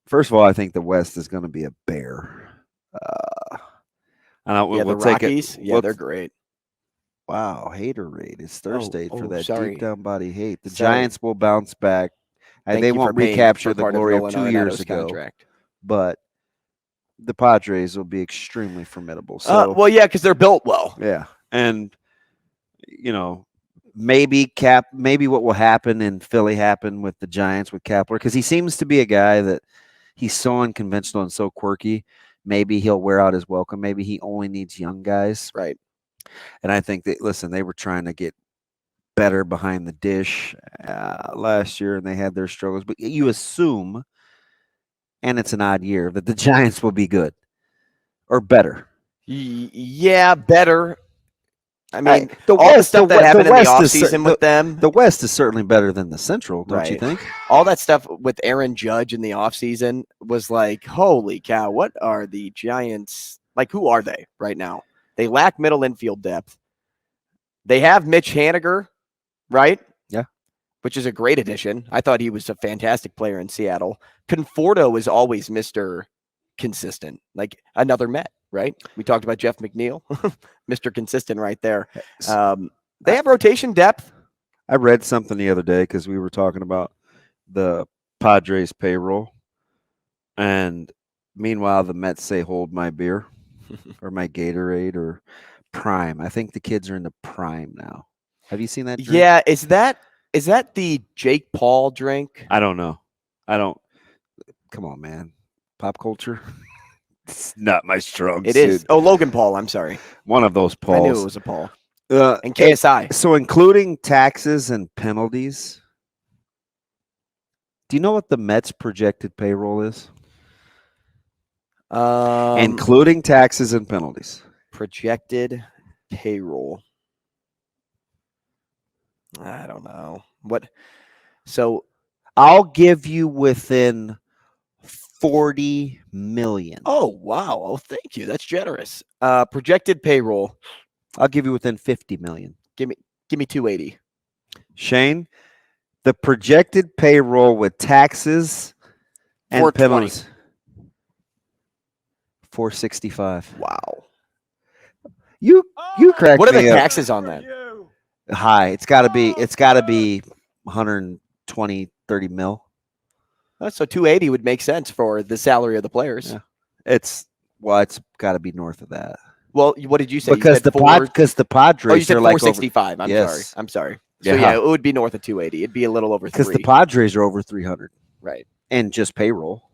First of all, I think the West is going to be a bear. The Rockies. They're great. Wow, Hurrdat. It's Thursday for that sorry. deep down body hate. The Giants will bounce back. And Thank they you won't for paying recapture for the part of glory of Nolan 2 years Arenado's ago. contract. But the Padres will be extremely formidable. So, because they're built well. Yeah. And, maybe what will happen in Philly happen with the Giants with Kepler, because he seems to be a guy that he's so unconventional and so quirky. Maybe he'll wear out his welcome. Maybe he only needs young guys. Right. And I think that, they were trying to get better behind the dish last year, and they had their struggles. But you assume, and it's an odd year, that the Giants will be good or better. Yeah, better. I mean, all the stuff that happened in the offseason with them. The West is certainly better than the Central, don't you think? All that stuff with Aaron Judge in the offseason was like, holy cow, what are the Giants? Like, who are they right now? They lack middle infield depth. They have Mitch Haniger, right? Yeah. Which is a great addition. I thought he was a fantastic player in Seattle. Conforto is always Mr. Consistent, like another Met, right? We talked about Jeff McNeil, Mr. Consistent right there. They have rotation depth. I read something the other day because we were talking about the Padres payroll. And meanwhile, the Mets say, hold my beer or my Gatorade or Prime. I think the kids are into Prime now. Have you seen that drink? Yeah. Is that the Jake Paul drink? I don't know. Come on, man. Pop culture. It's not my strong suit. It is. Oh, Logan Paul. I'm sorry. One of those Pauls. I knew it was a Paul. And KSI. So including taxes and penalties, do you know what the Mets projected payroll is? Including taxes and penalties. Projected payroll. I don't know. What? So I'll give you within 40 million. Oh, wow. Oh, thank you. That's generous. Projected payroll. I'll give you within 50 million. Give me 280. Shane, the projected payroll with taxes and penalties. 465. Wow. You cracked me up. What are the taxes on that? High. It's got to be 120, 30 mil. So 280 would make sense for the salary of the players. Yeah. It's got to be north of that. Well, what did you say? Because the Padres you said are 465. Like I'm sorry. So yeah, it would be north of 280. It'd be a little over 3. Because the Padres are over 300. Right. And just payroll.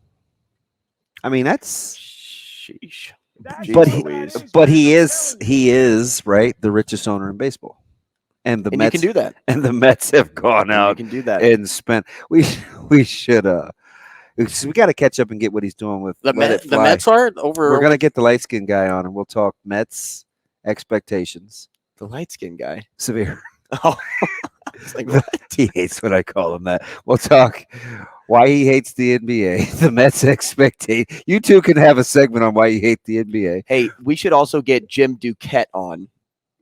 I mean, that's sheesh. But he is right, the richest owner in baseball. And the Mets you can do that. And the Mets have gone out you can do that. And spent we should we got to catch up and get what he's doing with the Mets are over. We're going to get the light skinned guy on and we'll talk Mets expectations. The light skinned guy. Severe. Oh. It's like, what? He hates when I call him that. We'll talk why he hates the NBA, the Mets expectation. You two can have a segment on why you hate the NBA. Hey, we should also get Jim Duquette on,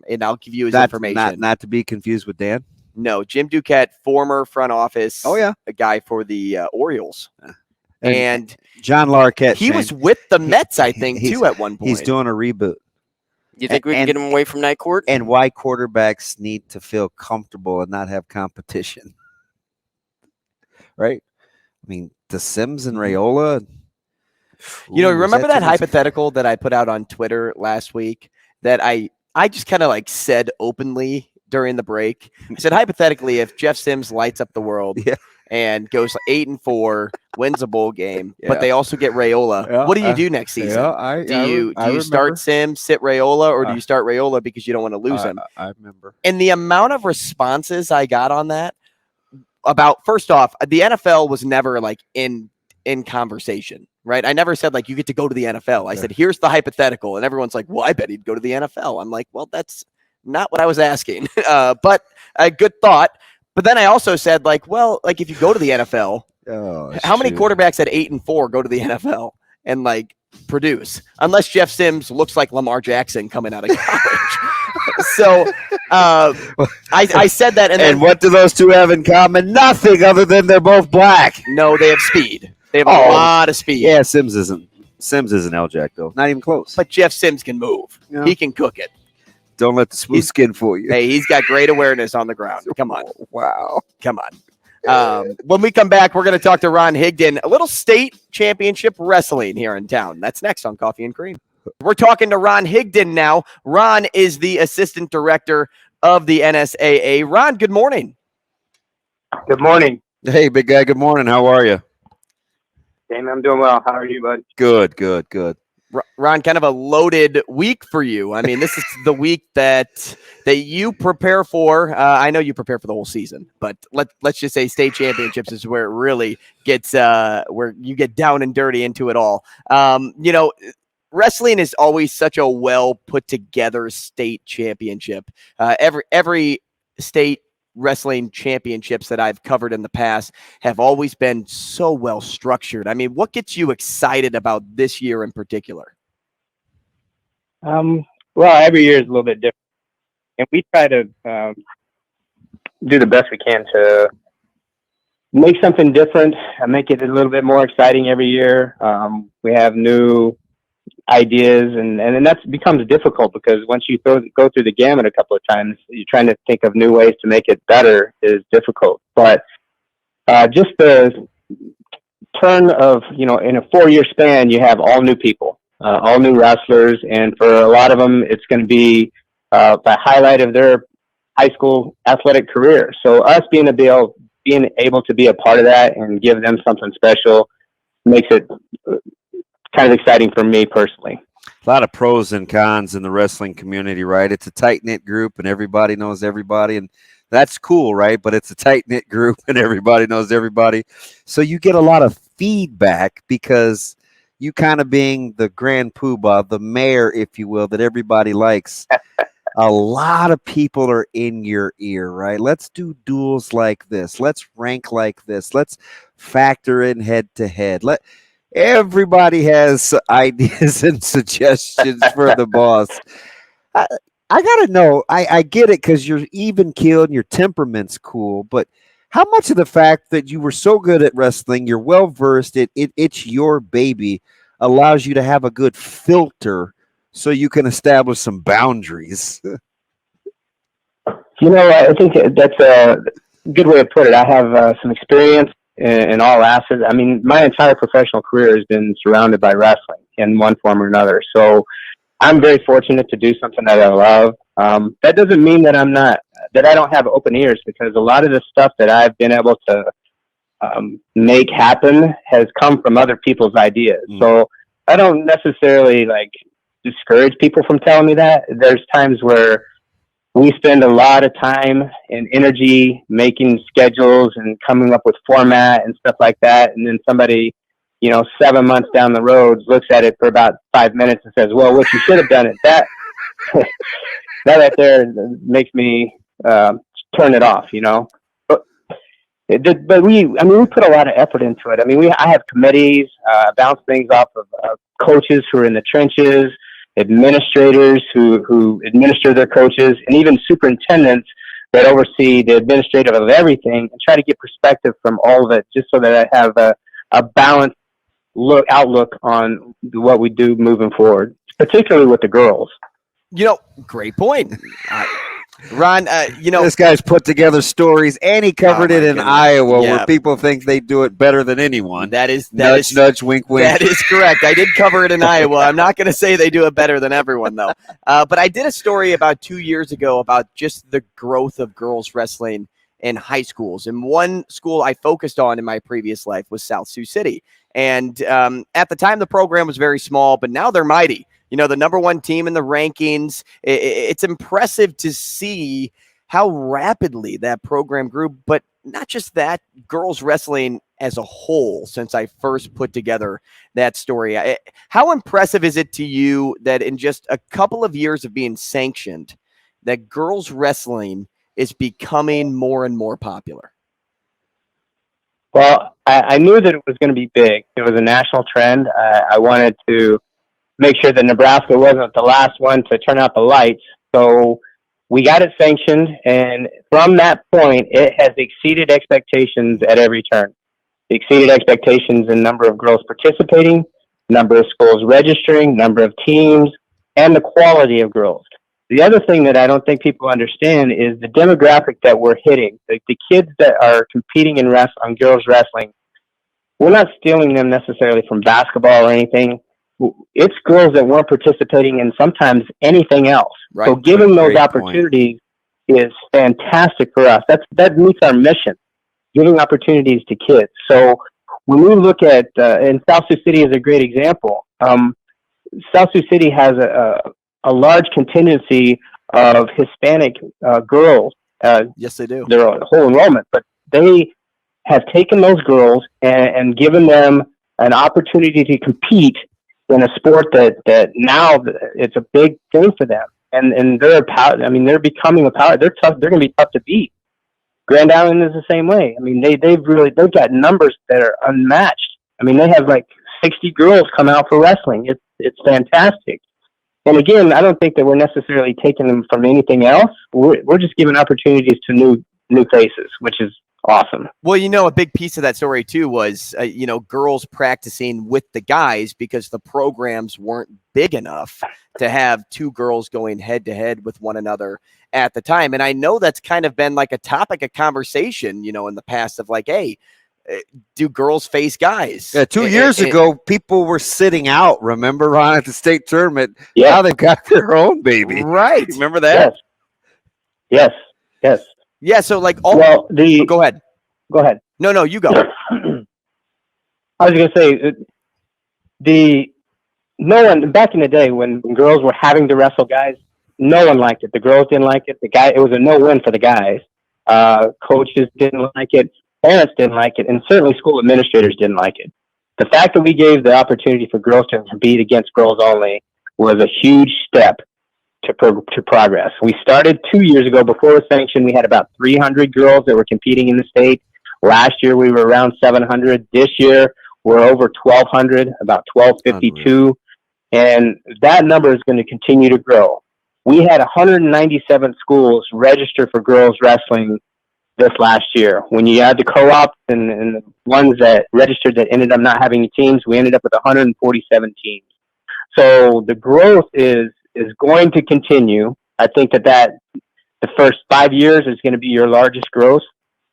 and I'll give you his information. Not to be confused with Dan? No, Jim Duquette, former front office a guy for the Orioles. And John Larroquette. He was with the Mets, I think, too, at one point. He's doing a reboot. You think we can get him away from night court? And why quarterbacks need to feel comfortable and not have competition. Right? I mean, the Sims and Raiola. Remember that hypothetical that I put out on Twitter last week that I just kind of like said openly during the break? I said, hypothetically, if Jeff Sims lights up the world and goes 8-4, wins a bowl game, but they also get Raiola, what do you do next season? Do you start Sims, sit Raiola, or do you start Raiola because you don't want to lose him? I remember. And the amount of responses I got on that about, first off, the NFL was never like in conversation, right? I never said like you get to go to the NFL. I said, here's the hypothetical. And everyone's like, well, I bet he'd go to the NFL. I'm like, well, that's not what I was asking, but a good thought. But then I also said, like, well, like if you go to the NFL, how many quarterbacks at 8-4 go to the NFL and like produce? Unless Jeff Sims looks like Lamar Jackson coming out of college. So I said that. And what do those two have in common? Nothing other than they're both black. No, they have speed. They have a lot of speed. Yeah, Sims isn't L-Jack, though. Not even close. But Jeff Sims can move. Yeah. He can cook it. Don't let the smooth skin fool you. Hey, he's got great awareness on the ground. Come on. Wow. Come on. When we come back, we're going to talk to Ron Higdon, a little state championship wrestling here in town. That's next on Coffee and Cream. We're talking to Ron Higdon now. Ron is the assistant director of the NSAA. Ron, good morning. Good morning. Hey, big guy. Good morning. How are you? Damon, I'm doing well. How are you, bud? Good. Ron, kind of a loaded week for you. I mean, this is the week that you prepare for. I know you prepare for the whole season, but let's just say state championships is where it really gets where you get down and dirty into it all. Wrestling is always such a well put together state championship. Every state wrestling championships that I've covered in the past have always been so well structured. I mean, what gets you excited about this year in particular? Well, every year is a little bit different, and we try to do the best we can to make something different and make it a little bit more exciting every year. We have new ideas, and then that becomes difficult because once you go through the gamut a couple of times, you're trying to think of new ways to make it better is difficult. But just the turn of, in a 4-year span, you have all new people, all new wrestlers, and for a lot of them, it's going to be the highlight of their high school athletic career. So us being able to be a part of that and give them something special makes it kind of exciting for me personally. A lot of pros and cons in the wrestling community, right? It's a tight-knit group and everybody knows everybody, and that's cool, right? But it's a tight-knit group and everybody knows everybody. So you get a lot of feedback because you kind of being the grand poobah, the mayor, if you will, that everybody likes. A lot of people are in your ear, right? Let's do duels like this. Let's rank like this. Let's factor in head-to-head. Everybody has ideas and suggestions for the boss. I gotta know. I get it because you're even keeled and your temperament's cool. But how much of the fact that you were so good at wrestling, you're well versed, it's your baby, allows you to have a good filter so you can establish some boundaries? I think that's a good way to put it. I have some experience in all assets. I mean, my entire professional career has been surrounded by wrestling in one form or another. So I'm very fortunate to do something that I love. That doesn't mean that I don't have open ears, because a lot of the stuff that I've been able to make happen has come from other people's ideas. So I don't necessarily discourage people from telling me that. There's times where we spend a lot of time and energy making schedules and coming up with format and stuff like that. And then somebody, 7 months down the road looks at it for about 5 minutes and says, well, what you should have done is that. That right there makes me turn it off, But we put a lot of effort into it. I mean, I have committees, bounce things off of coaches who are in the trenches, administrators who administer their coaches, and even superintendents that oversee the administrative of everything, and try to get perspective from all of it, just so that I have a balanced outlook on what we do moving forward, particularly with the girls. Great point. Ron, this guy's put together stories, and he covered it in goodness. Iowa, Yeah. where people think they do it better than anyone. That is nudge, wink, wink. That is correct. I did cover it in Iowa. I'm not going to say they do it better than everyone, though. But I did a story about 2 years ago about just the growth of girls wrestling in high schools. And one school I focused on in my previous life was South Sioux City. And at the time, the program was very small, but now they're mighty. The #1 team in the rankings. It's impressive to see how rapidly that program grew, but not just that, girls wrestling as a whole since I first put together that story. How impressive is it to you that in just a couple of years of being sanctioned, that girls wrestling is becoming more and more popular? Well, I knew that it was going to be big. It was a national trend. I wanted to make sure that Nebraska wasn't the last one to turn out the lights. So we got it sanctioned, and from that point, it has exceeded expectations at every turn. It exceeded expectations in number of girls participating, number of schools registering, number of teams, and the quality of girls. The other thing that I don't think people understand is the demographic that we're hitting. The kids that are competing in girls wrestling, we're not stealing them necessarily from basketball or anything. It's girls that weren't participating in sometimes anything else. Right. So giving those Great opportunities is fantastic for us. That meets our mission, giving opportunities to kids. So when we look at, and South Sioux City is a great example. South Sioux City has a large contingency of Hispanic girls. Yes, they do. Their whole enrollment, but they have taken those girls and given them an opportunity to compete in a sport that now it's a big thing for them, and they're they're becoming a power. They're tough. They're going to be tough to beat. Grand Island is the same way. I mean, they've got numbers that are unmatched. I mean, they have like 60 girls come out for wrestling. It's fantastic. And again, I don't think that we're necessarily taking them from anything else. We're just giving opportunities to new faces, which is awesome. Well, a big piece of that story too was, girls practicing with the guys because the programs weren't big enough to have two girls going head to head with one another at the time. And I know that's kind of been like a topic of conversation, in the past of like, hey, do girls face guys? Yeah, 2 years ago, people were sitting out, remember, Ron, at the state tournament? Yeah. Now they've got their own baby. Right. Remember that? Yes. Yeah, so like Go ahead. Go ahead. No, you go. I was going to say, no one back in the day when girls were having to wrestle guys, no one liked it. The girls didn't like it. It was a no-win for the guys. Coaches didn't like it. Parents didn't like it, and certainly school administrators didn't like it. The fact that we gave the opportunity for girls to compete against girls only was a huge step to progress. We started 2 years ago. Before the sanction, we had about 300 girls that were competing in the state. Last year, we were around 700. This year, we're over 1,200, about 1,252. And that number is going to continue to grow. We had 197 schools register for girls wrestling this last year. When you add the co-ops and the ones that registered that ended up not having teams, we ended up with 147 teams. So the growth is going to continue. I think that the first 5 years is going to be your largest growth.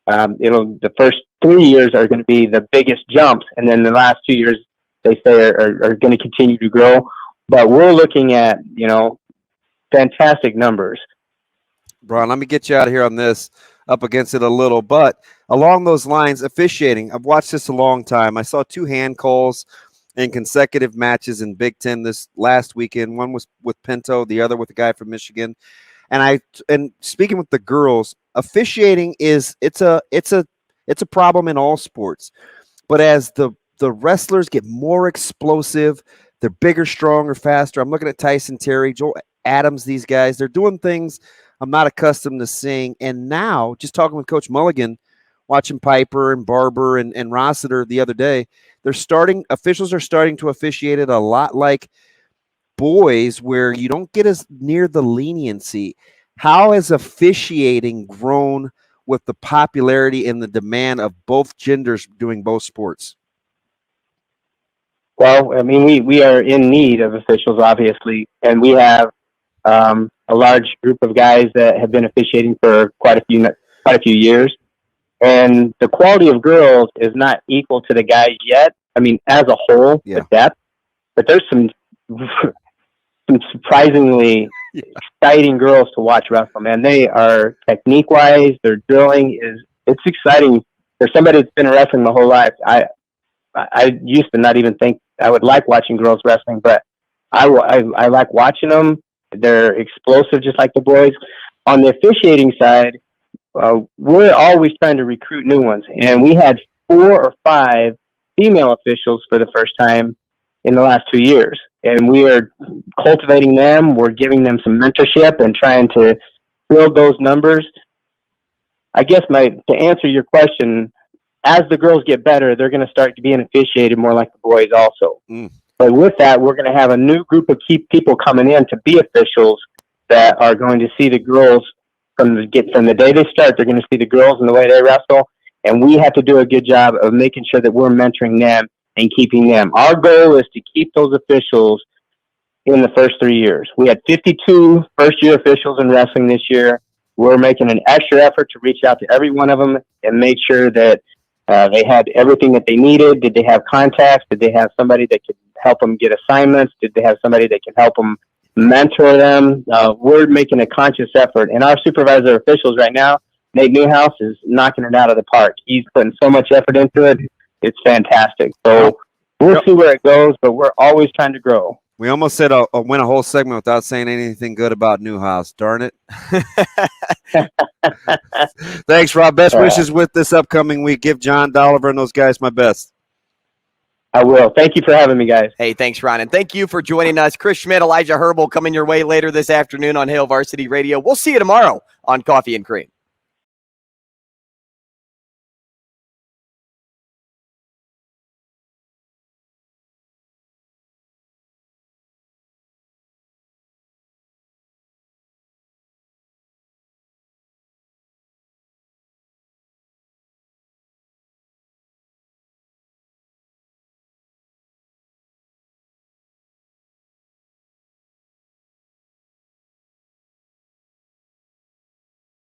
The first 3 years are going to be the biggest jumps, and then the last 2 years they say are going to continue to grow. But we're looking at fantastic numbers. Ron, let me get you out of here on this, up against it a little. But along those lines, officiating, I've watched this a long time. I saw 2 hand calls in consecutive matches in Big Ten this last weekend. One was with Pinto, the other with a guy from Michigan. And speaking with the girls, officiating it's a problem in all sports. But as the wrestlers get more explosive, they're bigger, stronger, faster. I'm looking at Tyson Terry, Joel Adams, these guys. They're doing things I'm not accustomed to seeing. And now, just talking with Coach Mulligan, watching Piper and Barber and Rossiter the other day, officials are starting to officiate it a lot like boys, where you don't get as near the leniency. How has officiating grown with the popularity and the demand of both genders doing both sports? Well, I mean, we are in need of officials, obviously, and we have a large group of guys that have been officiating for quite a few years. And the quality of girls is not equal to the guys yet. I mean, as a whole, the depth, but there's some surprisingly exciting girls to watch wrestle, man. They are technique-wise, their drilling it's exciting. For somebody that's been wrestling my whole life, I used to not even think I would like watching girls wrestling, but I like watching them. They're explosive, just like the boys. On the officiating side, we're always trying to recruit new ones, and we had 4 or 5 female officials for the first time in the last 2 years, and we are cultivating them. We're giving them some mentorship and trying to build those numbers. I guess to answer your question, as the girls get better, they're going to start being officiated more like the boys also. But with that, we're going to have a new group of key people coming in to be officials that are going to see the girls from the day they start. They're going to see the girls and the way they wrestle, and we have to do a good job of making sure that we're mentoring them and keeping them. Our goal is to keep those officials in the first 3 years. We had 52 first-year officials in wrestling this year. We're making an extra effort to reach out to every one of them and make sure that they had everything that they needed. Did they have contacts? Did they have somebody that could help them get assignments? Did they have somebody that can help them mentor them? We're making a conscious effort. And our supervisor officials right now, Nate Newhouse, is knocking it out of the park. He's putting so much effort into it. It's fantastic. So we'll see where it goes, but we're always trying to grow. We almost said I'll win a whole segment without saying anything good about Newhouse. Darn it. Thanks, Rob. Best wishes with this upcoming week. Give John Dolliver and those guys my best. I will. Thank you for having me, guys. Hey, thanks, Ron. And thank you for joining us. Chris Schmidt, Elijah Herbal coming your way later this afternoon on Hail Varsity Radio. We'll see you tomorrow on Coffee and Cream.